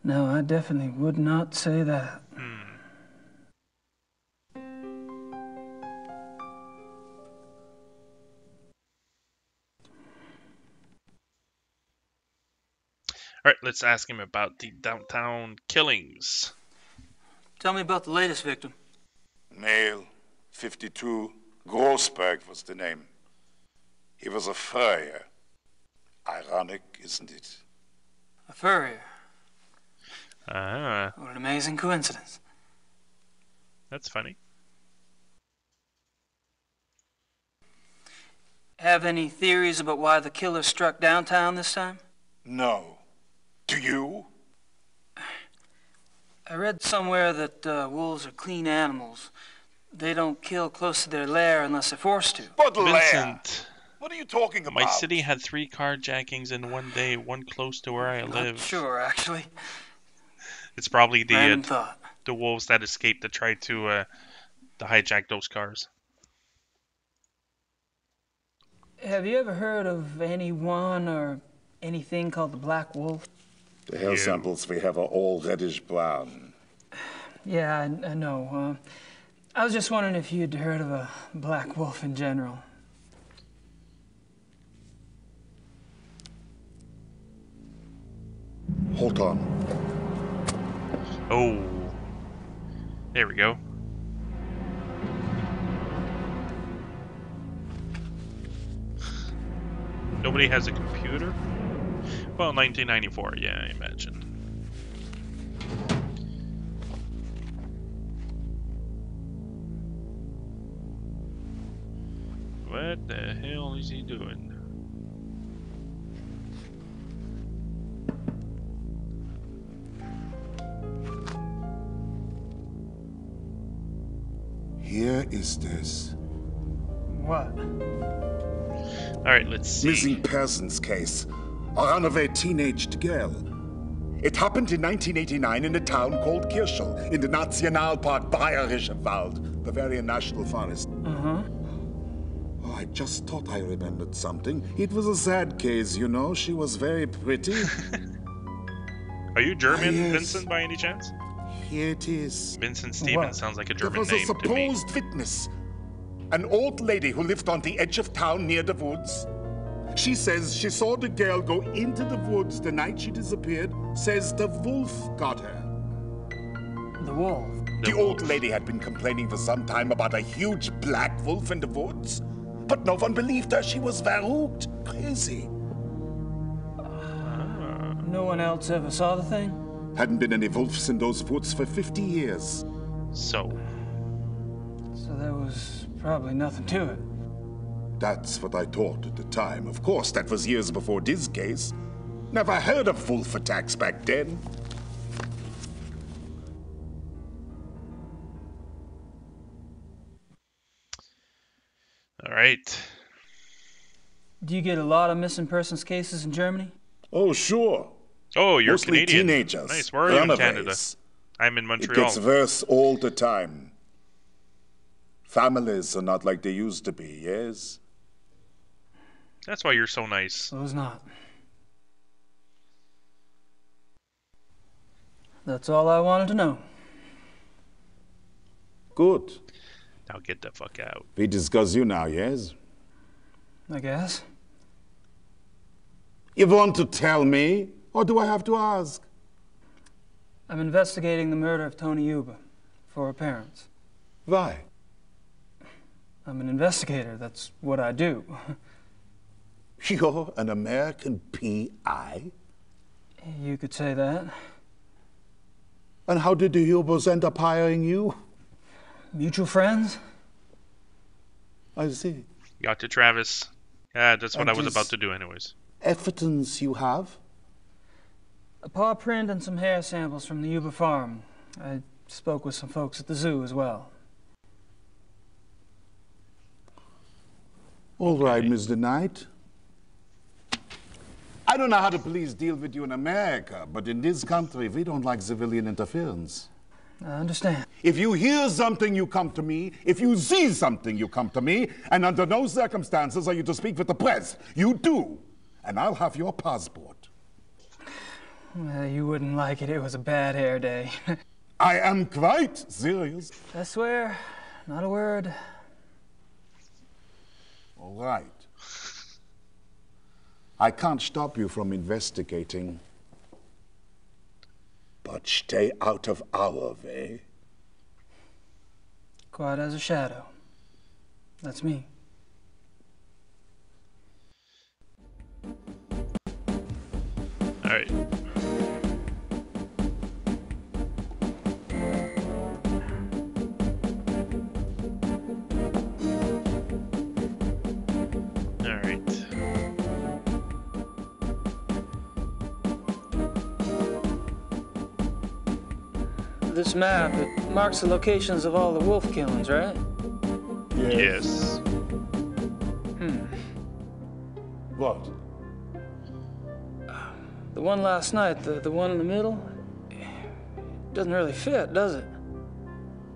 No, I definitely would not say that. Alright, let's ask him about the downtown killings. Tell me about the latest victim. Male, 52. Grossberg was the name. He was a furrier. Ironic, isn't it? A furrier. Ah. What an amazing coincidence. That's funny. Have any theories about why the killer struck downtown this time? No. Do you? I read somewhere that wolves are clean animals. They don't kill close to their lair unless they're forced to. But Vincent, what are you talking about? my city had 3 carjackings in one day, one close to where I live. Not sure, actually. It's probably Random thought. the wolves that escaped that tried to hijack those cars. Have you ever heard of anyone or anything called the Black Wolf? The hair samples we have are all reddish brown. Yeah, I know. I was just wondering if you'd heard of a black wolf in general. Hold on. Oh. There we go. Nobody has a computer? Well, 1994, yeah, I imagine. What the hell is he doing? Here is this. What? Alright, let's see. Missing persons case. A runaway teenaged girl. It happened in 1989 in a town called Kirschel in the Nationalpark Bayerischer Wald, Bavarian National Forest. Uh-huh. Oh, I just thought I remembered something. It was a sad case, you know. She was very pretty. Are you German, Yes. Vincent, by any chance? Here it is. Vincent Stevens sounds like a There German was a name to me. supposed witness. An old lady who lived on the edge of town near the woods. She says she saw the girl go into the woods the night she disappeared. Says the wolf got her. The wolf? The old lady had been complaining for some time about a huge black wolf in the woods. But no one believed her. She was verrückt. Crazy. No one else ever saw the thing? Hadn't been any wolves in those woods for 50 years. So, So there was probably nothing to it. That's what I thought at the time. Of course, that was years before this case. Never heard of wolf attacks back then. All right. Do you get a lot of missing persons cases in Germany? Oh, sure. Oh, you're Mostly Canadian. teenagers. Nice. Where are you in Canada? Runaways. I'm in It Montreal. gets worse all the time. Families are not like they used to be, yes? That's why you're so nice. So it's not. That's all I wanted to know. Good. Now get the fuck out. We discuss you now, yes? I guess. You want to tell me, or do I have to ask? I'm investigating the murder of Tony Yuba for her parents. Why? I'm an investigator. That's what I do. You're an American PI? You could say that. And how did the Hubers end up hiring you? Mutual friends? I see. Got to Travis. Yeah, that's what And I was this- about to do anyways. Evidence you have? A paw print and some hair samples from the Yuba farm. I spoke with some folks at the zoo as well. All right, Mr. Knight. I don't know how the police deal with you in America, but in this country, we don't like civilian interference. I understand. If you hear something, you come to me. If you see something, you come to me. And under no circumstances are you to speak with the press. You do. And I'll have your passport. You wouldn't like it. It was a bad hair day. I am quite serious. I swear, not a word. All right. I can't stop you from investigating. But stay out of our way. Quiet as a shadow. That's me. All right. All right. This map, it marks the locations of all the wolf killings, right? Yes. What? The one last night, the one in the middle, doesn't really fit, does it?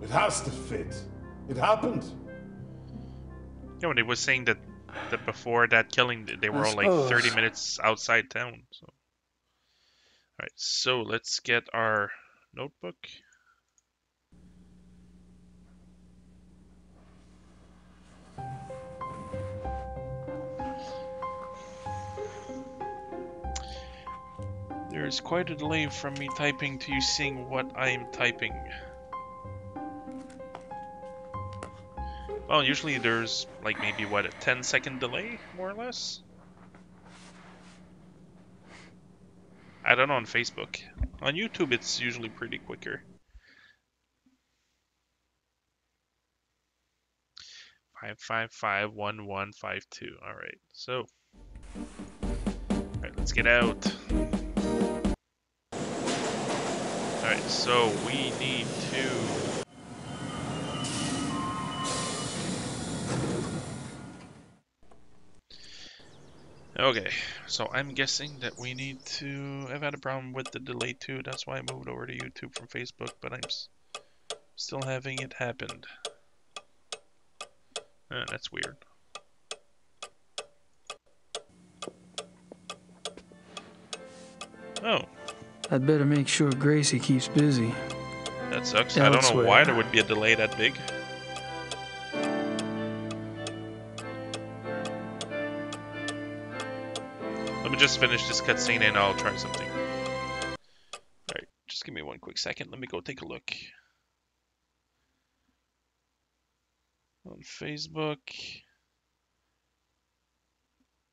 It has to fit. It happened. Yeah, when he was saying that before that killing, they were all like suppose. 30 minutes outside town. So. All right, so let's get our notebook. There's quite a delay from me typing to you seeing what I'm typing. Well, usually there's like maybe what, a 10-second delay, more or less? I don't know on Facebook. On YouTube it's usually pretty quicker. 5551152. Alright, so. Alright, let's get out. Alright, so we need to. Okay, so I'm guessing that we need to. I've had a problem with the delay too, that's why I moved over to YouTube from Facebook, but I'm still having it happen. That's weird. Oh, I'd better make sure Gracie keeps busy. that sucks. I don't know Elsewhere. why there would be a delay that big. Let me just finish this cutscene and I'll try something. Alright, just give me one quick second. Let me go take a look. On Facebook.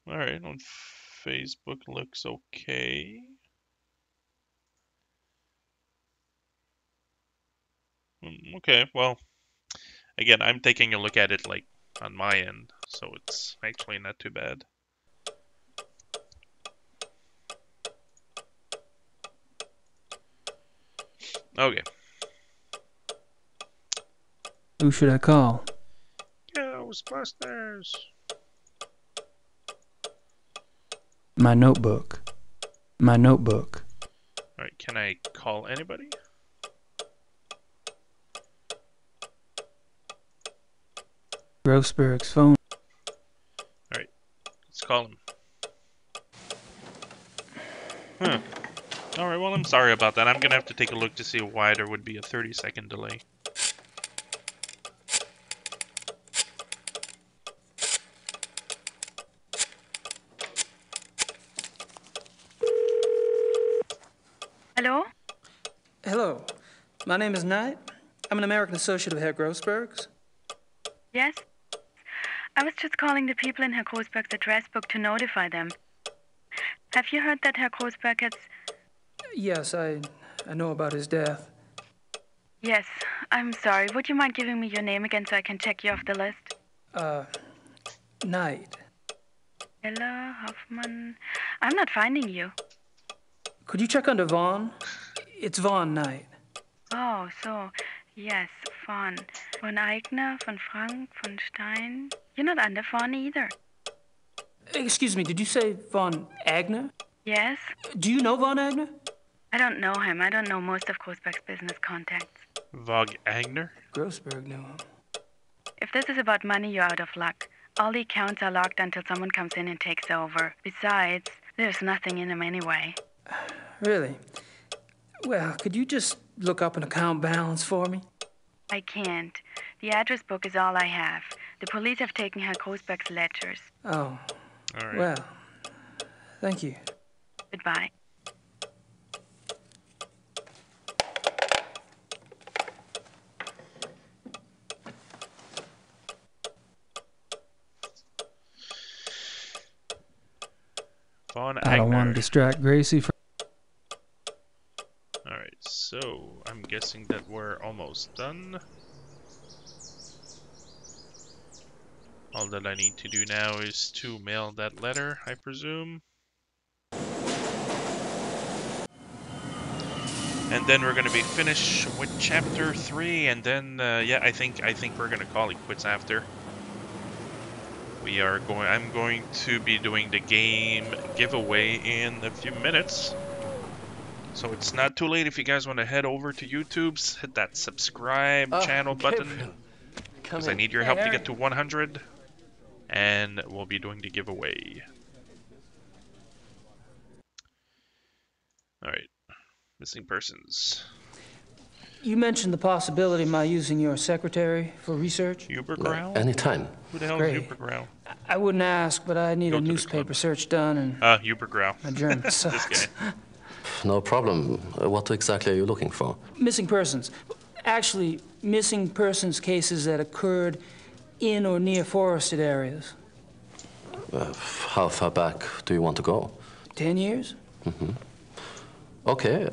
Alright, on Facebook looks okay. Okay, well, Again, I'm taking a look at it like on my end, so it's actually not too bad. Okay. Who should I call? Ghostbusters. My notebook. My notebook. Alright, can I call anybody? Grossberg's phone. Alright, let's call him. Huh. Alright, well, I'm sorry about that. I'm gonna have to take a look to see why there would be a 30-second delay. Hello? Hello. My name is Knight. I'm an American associate of Herr Grossberg's. Yes? I was just calling the people in Herr Grossberg's address book to notify them. Have you heard that Herr Grossberg has... Yes, I know about his death. Yes, I'm sorry. Would you mind giving me your name again so I can check you off the list? Knight. Ella Hoffman... I'm not finding you. Could you check under Vaughn? It's Vaughn Knight. Oh, so... Yes, Von. Von Eigner, von Frank, von Stein. You're not under Von either. Excuse me, did you say Von Agner? Yes? Do you know Von Agner? I don't know him. I don't know most of Grossberg's business contacts. Vog Agner? Grossberg knew him. If this is about money, you're out of luck. All the accounts are locked until someone comes in and takes over. Besides, there's nothing in them anyway. Really? Well, could you just look up an account balance for me? I can't. The address book is all I have. The police have taken Herr Grossberg's ledgers. Oh. All right. Well, thank you. Goodbye. Von I don't want to Agner. distract Gracie from... Alright, so I'm guessing that we're almost done. All that I need to do now is to mail that letter, I presume. And then we're gonna be finished with chapter 3, and then yeah, I think we're gonna call it quits after. I'm going to be doing the game giveaway in a few minutes. So it's not too late if you guys want to head over to YouTube's, hit that subscribe channel button. Because I need your help to get to 100. And we'll be doing the giveaway. Alright. Missing persons. You mentioned the possibility of my using your secretary for research? Ubergrowl? Anytime. Who the hell Great. is Ubergrowl? I wouldn't ask, but I need a newspaper search done, and Ubergrowl. my German This sucks. guy. No problem. What exactly are you looking for? Missing persons. Actually, missing persons cases that occurred in or near forested areas. How far back do you want to go? 10 years? Mm-hmm. Okay,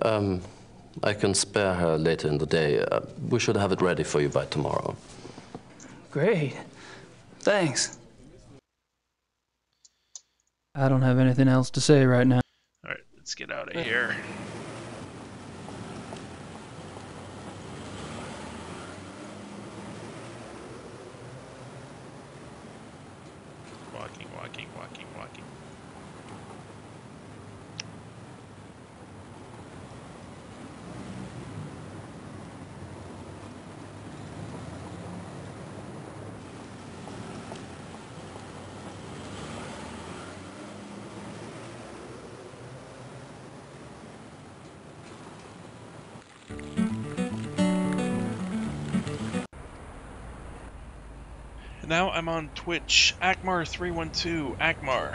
I can spare her later in the day. We should have it ready for you by tomorrow. Great. Thanks. I don't have anything else to say right now. Alright, let's get out of here. Walking, walking, walking, walking. Now I'm on Twitch, Akmar312, Akmar.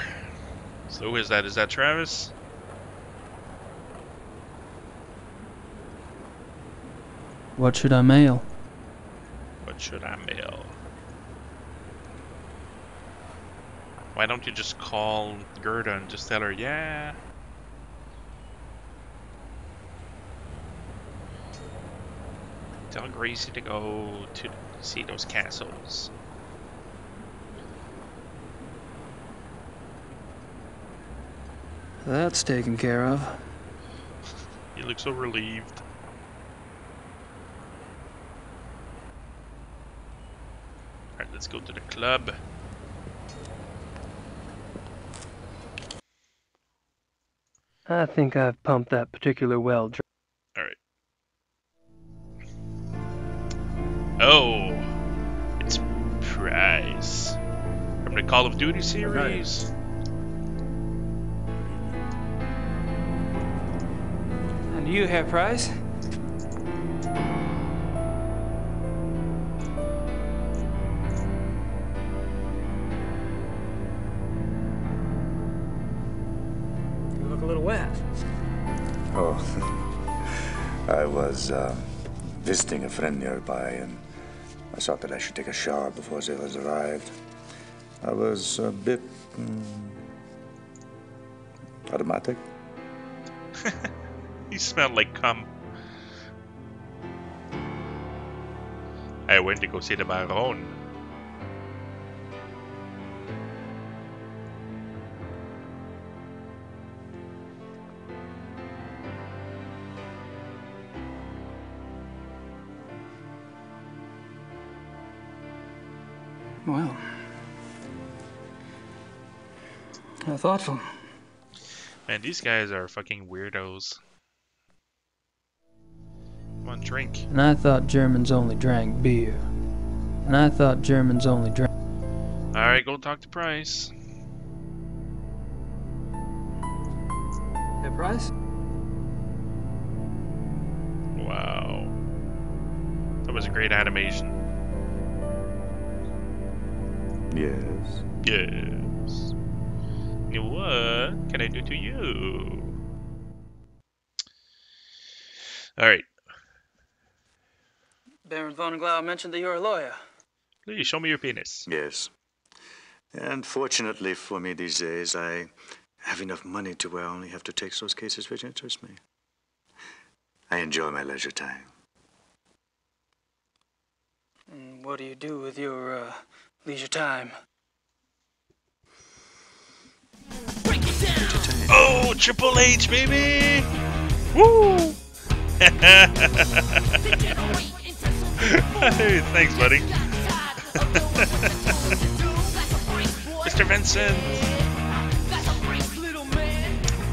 So who is that? Is that Travis? What should I mail? What should I mail? Why don't you just call Gerda and just tell her, yeah? Tell Gracie to go to See those castles. That's taken care of. You look so relieved. Alright, let's go to the club. I think I've pumped that particular well dry. Alright. Oh, it's Price from the Call of Duty series. And you, Herr Price? You look a little wet. Oh, I was visiting a friend nearby, and I thought that I should take a shower before the others arrived. I was a bit automatic. You smell like cum. I went to go see the Baron. Well, how thoughtful. Man, these guys are fucking weirdos. Come on, drink. And I thought Germans only drank beer. And I thought Germans only drank... Alright, go talk to Price. Hey, Price? Wow. That was a great animation. Yes. Yes. What can I do to you? Alright. Baron von Glau mentioned that you're a lawyer. Please show me your penis. Yes. And fortunately for me these days, I have enough money to where I only have to take those cases which interest me. I enjoy my leisure time. And what do you do with your leisure time? Oh, Triple H, baby! Woo! Hey, thanks, buddy. Mr. Vincent!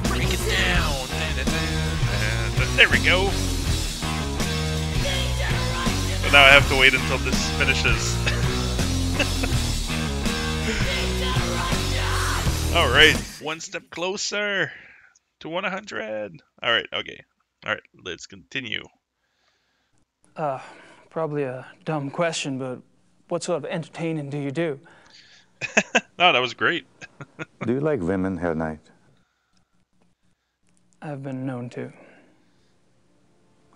Break it down! There we go! So now I have to wait until this finishes. Alright, one step closer to 100. Alright, okay. Alright, let's continue. Probably a dumb question, but what sort of entertaining do you do? No, that was great. Do you like women, Herr Knight? I've been known to.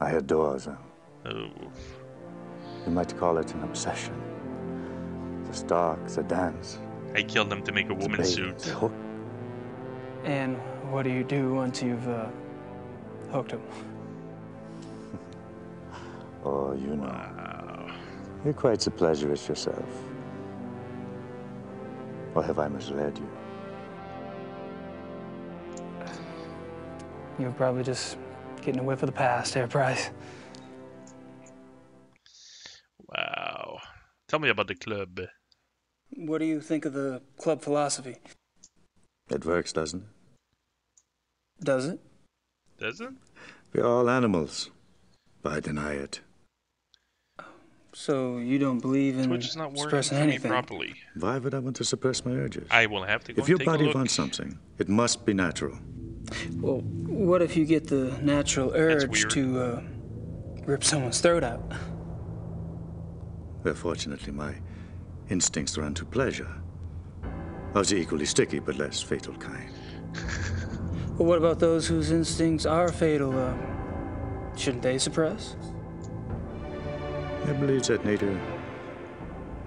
I adore them. Oh. You might call it an obsession. The stalk, the dance. I killed them to make a woman's suit. Hook. And what do you do once you've hooked him? Oh, you know. Wow. You're quite the pleasurist yourself. Or have I misled you? You're probably just getting a whiff of the past, Herr Price. Wow. Tell me about the club. What do you think of the club philosophy? It works, doesn't it? Does it? Does it? We're all animals, but I deny it. So you don't believe in Twitch is not working suppressing for me anything? properly. Why would I want to suppress my urges? I will have to go If your and take a body look. wants something, it must be natural. Well, what if you get the natural urge to rip someone's throat out? Well, fortunately, my instincts run to pleasure. Of the equally sticky but less fatal kind. But what about those whose instincts are fatal? Shouldn't they suppress? I believe that nature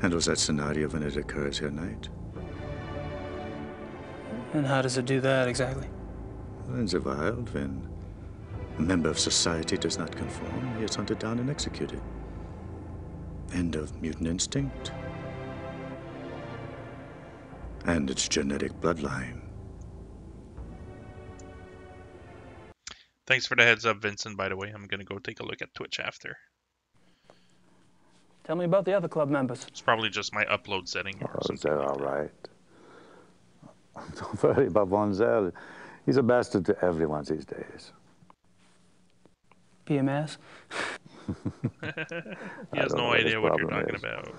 handles that scenario when it occurs here, Knight. And how does it do that exactly? In the wild, when a member of society does not conform, he is hunted down and executed. End of mutant instinct. And its genetic bloodline. Thanks for the heads up, Vincent, by the way. I'm gonna go take a look at Twitch after. Tell me about the other club members. It's probably just my upload setting or something. They're all right. Don't worry about Von Zell. He's a bastard to everyone these days. PMS? He has no idea what you're talking about.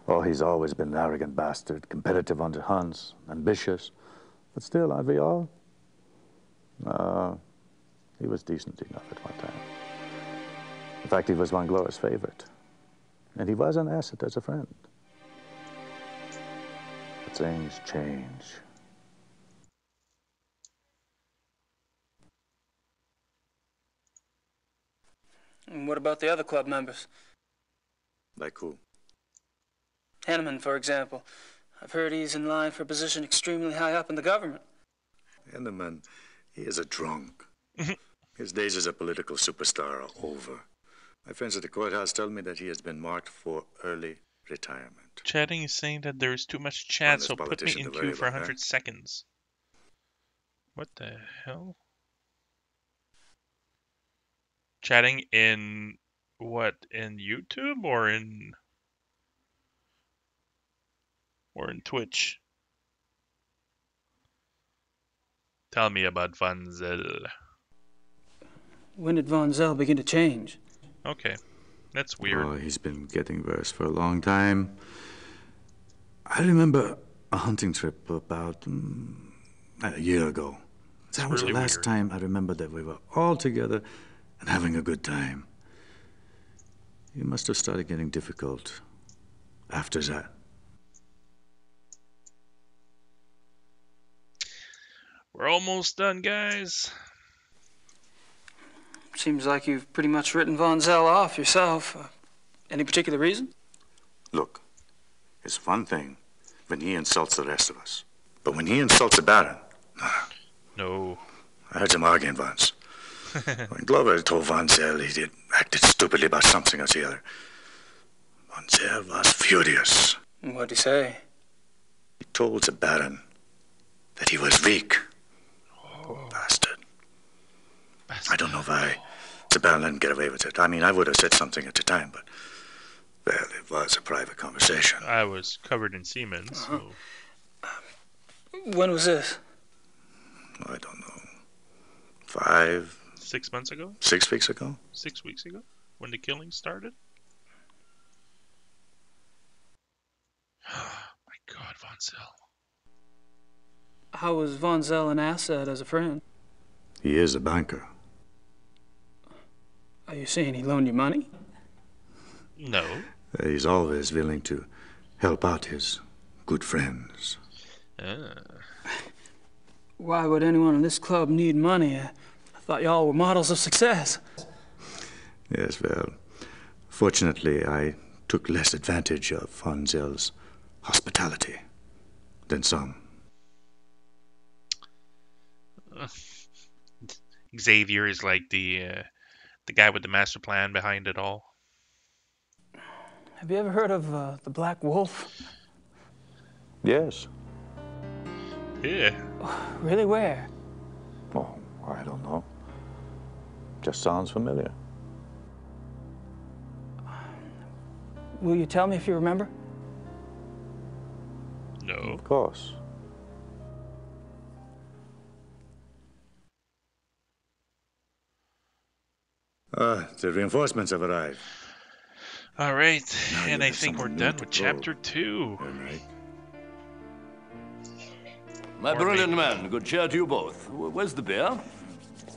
Oh, he's always been an arrogant bastard, competitive on the hunts, ambitious. But still, aren't we all? He was decent enough at one time. In fact, he was Von Glover's favorite. And he was an asset as a friend. But things change. And what about the other club members? Like who? Henneman, for example. I've heard he's in line for a position extremely high up in the government. Henneman, he is a drunk. His days as a political superstar are over. My friends at the courthouse tell me that he has been marked for early retirement. Chatting is saying that there is too much chat, so put me in queue for 100 seconds. What the hell? Chatting in what? In YouTube or in Twitch? Tell me about Von Zell. When did Von Zell begin to change? Okay, that's weird. Oh, he's been getting worse for a long time. I remember a hunting trip about a year ago. That was really the last time I remember that we were all together and having a good time. He must have started getting difficult after that. We're almost done, guys. Seems like you've pretty much written Von Zell off yourself. Any particular reason? Look, it's one thing when he insults the rest of us. But when he insults the Baron, no. I heard him arguing once. When Glover told Von Zell he acted stupidly about something or the other, Von Zell was furious. What'd he say? He told the Baron that he was weak. Poor bastard. I don't know why the Baron let him get away with it. I mean, I would have said something at the time, but, well, it was a private conversation. I was covered in semen, so... When was this? I don't know. 6 months ago? 6 weeks ago? 6 weeks ago? When the killing started? My God, Von Zell. How was Von Zell an asset as a friend? He is a banker. Are you saying he loaned you money? No. He's always willing to help out his good friends. Why would anyone in this club need money? I thought y'all were models of success. Yes, well, fortunately, I took less advantage of Von Zell's hospitality than some. Xavier is like the guy with the master plan behind it all. Have you ever heard of the Black Wolf? Yes. Yeah. Really, where? Oh, I don't know. Just sounds familiar. Will you tell me if you remember? No. Of course. The reinforcements have arrived. All right, and I think we're done with chapter 2. All right. My brilliant man, good cheer to you both. Where's the beer?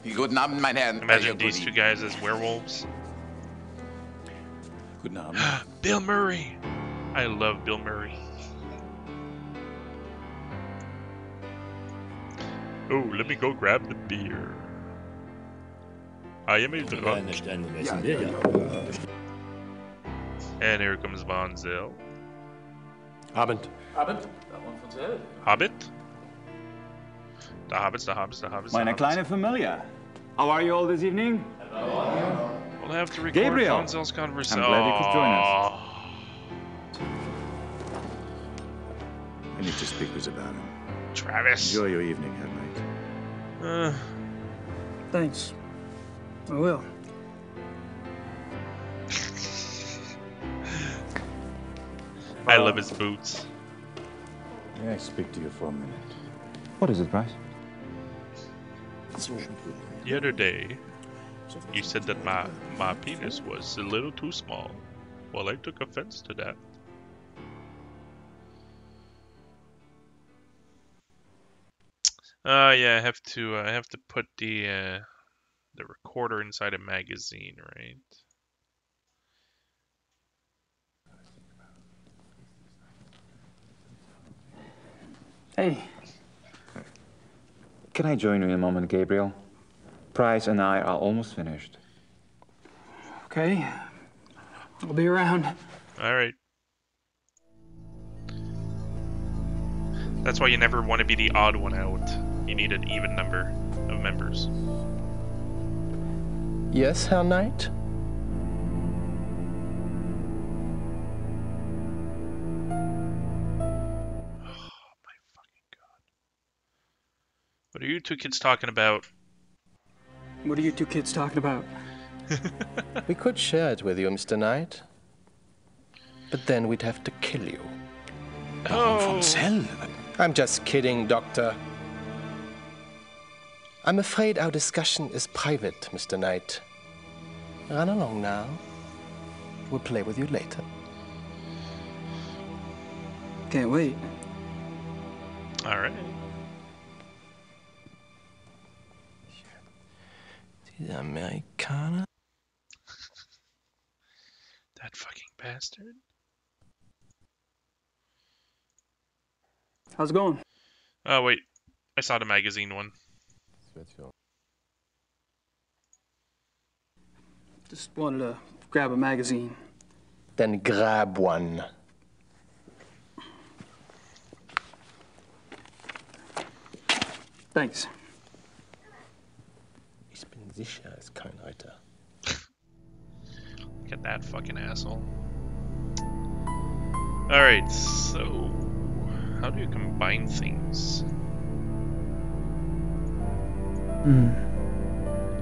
Guten Abend, mein Herr. Imagine these two guys as werewolves. Guten Abend. Bill Murray. I love Bill Murray. Oh, let me go grab the beer. I am a drunk. And here comes Von Zell. Abend. Abend. Hobbit? The hobbits, the hobbits, the hobbits. Meine kleine Familie. How are you all this evening? We'll have to record Gabriel. Von Zell's conversation. I'm glad you could join us. I need to speak with the Baron. Travis. Enjoy your evening, Herr Knight. Thanks. I will. I love his boots. May I speak to you for a minute? What is it, Bryce? The other day, you said that my penis was a little too small. Well, I took offense to that. Yeah, I have to put the recorder inside a magazine, right? Hey. Can I join you in a moment, Gabriel? Price and I are almost finished. Okay. I'll be around. All right. That's why you never want to be the odd one out. You need an even number of members. Yes, Herr Knight? What are you two kids talking about? What are you two kids talking about? We could share it with you, Mr. Knight. But then we'd have to kill you. Oh. I'm just kidding, Doctor. I'm afraid our discussion is private, Mr. Knight. Run along now. We'll play with you later. Can't wait. All right. The Amerikaner? That fucking bastard. How's it going? Oh, wait. I saw the magazine one. Just wanted to grab a magazine. Then grab one. Thanks. Ich bin sicher, ist kein Reiter. Look at that fucking asshole. Alright, so... how do you combine things?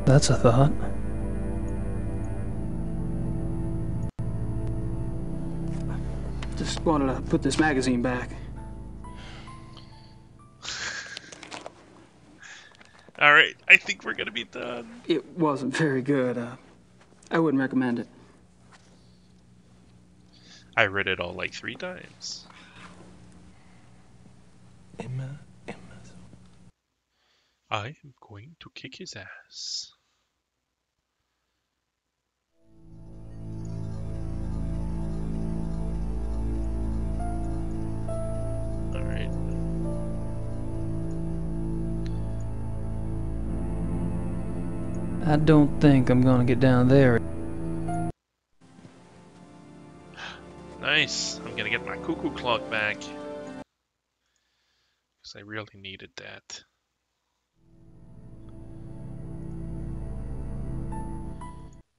That's a thought. Just wanted to put this magazine back. Alright, I think we're gonna be done. It wasn't very good. I wouldn't recommend it. I read it all like 3 times. Immer. I am going to kick his ass. Alright. I don't think I'm gonna get down there. Nice. I'm gonna get my cuckoo clock back. Because I really needed that.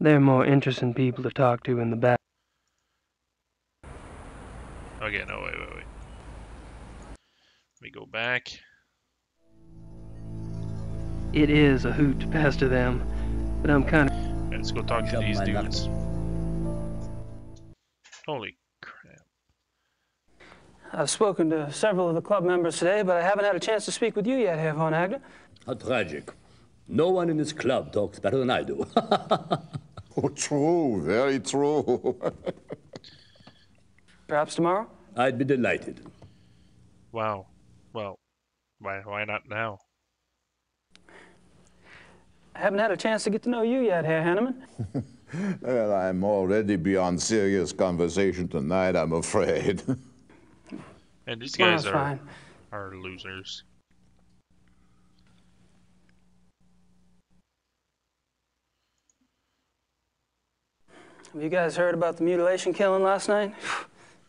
There are more interesting people to talk to in the back. Okay, no, wait. Let me go back. It is a hoot to pass to them, but I'm kind of... Let's go talk to these dudes. Holy crap. I've spoken to several of the club members today, but I haven't had a chance to speak with you yet, Herr von Agner. How tragic. No one in this club talks better than I do. Oh, true, very true. Perhaps tomorrow? I'd be delighted. Wow. Well, why not now? I haven't had a chance to get to know you yet, Herr Hanneman. Well, I'm already beyond serious conversation tonight, I'm afraid. And these Well, guys that's fine. are losers. Have you guys heard about the mutilation killing last night?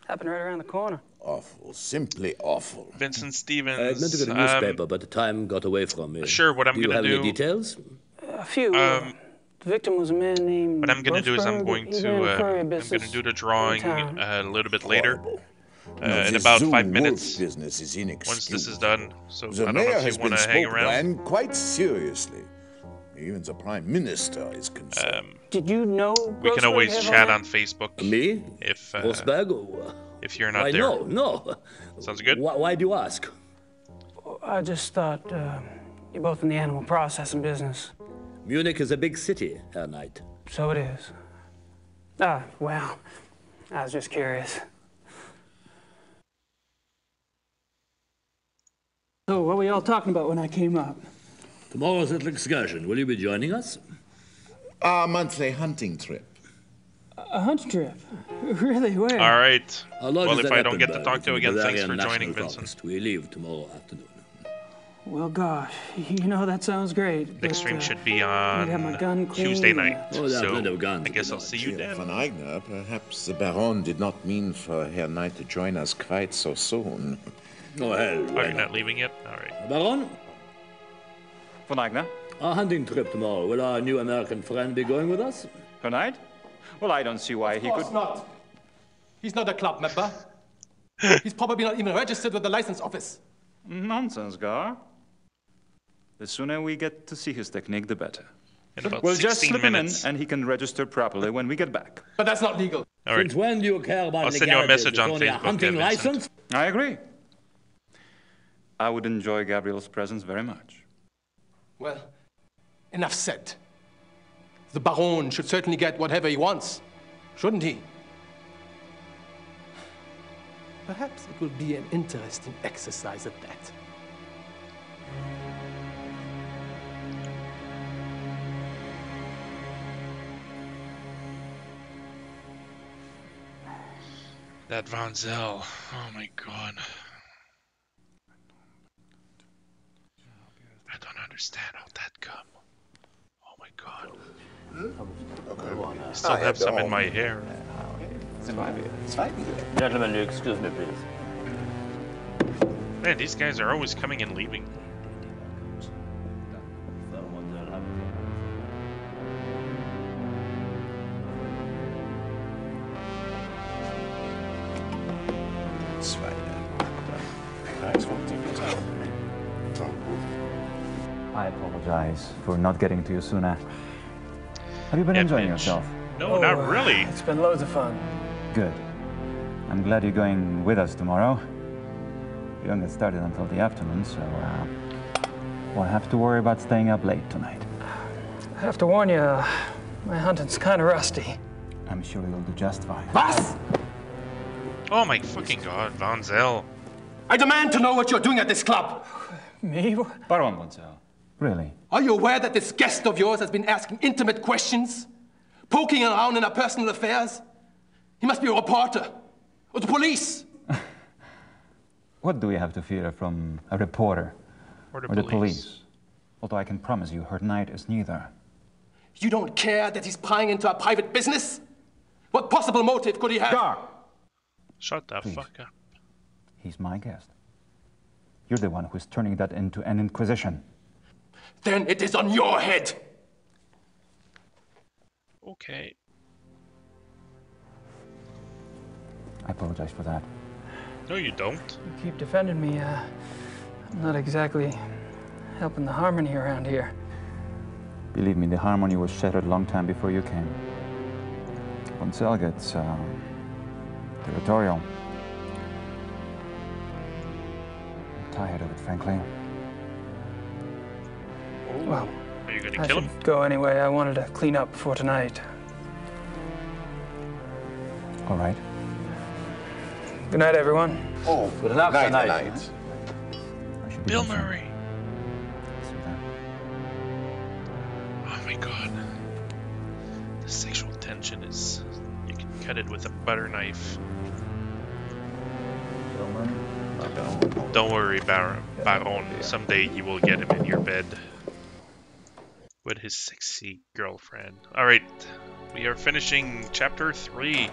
Happened right around the corner. Awful, simply awful. Vincent Stevens. I meant to get a newspaper, but the time got away from me. Sure, what I'm do you gonna have do... any details? A few. The victim was a man named... What I'm gonna do is I'm going to do the drawing town. a little bit later. in about 5 minutes. Business is Once this is done, so the I don't know mayor if has you want been to hang spoken around. and quite seriously. Even the prime minister is concerned. Did you know? We can always chat on Facebook. Me? If Rosberg? Or, if you're not why, there. no. Sounds good. Why do you ask? I just thought you're both in the animal processing business. Munich is a big city, Herr Knight. So it is. Ah, well, I was just curious. So, what were you all talking about when I came up? Tomorrow's little excursion. Will you be joining us? Our monthly hunting trip. A hunt trip? Really? Where? All right. Well, is if at I don't get to Eppenberg, talk to you in the again, thanks Bavarian for joining, National Vincent. Forest. We leave tomorrow afternoon. Well, gosh, you know, that sounds great. Next stream should be I'd have my gun on clean Tuesday and- night. Oh, there are So plenty of guns I guess I'll see you then. Von Eigner, perhaps the Baron did not mean for Herr Knight to join us quite so soon. Oh, hell. Oh, you're not leaving yet? All right. Baron? Von Eigner? Our hunting trip tomorrow. Will our new American friend be going with us? Tonight? Well, I don't see why he could. Of course not. He's not a club member. He's probably not even registered with the license office. Nonsense, Gar. The sooner we get to see his technique, the better. In about We'll just 16 slip him in, minutes. and he can register properly when we get back. But that's not legal. All right. Since when do you care about I'll send you a legalities? message on It's only a Facebook, hunting Vincent. license? I agree. I would enjoy Gabriel's presence very much. Well, enough said. The Baron should certainly get whatever he wants, shouldn't he? Perhaps it will be an interesting exercise at that. That Von Zell. Oh my god. I don't understand how that come. Oh my god. I still have some in my hair. Gentlemen, excuse me, please. Man, these guys are always coming and leaving. I apologize for not getting to you sooner. Have you been Yeah, enjoying bitch. yourself? No, not really. It's been loads of fun. Good. I'm glad you're going with us tomorrow. We don't get started until the afternoon, so won't have to worry about staying up late tonight. I have to warn you, my hunting's kind of rusty. I'm sure you'll do just fine. Was? Oh my fucking god, Von Zell. I demand to know what you're doing at this club. Me? Baron von Zell. Really? Are you aware that this guest of yours has been asking intimate questions? Poking around in our personal affairs? He must be a reporter. Or the police. What do we have to fear from a reporter Or the police? Although I can promise you, Herr Knight is neither. You don't care that he's prying into our private business? What possible motive could he have? Shut the fuck up. He's my guest. You're the one who's turning that into an inquisition. Then it is on your head. Okay. I apologize for that. No, you don't. You keep defending me. I'm not exactly helping the harmony around here. Believe me, the harmony was shattered a long time before you came. Von Zell gets territorial. I'm tired of it, frankly. Well, Are you gonna I kill should him? go anyway. I wanted to clean up before tonight. All right. Good night, everyone. Oh, Good luck night, tonight. night. I should be Bill home soon. Murray. See that? Oh my god. The sexual tension is... You can cut it with a butter knife. Don't worry, Baron. Someday you will get him in your bed. With his sexy girlfriend. Alright. We are finishing chapter 3.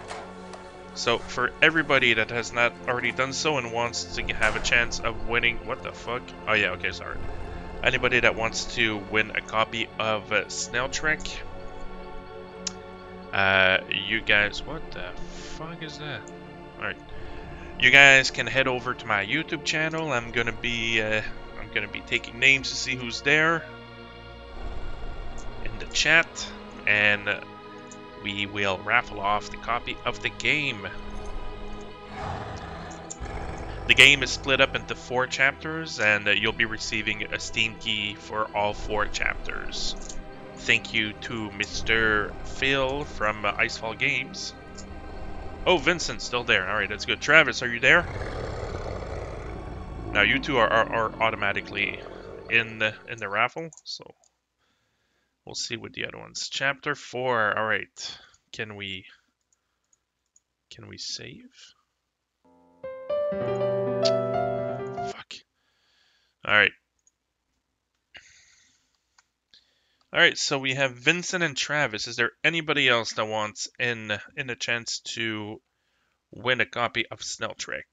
So, for everybody that has not already done so and wants to have a chance of winning... What the fuck? Oh yeah, okay, sorry. Anybody that wants to win a copy of Snail Trek, you guys... What the fuck is that? Alright. You guys can head over to my YouTube channel. I'm gonna be taking names to see who's there in the chat, and we will raffle off the copy of the game. The game is split up into 4 chapters, and you'll be receiving a Steam key for all 4 chapters. Thank you to Mr. Phil from Icefall Games. Oh, Vincent's still there. Alright, that's good. Travis, are you there? Now, you two are automatically in the raffle, so we'll see with the other ones. Chapter 4. Alright. Can we save? Fuck. Alright. Alright, so we have Vincent and Travis. Is there anybody else that wants in a chance to win a copy of Snell Trek?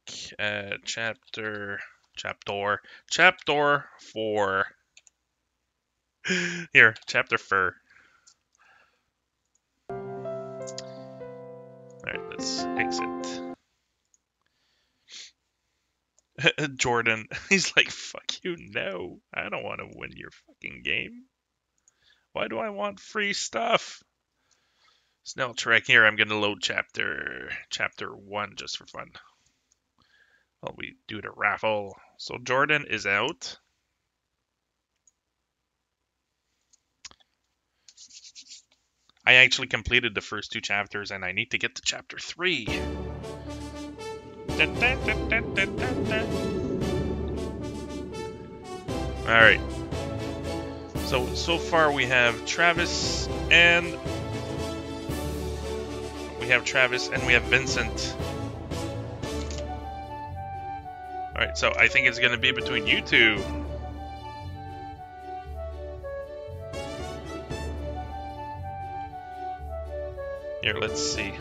Chapter 4. Here, chapter 4. Alright, let's exit. Jordan, he's like, fuck you, no. I don't want to win your fucking game. Why do I want free stuff? Snell Trek, here, I'm gonna load chapter 1 just for fun. While we do the raffle. So Jordan is out. I actually completed the first 2 chapters, and I need to get to chapter 3. Alright. So far we have Travis and we have Vincent. Alright, so I think it's gonna be between you two. Here, let's see.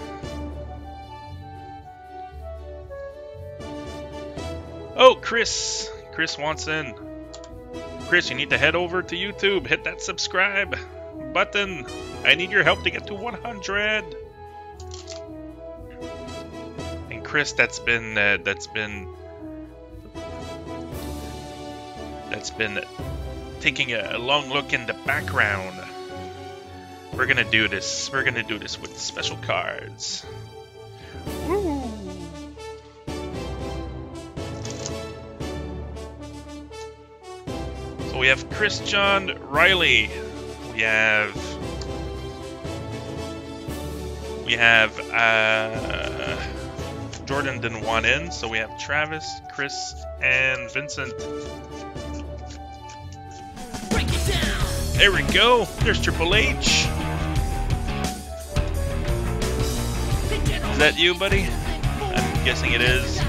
Oh, Chris! Chris wants in. Chris, you need to head over to YouTube. Hit that subscribe button. I need your help to get to 100. And Chris, that's been taking a long look in the background. We're gonna do this. We're gonna do this with special cards. Woo! So we have Christian Riley. We have Jordan didn't want in, so we have Travis, Chris, and Vincent. There we go. There's Triple H. Is that you, buddy? I'm guessing it is.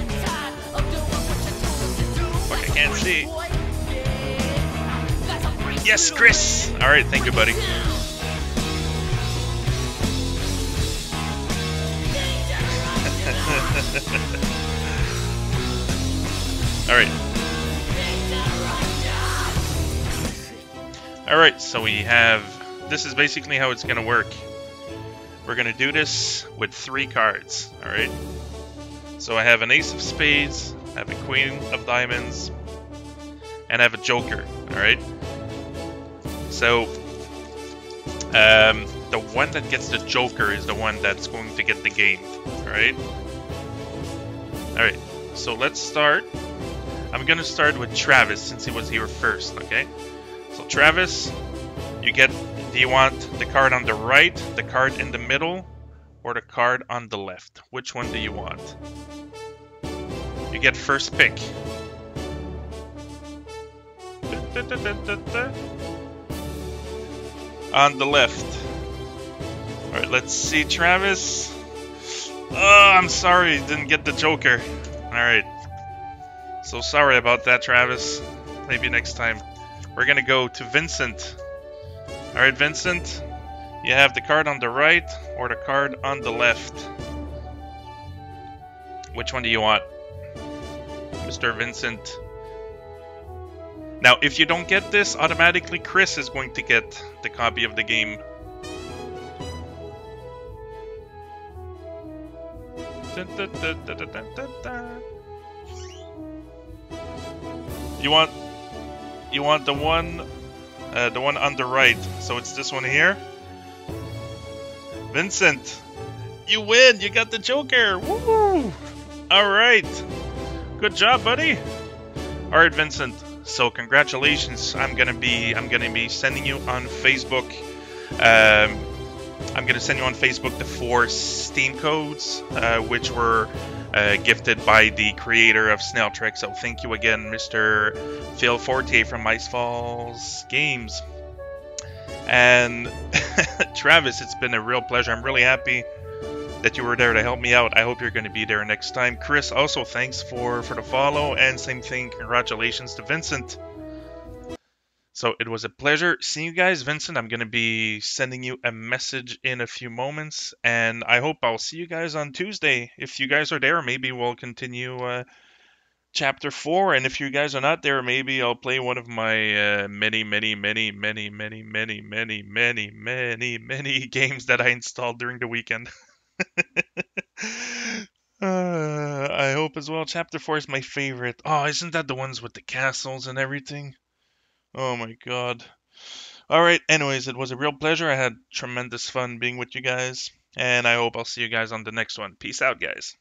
Fuck, I can't see. Yes, Chris! Alright, thank you, buddy. Alright. Alright, so we have... This is basically how it's gonna work. We're gonna do this with 3 cards, alright? So I have an Ace of Spades, I have a Queen of Diamonds, and I have a Joker, alright? So, the one that gets the Joker is the one that's going to get the game, alright? Alright, so let's start. I'm gonna start with Travis since he was here first, okay? So Travis, you get, do you want the card on the right, the card in the middle, or the card on the left? Which one do you want? You get first pick. On the left. Alright, let's see, Travis. Oh, I'm sorry, didn't get the Joker. Alright. So sorry about that, Travis. Maybe next time. We're gonna go to Vincent. Alright, Vincent. You have the card on the right or the card on the left. Which one do you want? Mr. Vincent. Now, if you don't get this, automatically Chris is going to get the copy of the game. You want the one on the right. So it's this one here. Vincent, you win. You got the Joker. Woo! All right. Good job, buddy. All right, Vincent. So congratulations. I'm gonna be sending you on Facebook. I'm gonna send you on Facebook the 4 Steam codes, which were gifted by the creator of Snail Trek. So thank you again, Mr. Phil Fortier from Ice Falls Games. And Travis, it's been a real pleasure. I'm really happy that you were there to help me out. I hope you're going to be there next time. Chris, also thanks for the follow, and same thing, congratulations to Vincent. So it was a pleasure seeing you guys. Vincent, I'm going to be sending you a message in a few moments, and I hope I'll see you guys on Tuesday. If you guys are there, maybe we'll continue Chapter 4, and if you guys are not there, maybe I'll play one of my many games that I installed during the weekend. I hope as well. Chapter 4 is my favorite. Oh, isn't that the ones with the castles and everything? Oh my god. Alright, anyways, it was a real pleasure. I had tremendous fun being with you guys, and I hope I'll see you guys on the next one. Peace out, guys.